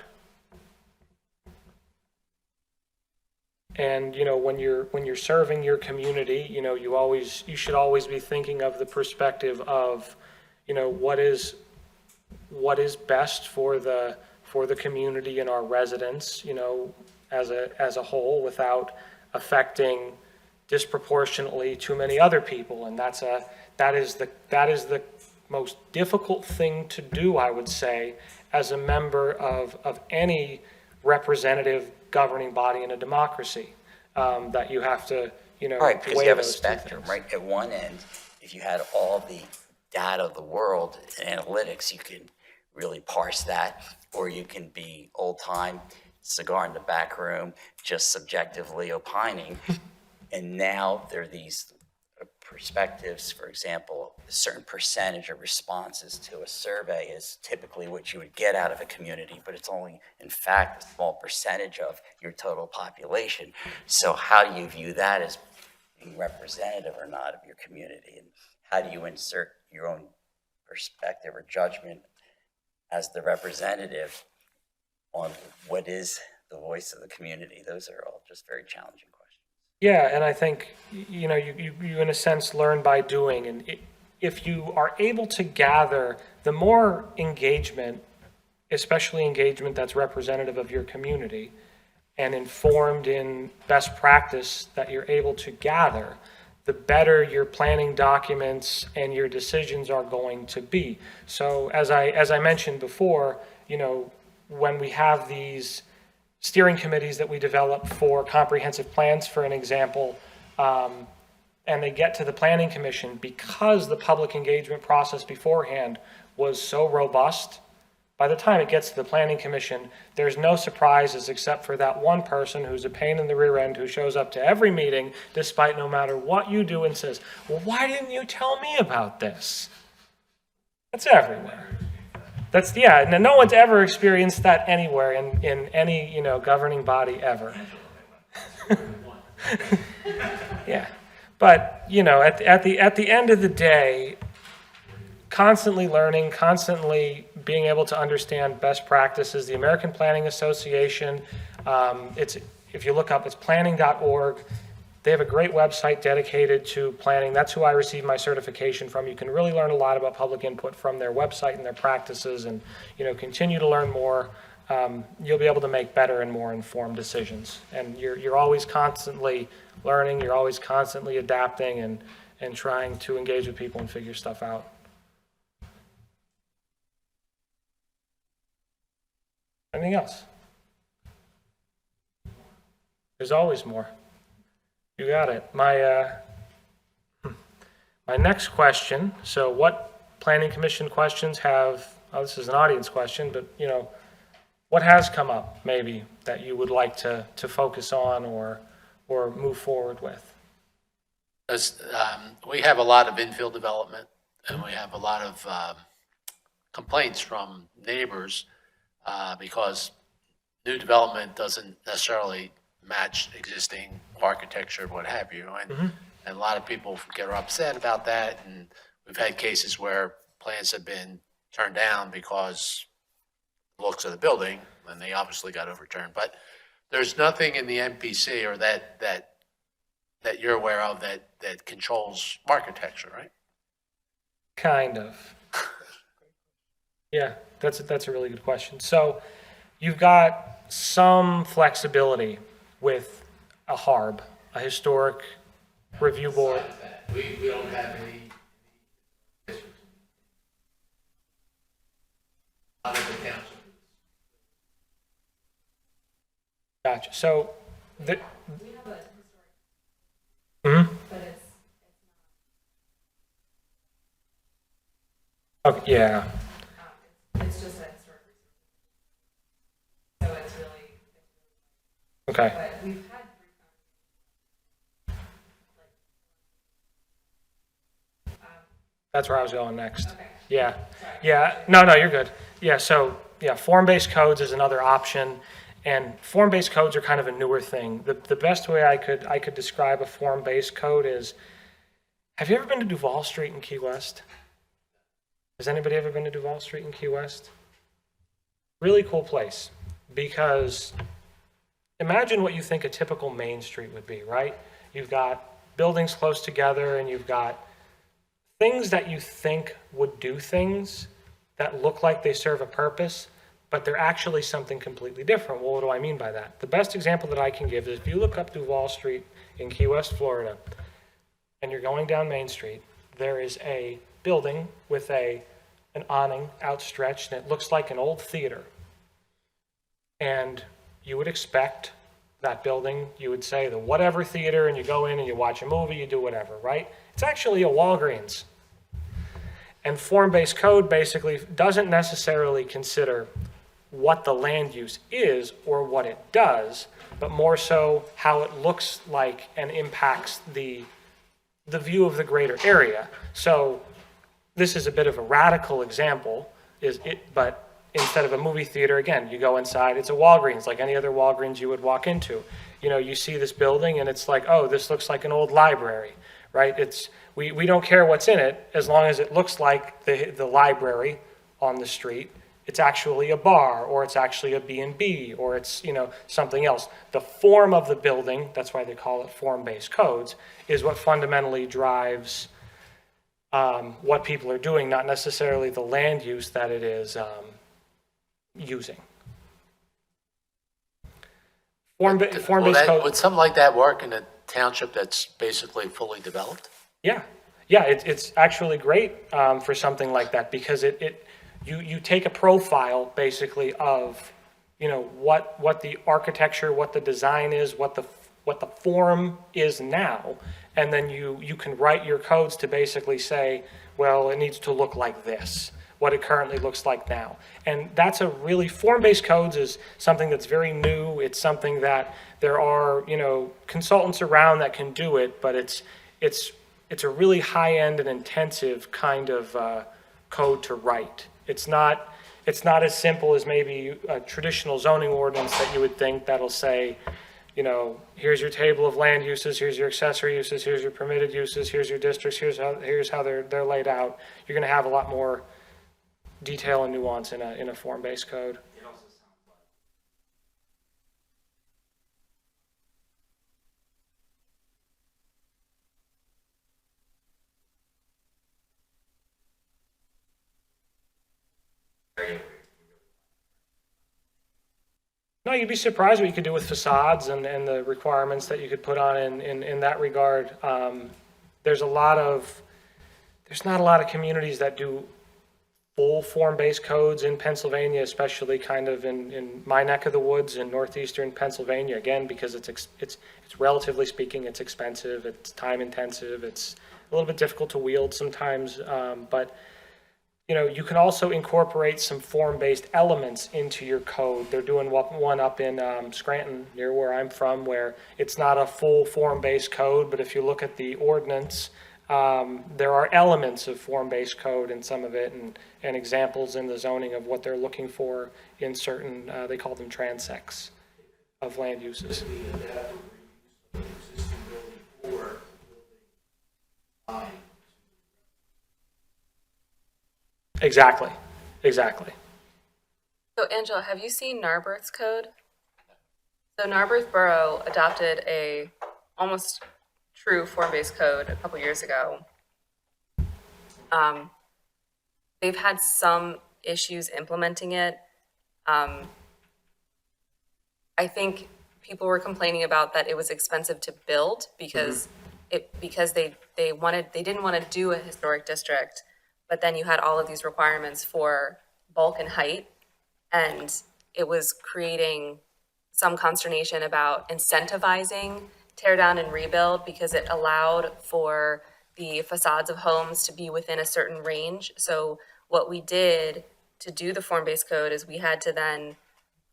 And, you know, when you're serving your community, you know, you should always be thinking of the perspective of, you know, what is best for the community and our residents, you know, as a whole, without affecting disproportionately too many other people. And that is the most difficult thing to do, I would say, as a member of any representative governing body in a democracy, that you have to, you know, right, because weigh you have a those two spectrum, things. right? At one end, if you had all the data of the world and analytics, you can really parse that, or you can be old-time, cigar in the back room, just subjectively opining. And now there are these perspectives. For example, a certain percentage of responses to a survey is typically what you would get out of a community, but it's only, in fact, a small percentage of your total population. So how do you view that as being representative or not of your community? And how do you insert your own perspective or judgment as the representative on what is the voice of the community? Those are all just very challenging questions. Yeah, and I think, you in a sense learn by doing. And if you are able to gather the more engagement, especially engagement that's representative of your community and informed in best practice that you're able to gather, the better your planning documents and your decisions are going to be. So as I mentioned before, when we have these steering committees that we develop for comprehensive plans, for an example, and they get to the planning commission, because the public engagement process beforehand was so robust, by the time it gets to the planning commission, there's no surprises except for that one person who's a pain in the rear end who shows up to every meeting despite no matter what you do and says, well, why didn't you tell me about this? That's everywhere. And no one's ever experienced that anywhere in any, governing body ever. Yeah. But, at the end of the day, constantly learning, constantly being able to understand best practices. The American Planning Association, if you look up, it's planning.org. They have a great website dedicated to planning. That's who I received my certification from. You can really learn a lot about public input from their website and their practices, and continue to learn more. You'll be able to make better and more informed decisions. And you're always constantly learning. You're always constantly adapting and trying to engage with people and figure stuff out. Anything else? There's always more. You got it. My next question, so what planning commission questions have, this is an audience question, but what has come up maybe that you would like to focus on or move forward with? We have a lot of infill development, and we have a lot of complaints from neighbors because new development doesn't necessarily match existing architecture, what have you. And a lot of people get upset about that. And we've had cases where plans have been turned down because the looks of the building, and they obviously got overturned. But there's nothing in the MPC or that you're aware of that controls architecture, right? Kind of. Yeah, that's a really good question. So you've got some flexibility with a HARB, a historic review board. We don't have any districts. Not in the township. Gotcha. So we have a historic, but it's okay, yeah. It's just a historic resource. So it's really Okay. but we've had That's where I was going next. Okay. Yeah. Yeah. No, you're good. Yeah. So yeah, form-based codes is another option, and form-based codes are kind of a newer thing. The best way I could describe a form-based code is, have you ever been to Duval Street in Key West? Has anybody ever been to Duval Street in Key West? Really cool place, because imagine what you think a typical main street would be, right? You've got buildings close together, and you've got things that you think would do things that look like they serve a purpose, but they're actually something completely different. Well, what do I mean by that? The best example that I can give is if you look up Duval Street in Key West, Florida, and you're going down Main Street, there is a building with an awning outstretched, and it looks like an old theater. And you would expect that building, you would say the whatever theater, and you go in and you watch a movie, you do whatever, right? It's actually a Walgreens. And form-based code basically doesn't necessarily consider what the land use is or what it does, but more so how it looks like and impacts the view of the greater area. So this is a bit of a radical example, but instead of a movie theater, again, you go inside, it's a Walgreens, like any other Walgreens you would walk into. You see this building and it's like, oh, this looks like an old library, right? We don't care what's in it as long as it looks like the library on the street it's actually a bar, or it's actually a B&B, or it's, something else. The form of the building, that's why they call it form-based codes, is what fundamentally drives what people are doing, not necessarily the land use that it is using. Form-based code. Would something like that work in a township that's basically fully developed? Yeah, it's actually great for something like that, because you take a profile basically of, what the architecture, what the design is, what the form is now, and then you can write your codes to basically say, well, it needs to look like this, what it currently looks like now. And that's a really, form-based codes is something that's very new. It's something that there are, consultants around that can do it, but it's a really high-end and intensive kind of code to write. It's not as simple as maybe a traditional zoning ordinance that you would think that'll say, here's your table of land uses, here's your accessory uses, here's your permitted uses, here's your districts, here's how they're laid out. You're going to have a lot more detail and nuance in a form-based code. No, you'd be surprised what you could do with facades and the requirements that you could put on in that regard. There's not a lot of communities that do full form-based codes in Pennsylvania, especially kind of in my neck of the woods in northeastern Pennsylvania, again, because it's relatively speaking, it's expensive, it's time intensive, it's a little bit difficult to wield sometimes, but you can also incorporate some form-based elements into your code. They're doing one up in Scranton, near where I'm from, where it's not a full form-based code, but if you look at the ordinance, there are elements of form-based code in some of it, and examples in the zoning of what they're looking for in certain, they call them transects of land uses. Exactly. So Angela, have you seen Narberth's code? So Narberth Borough adopted a almost true form-based code a couple years ago. They've had some issues implementing it. I think people were complaining about that it was expensive to build because they didn't want to do a historic district, but then you had all of these requirements for bulk and height, and it was creating some consternation about incentivizing tear down and rebuild because it allowed for the facades of homes to be within a certain range. So what we did to do the form-based code is we had to then,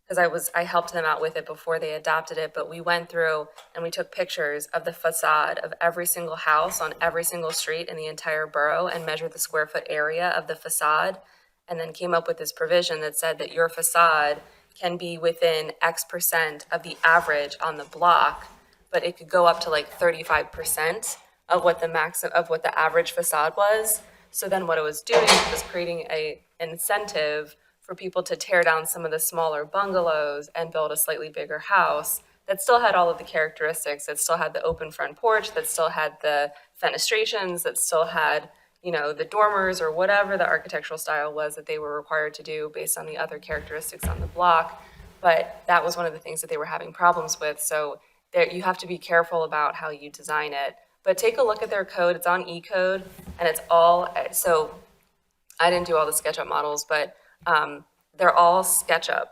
because I helped them out with it before they adopted it, but we went through and we took pictures of the facade of every single house on every single street in the entire borough and measured the square foot area of the facade, and then came up with this provision that said that your facade can be within X% of the average on the block, but it could go up to like 35% of what the average facade was. So then what it was doing was creating an incentive for people to tear down some of the smaller bungalows and build a slightly bigger house that still had all of the characteristics, that still had the open front porch, that still had the fenestrations, that still had, the dormers or whatever the architectural style was that they were required to do based on the other characteristics on the block. But that was one of the things that they were having problems with. So you have to be careful about how you design it. But take a look at their code. It's on eCode, and it's all, so I didn't do all the SketchUp models, but they're all SketchUp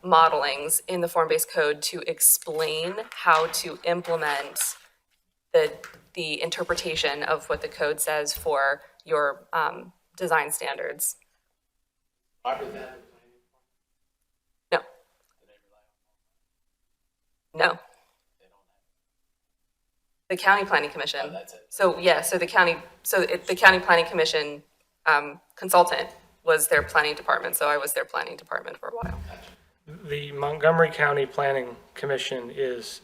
modelings in the form-based code to explain how to implement the interpretation of what the code says for your design standards. No. The County Planning Commission. So the County Planning Commission consultant was their planning department, so I was their planning department for a while. The Montgomery County Planning Commission is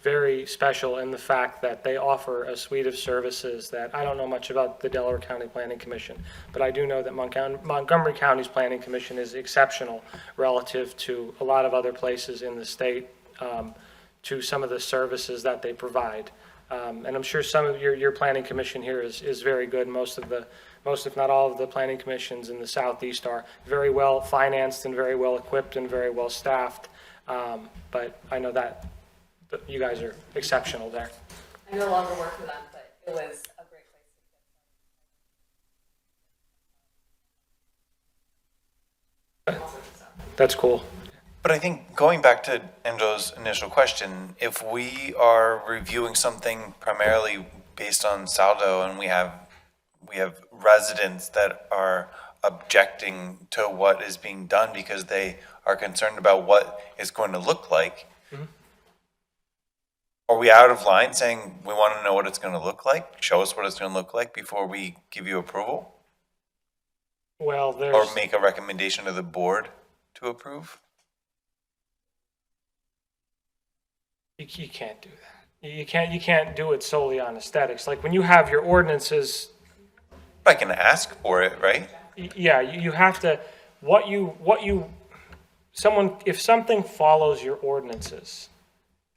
very special in the fact that they offer a suite of services that I don't know much about the Delaware County Planning Commission, but I do know that Montgomery County's Planning Commission is exceptional relative to a lot of other places in the state, to some of the services that they provide. And I'm sure some of your planning commission here is very good. Most, if not all, of the planning commissions in the Southeast are very well financed and very well equipped and very well staffed. But I know that you guys are exceptional there. I no longer work for them, but it was a great place. That's cool. But I think going back to Angela's initial question, if we are reviewing something primarily based on saldo and we have residents that are objecting to what is being done because they are concerned about what it's going to look like, are we out of line saying we want to know what it's going to look like? Show us what it's going to look like before we give you approval? Well, Or make a recommendation to the board to approve? You can't do that. You can't do it solely on aesthetics. Like when you have your ordinances. I can ask for it, right? Yeah, you have to, if something follows your ordinances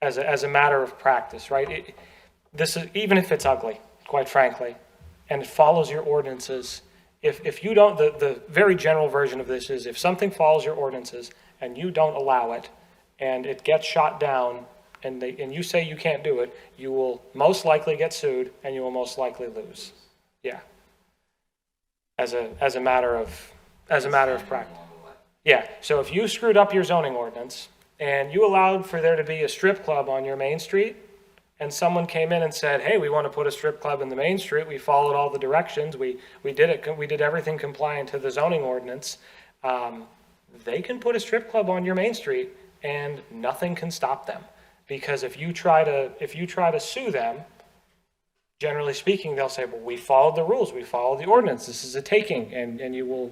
as a matter of practice, right? This is, even if it's ugly, quite frankly, and it follows your ordinances, if you don't, the very general version of this is if something follows your ordinances and you don't allow it and it gets shot down, and you say you can't do it, you will most likely get sued and you will most likely lose. Yeah. As a matter of practice. Yeah. So if you screwed up your zoning ordinance and you allowed for there to be a strip club on your main street, and someone came in and said, "Hey, we want to put a strip club in the main street. We followed all the directions. We did everything compliant to the zoning ordinance." They can put a strip club on your main street and nothing can stop them. Because if you try to sue them, generally speaking, they'll say, "Well, we followed the rules, we followed the ordinance. This is a taking," and you will,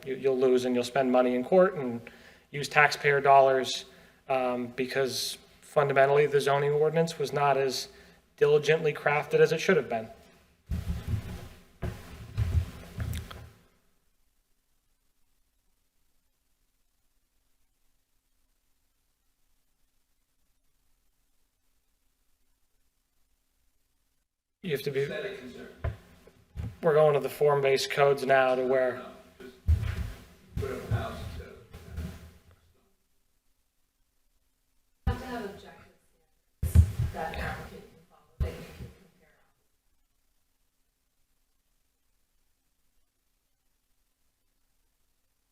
you'll lose and you'll spend money in court and use taxpayer dollars because fundamentally the zoning ordinance was not as diligently crafted as it should have been. You have to be, we're going to the form-based codes now to where. Have to have objectives that the applicant can follow, that you can compare.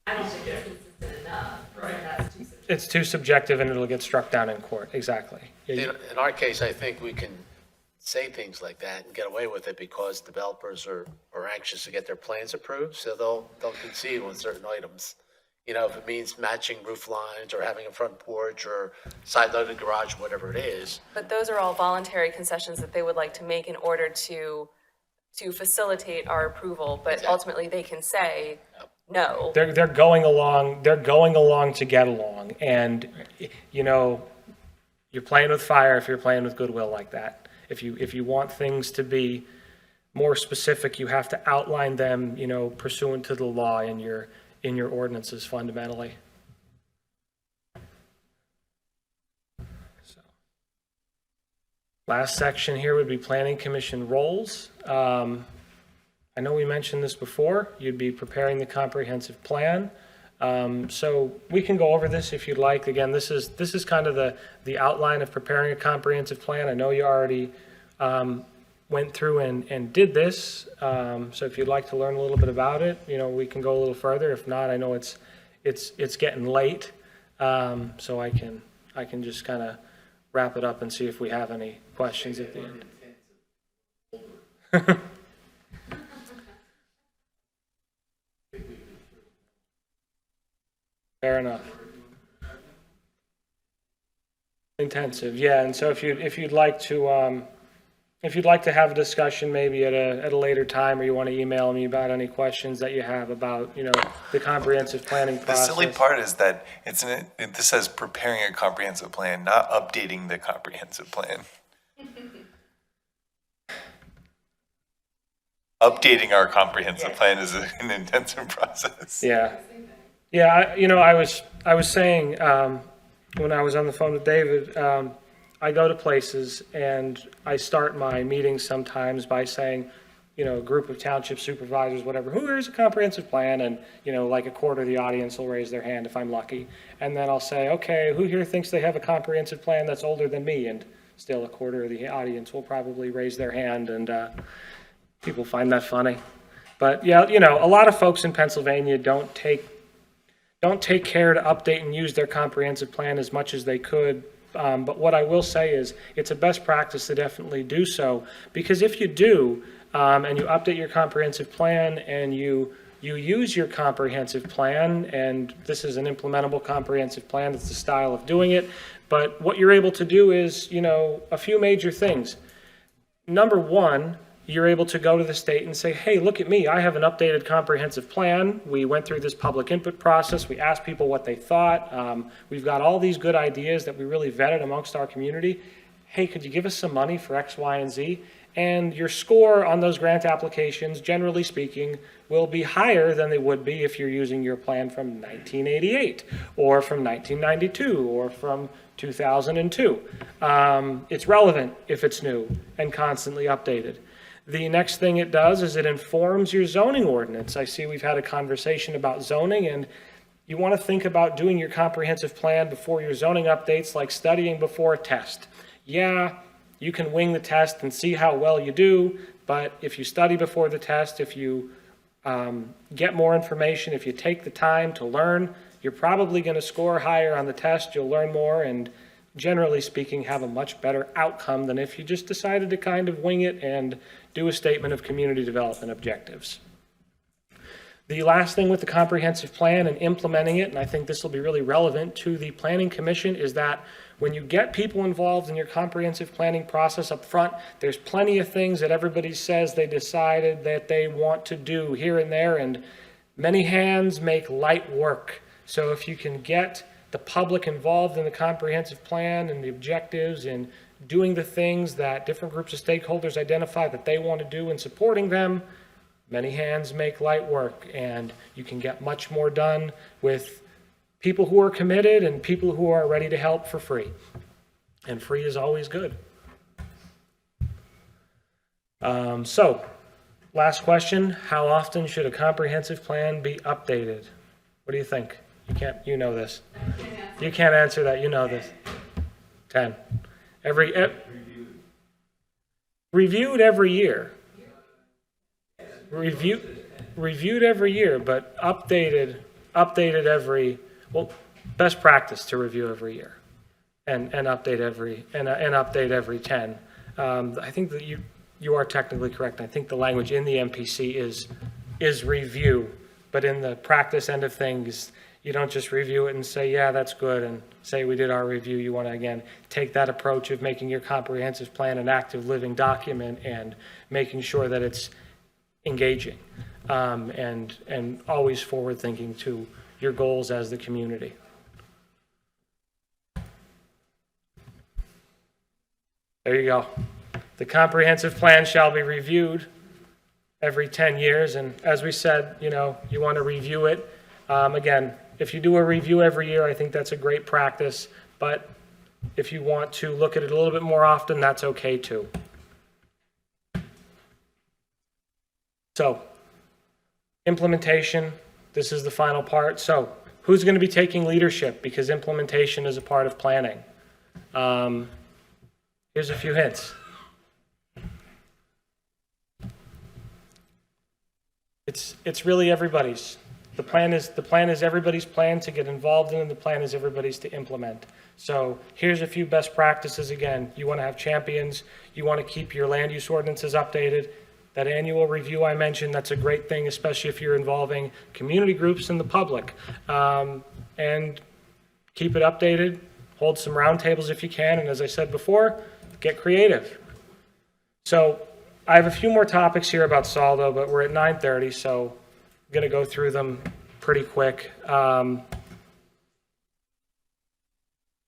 I don't think it's consistent enough. Right. That's too subjective. It's too subjective and it'll get struck down in court, exactly. In our case, I think we can say things like that and get away with it because developers are anxious to get their plans approved, so they'll concede on certain items. If it means matching roof lines or having a front porch or side-loaded garage, whatever it is. But those are all voluntary concessions that they would like to make in order to facilitate our approval, but ultimately they can say no. They're going along to get along, and you're playing with fire if you're playing with goodwill like that. If you want things to be more specific, you have to outline them, pursuant to the law in your ordinances fundamentally. So, last section here would be planning commission roles. I know we mentioned this before. You'd be preparing the comprehensive plan. So we can go over this if you'd like. Again, this is kind of the outline of preparing a comprehensive plan. I know you already went through and did this. So if you'd like to learn a little bit about it, we can go a little further. If not, I know it's getting late. So I can just kind of wrap it up and see if we have any questions at the end. Fair enough. Intensive, yeah. And so if you'd like to if you'd like to have a discussion maybe at a later time, or you want to email me about any questions that you have about, the comprehensive planning The process. silly part is that this says preparing a comprehensive plan, not updating the comprehensive plan. Updating our comprehensive plan is an intensive process. Yeah. Yeah, I was saying, when I was on the phone with David, I go to places and I start my meetings sometimes by saying, a group of township supervisors, whatever, who here's a comprehensive plan? And, like a quarter of the audience will raise their hand if I'm lucky. And then I'll say, okay, who here thinks they have a comprehensive plan that's older than me? And still a quarter of the audience will probably raise their hand, and people find that funny. But yeah, a lot of folks in Pennsylvania don't take care to update and use their comprehensive plan as much as they could. But what I will say is it's a best practice to definitely do so, because if you do, and you update your comprehensive plan and you use your comprehensive plan, and this is an implementable comprehensive plan, that's the style of doing it, but what you're able to do is, a few major things. Number one, you're able to go to the state and say, hey, look at me, I have an updated comprehensive plan. We went through this public input process. We asked people what they thought. We've got all these good ideas that we really vetted amongst our community. Hey, could you give us some money for X, Y, and Z? And your score on those grant applications, generally speaking, will be higher than they would be if you're using your plan from 1988 or from 1992 or from 2002. It's relevant if it's new and constantly updated. The next thing it does is it informs your zoning ordinance. I see we've had a conversation about zoning, and you want to think about doing your comprehensive plan before your zoning updates, like studying before a test. Yeah, you can wing the test and see how well you do, but if you study before the test, if you get more information, if you take the time to learn, you're probably going to score higher on the test, you'll learn more, and generally speaking, have a much better outcome than if you just decided to kind of wing it and do a statement of community development objectives. The last thing with the comprehensive plan and implementing it, and I think this will be really relevant to the Planning Commission, is that when you get people involved in your comprehensive planning process up front, there's plenty of things that everybody says they decided that they want to do here and there, and many hands make light work. So if you can get the public involved in the comprehensive plan and the objectives and doing the things that different groups of stakeholders identify that they want to do and supporting them, many hands make light work, and you can get much more done with people who are committed and people who are ready to help for free. And free is always good. So, last question, how often should a comprehensive plan be updated? What do you think? You know this. You can't answer that, you know this. 10. Reviewed every year. Reviewed every year, but updated every, well, best practice to review every year and update every 10. I think that you are technically correct. I think the language in the MPC is review, but in the practice end of things, you don't just review it and say, yeah, that's good, and say we did our review. You want to, again, take that approach of making your comprehensive plan an active living document and making sure that it's engaging and always forward thinking to your goals as the community. There you go. The comprehensive plan shall be reviewed every 10 years. And as we said, you want to review it. Again, if you do a review every year, I think that's a great practice. But if you want to look at it a little bit more often, that's okay too. So, implementation, this is the final part. So, who's going to be taking leadership? Because implementation is a part of planning. Here's a few hints. It's really everybody's. The plan is everybody's plan to get involved in, and the plan is everybody's to implement. So here's a few best practices. Again, you want to have champions. You want to keep your land use ordinances updated. That annual review I mentioned, that's a great thing, especially if you're involving community groups and the public. And keep it updated. Hold some roundtables if you can. And as I said before, get creative. So I have a few more topics here about Saldo, but we're at 9:30, so I'm going to go through them pretty quick.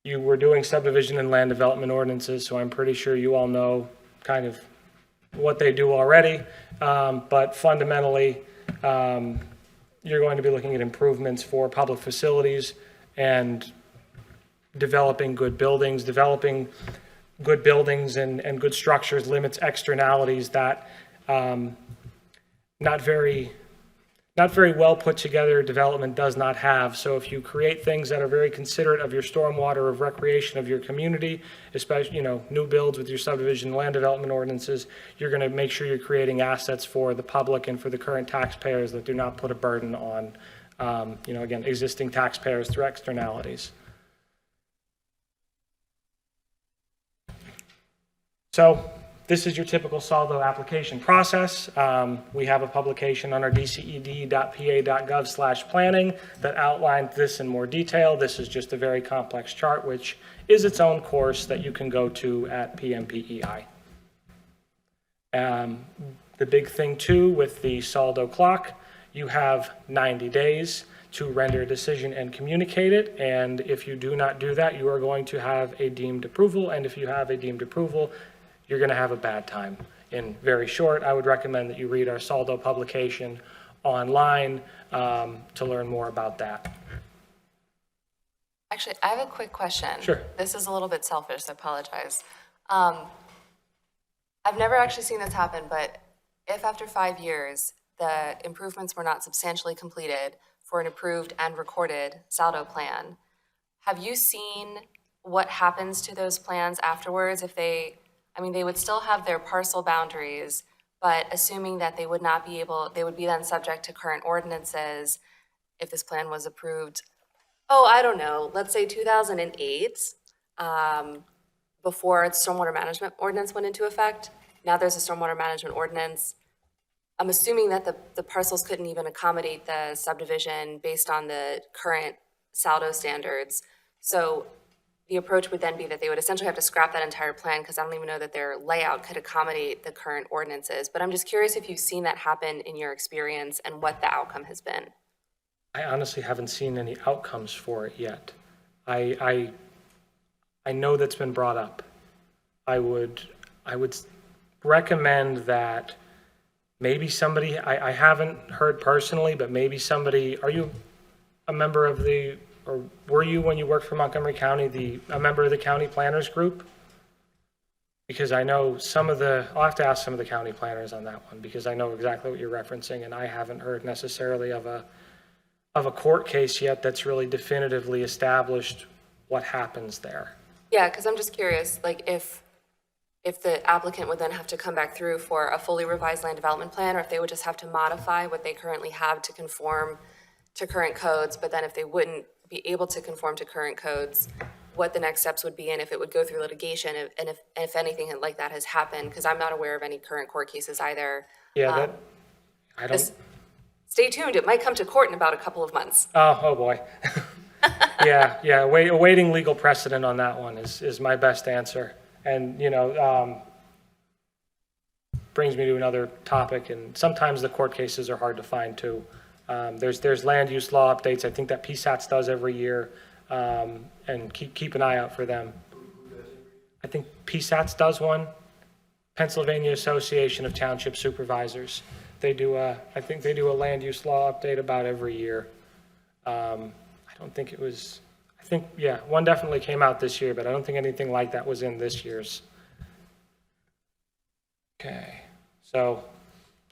You were doing subdivision and land development ordinances, so I'm pretty sure you all know kind of what they do already. But fundamentally, you're going to be looking at improvements for public facilities and developing good buildings. Developing good buildings and good structures limits externalities that not very well put together development does not have. So if you create things that are very considerate of your stormwater, of recreation of your community, especially, new builds with your subdivision land development ordinances, you're going to make sure you're creating assets for the public and for the current taxpayers that do not put a burden on, again, existing taxpayers through externalities. So this is your typical Saldo application process. We have a publication on our dced.pa.gov/planning that outlines this in more detail. This is just a very complex chart, which is its own course that you can go to at PMPEI. The big thing too with the Saldo clock, you have 90 days to render a decision and communicate it. And if you do not do that, you are going to have a deemed approval. And if you have a deemed approval, you're going to have a bad time. In very short, I would recommend that you read our Saldo publication online to learn more about that. Actually, I have a quick question. Sure. This is a little bit selfish, so I apologize. I've never actually seen this happen, but if after 5 years, the improvements were not substantially completed for an approved and recorded Saldo plan, have you seen what happens to those plans afterwards if they would still have their parcel boundaries, but assuming that they would be then subject to current ordinances if this plan was approved, I don't know, let's say 2008, before the stormwater management ordinance went into effect. Now there's a stormwater management ordinance. I'm assuming that the parcels couldn't even accommodate the subdivision based on the current Saldo standards. So the approach would then be that they would essentially have to scrap that entire plan because I don't even know that their layout could accommodate the current ordinances. But I'm just curious if you've seen that happen in your experience and what the outcome has been. I honestly haven't seen any outcomes for it yet. I know that's been brought up. I would recommend that maybe somebody, I haven't heard personally, but maybe somebody, are you a member of or were you, when you worked for Montgomery County, a member of the county planners group? Because I know I'll have to ask some of the county planners on that one, because I know exactly what you're referencing, and I haven't heard necessarily of a court case yet that's really definitively established what happens there. Yeah, because I'm just curious, like if the applicant would then have to come back through for a fully revised land development plan, or if they would just have to modify what they currently have to conform to current codes, but then if they wouldn't be able to conform to current codes, what the next steps would be, and if it would go through litigation, and if anything like that has happened, because I'm not aware of any current court cases either. Yeah, I don't. Just stay tuned. It might come to court in about a couple of months. Oh boy. Yeah. Awaiting legal precedent on that one is my best answer. And, brings me to another topic, and sometimes the court cases are hard to find too. There's land use law updates. I think that PSATS does every year, and keep an eye out for them. I think PSATS does one. Pennsylvania Association of Township Supervisors. I think they do a land use law update about every year. One definitely came out this year, but I don't think anything like that was in this year's. Okay, so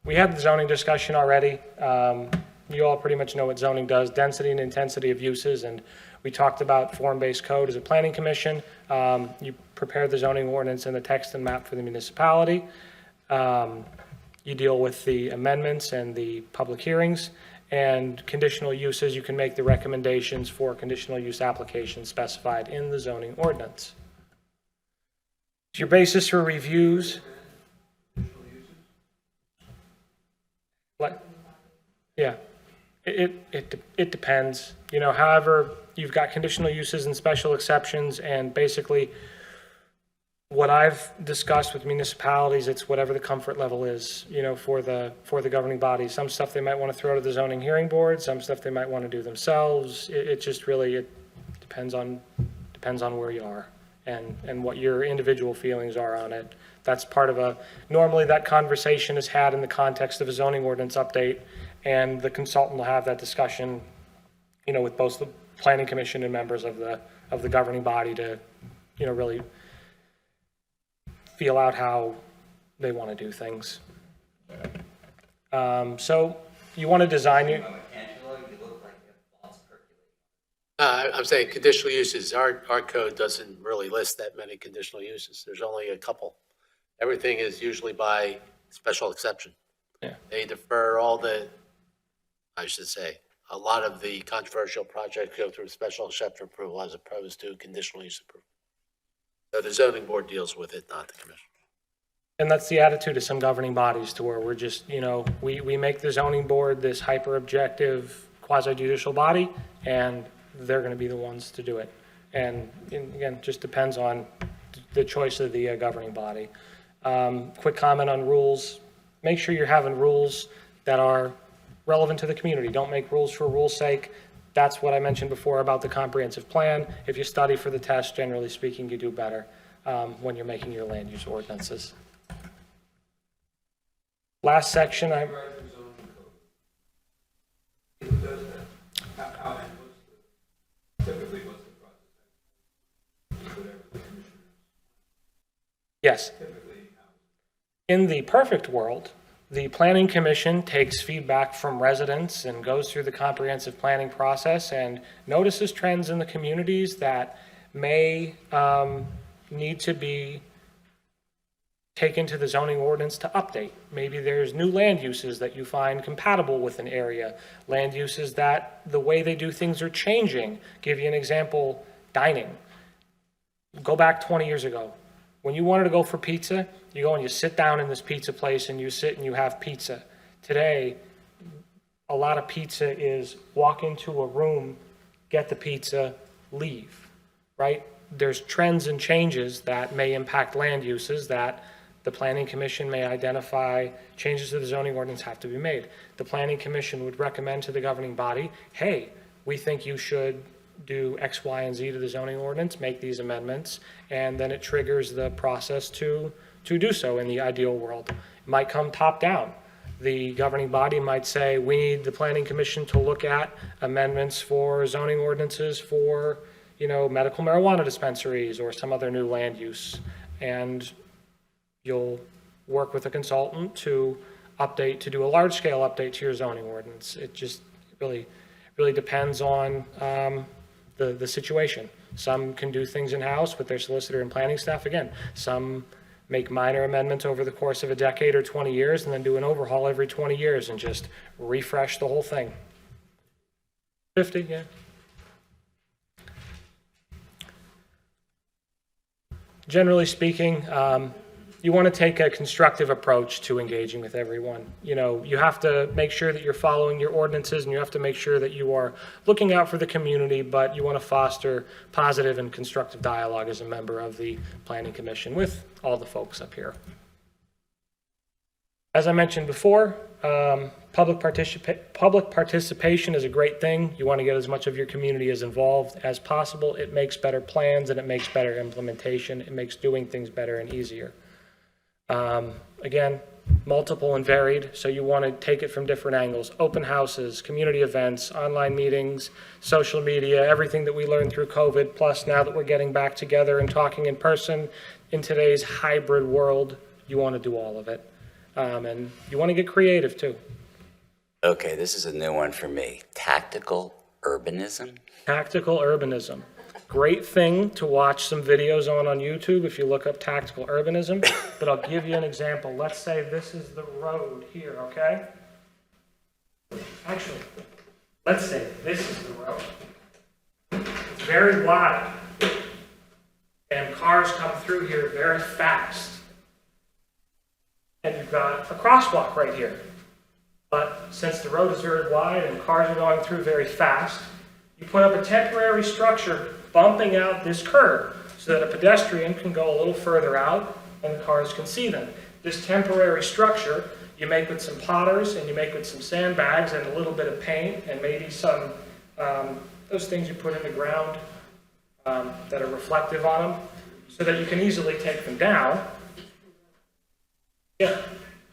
we had the zoning discussion already. You all pretty much know what zoning does, density and intensity of uses, and we talked about form-based code as a planning commission. You prepared the zoning ordinance and the text and map for the municipality. You deal with the amendments and the public hearings, and conditional uses, you can make the recommendations for conditional use applications specified in the zoning ordinance. Your basis for reviews. What? Yeah. It depends. However, you've got conditional uses and special exceptions, and basically what I've discussed with municipalities, it's whatever the comfort level is, for the governing body. Some stuff they might want to throw to the zoning hearing board, some stuff they might want to do themselves. It just really depends on where you are and what your individual feelings are on it. That's part of normally that conversation is had in the context of a zoning ordinance update, and the consultant will have that discussion, with both the planning commission and members of the governing body to, really feel out how they want to do things. So you want to design your... I'm saying conditional uses. Our code doesn't really list that many conditional uses. There's only a couple. Everything is usually by special exception. Yeah. They defer a lot of the controversial projects go through special exception approval as opposed to conditional use approval. So the zoning board deals with it, not the commission. And that's the attitude of some governing bodies, to where we're just, we make the zoning board this hyper-objective quasi-judicial body, and they're going to be the ones to do it. And again, just depends on the choice of the governing body. Quick comment on rules. Make sure you're having rules that are relevant to the community. Don't make rules for rules' sake. That's what I mentioned before about the comprehensive plan. If you study for the test, generally speaking, you do better when you're making your land use ordinances. Last section, yes. In the perfect world, the planning commission takes feedback from residents and goes through the comprehensive planning process and notices trends in the communities that may need to be taken to the zoning ordinance to update. Maybe there's new land uses that you find compatible with an area, land uses that the way they do things are changing. Give you an example, dining. Go back 20 years ago. When you wanted to go for pizza, you go and you sit down in this pizza place and you sit and you have pizza. Today, a lot of pizza is walk into a room, get the pizza, leave, right? There's trends and changes that may impact land uses that the planning commission may identify. Changes to the zoning ordinance have to be made. The planning commission would recommend to the governing body, hey, we think you should do X, Y, and Z to the zoning ordinance, make these amendments, and then it triggers the process to do so in the ideal world. It might come top down. The governing body might say, we need the planning commission to look at amendments for zoning ordinances for, medical marijuana dispensaries or some other new land use. And you'll work with a consultant to do a large scale update to your zoning ordinance. It just really depends on the situation. Some can do things in-house with their solicitor and planning staff. Again, some make minor amendments over the course of a decade or 20 years and then do an overhaul every 20 years and just refresh the whole thing. 50, yeah. Generally speaking, you want to take a constructive approach to engaging with everyone. You have to make sure that you're following your ordinances and you have to make sure that you are looking out for the community, but you want to foster positive and constructive dialogue as a member of the Planning Commission with all the folks up here. As I mentioned before, public participation is a great thing. You want to get as much of your community as involved as possible. It makes better plans and it makes better implementation. It makes doing things better and easier. Again, multiple and varied, so you want to take it from different angles. Open houses, community events, online meetings, social media, everything that we learned through COVID, plus now that we're getting back together and talking in person in today's hybrid world, you want to do all of it. And you want to get creative too. Okay, this is a new one for me. Tactical urbanism? Tactical urbanism. Great thing to watch some videos on YouTube if you look up tactical urbanism, but I'll give you an example. Let's say this is the road here, okay? Actually, let's say this is the road. It's very wide, and cars come through here very fast. And you've got a crosswalk right here. But since the road is very wide and cars are going through very fast, you put up a temporary structure bumping out this curb so that a pedestrian can go a little further out and the cars can see them. This temporary structure you make with some potters and you make with some sandbags and a little bit of paint and maybe some, those things you put in the ground that are reflective on them, so that you can easily take them down. Yeah,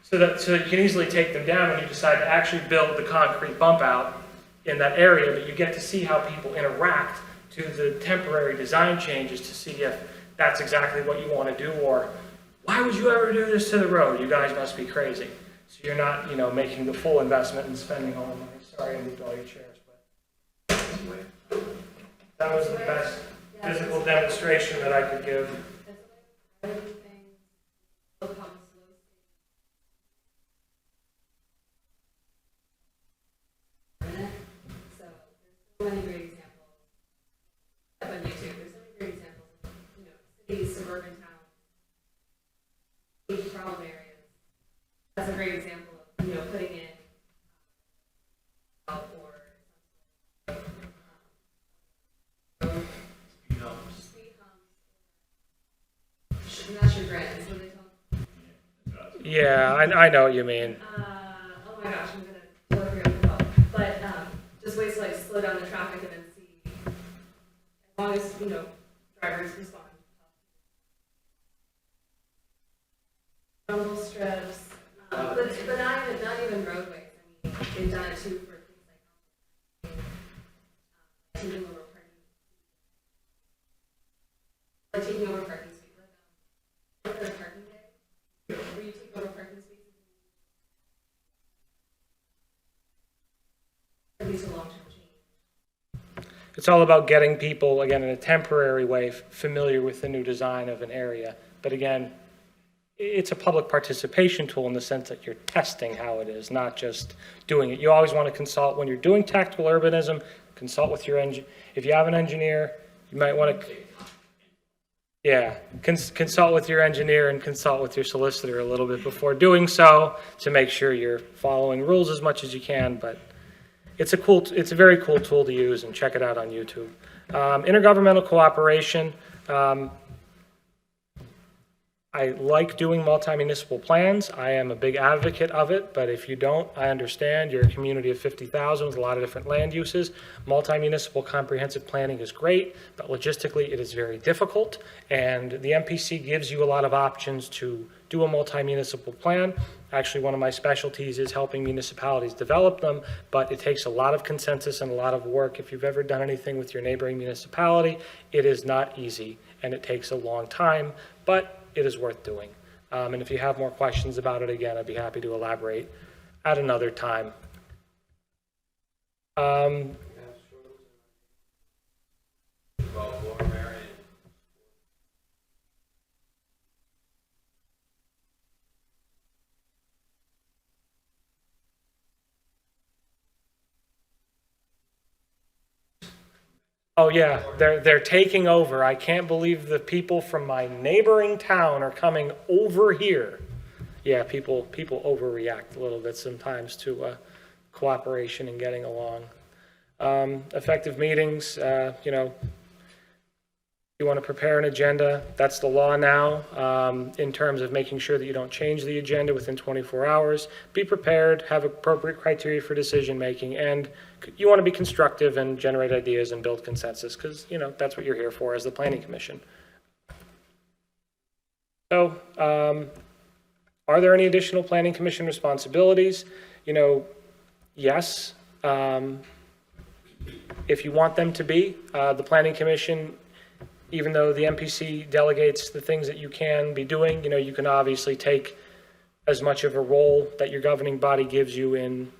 so that you can easily take them down when you decide to actually build the concrete bump out in that area, but you get to see how people interact to the temporary design changes to see if that's exactly what you want to do, or why would you ever do this to the road? You guys must be crazy. So you're not, making the full investment and spending all the money. Sorry, I moved all your chairs, but that was the best physical demonstration that I could give. So many great examples on YouTube. There's so many great examples of, cities, suburban towns, big problem areas. That's a great example of, putting in or speed humps. Not your grant, is what they call it. Yeah, I know what you mean. Oh my gosh, I'm gonna look it up. But just ways to slow down the traffic and then see, as long as drivers respond. Rumble strips, but not even roadways. I mean, they've done it too for things like taking over parking spaces, like the parking day, where you take over parking spaces. It's all about getting people, again, in a temporary way, familiar with the new design of an area. But again, it's a public participation tool in the sense that you're testing how it is, not just doing it. You always want to consult, when you're doing tactical urbanism, consult with your engineer. If you have an engineer, you might want to, consult with your engineer and consult with your solicitor a little bit before doing so to make sure you're following rules as much as you can. But it's a very cool tool to use, and check it out on YouTube. Intergovernmental cooperation. I like doing multi-municipal plans. I am a big advocate of it, but if you don't, I understand. You're a community of 50,000 with a lot of different land uses. Multi-municipal comprehensive planning is great, but logistically it is very difficult, and the MPC gives you a lot of options to do a multi-municipal plan. Actually, one of my specialties is helping municipalities develop them, but it takes a lot of consensus and a lot of work. If you've ever done anything with your neighboring municipality, it is not easy, and it takes a long time, but it is worth doing. And if you have more questions about it, again, I'd be happy to elaborate at another time. Oh yeah, they're taking over. I can't believe the people from my neighboring town are coming over here. Yeah, people overreact a little bit sometimes to cooperation and getting along. Effective meetings, you want to prepare an agenda. That's the law now, in terms of making sure that you don't change the agenda within 24 hours. Be prepared, have appropriate criteria for decision making, and you want to be constructive and generate ideas and build consensus, because that's what you're here for as the Planning Commission. So, are there any additional Planning Commission responsibilities? Yes. If you want them to be, the Planning Commission, even though the MPC delegates the things that you can be doing, you can obviously take as much of a role that your governing body gives you in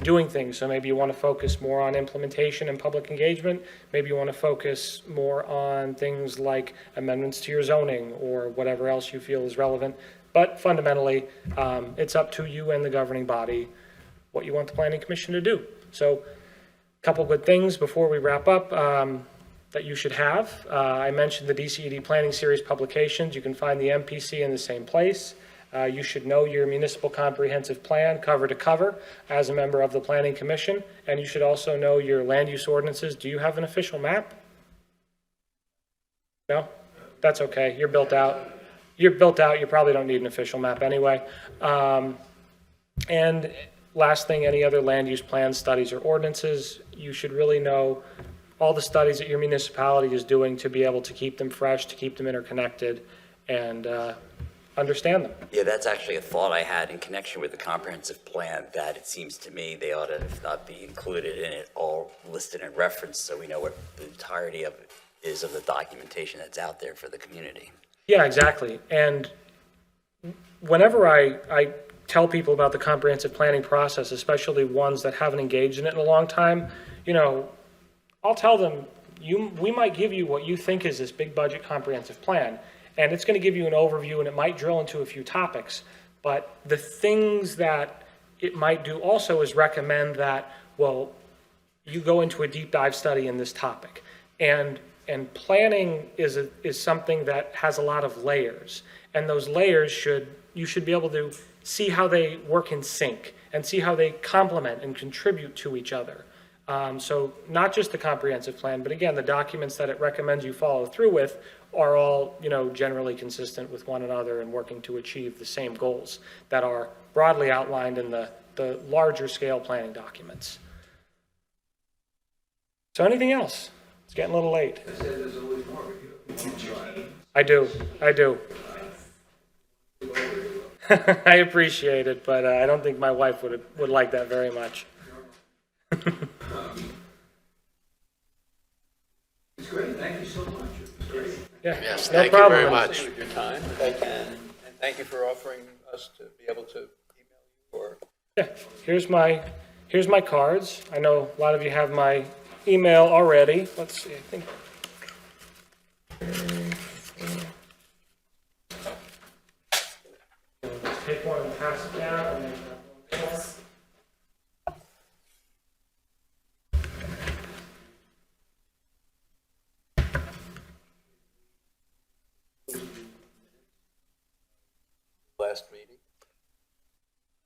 doing things. So maybe you want to focus more on implementation and public engagement. Maybe you want to focus more on things like amendments to your zoning or whatever else you feel is relevant. But fundamentally, it's up to you and the governing body what you want the Planning Commission to do. So a couple good things before we wrap up that you should have. I mentioned the DCED Planning Series publications. You can find the MPC in the same place. You should know your municipal comprehensive plan cover to cover as a member of the Planning Commission, and you should also know your land use ordinances. Do you have an official map? No? That's okay, you're built out. You're built out, you probably don't need an official map anyway. And last thing, any other land use plans, studies, or ordinances, you should really know all the studies that your municipality is doing to be able to keep them fresh, to keep them interconnected, and understand them. Yeah, that's actually a thought I had in connection with the comprehensive plan, that it seems to me they ought to, if not be included in it, all listed and referenced, so we know what the entirety of it is of the documentation that's out there for the community. Yeah, exactly. And whenever I tell people about the comprehensive planning process, especially ones that haven't engaged in it in a long time, you know, I'll tell them, we might give you what you think is this big budget comprehensive plan, and it's going to give you an overview, and it might drill into a few topics. But the things that it might do also is recommend that, well, you go into a deep dive study in this topic. And planning is something that has a lot of layers, and those layers you should be able to see how they work in sync and see how they complement and contribute to each other. So not just the comprehensive plan, but again, the documents that it recommends you follow through with are all, you know, generally consistent with one another and working to achieve the same goals that are broadly outlined in the larger scale planning documents. So anything else? It's getting a little late. I do. I appreciate it, but I don't think my wife would like that very much. It's great, thank you so much. It's great. Yeah, Yes, no thank you problem. very much. Thank you for your time, and thank you for offering us to be able to email you or. Yeah, here's my cards. I know a lot of you have my email already. Let's see, I think. Take one and pass it down. And then yes. Last meeting.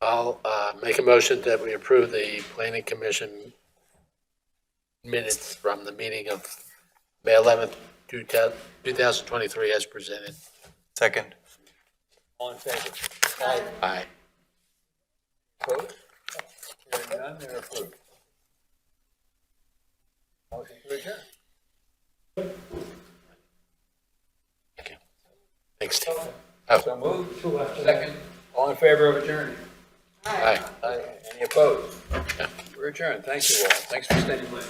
I'll make a motion that we approve the planning commission minutes from the meeting of May 11th, 2023 as presented. Second. All in favor? Aye. Opposed? Hearing none, they're approved. Motion to adjourn. Thank you. Thanks, Steve. So moved. Second. All in favor of adjourning? Aye. Aye. Any opposed? We're adjourned. Thank you all. Thanks for staying late.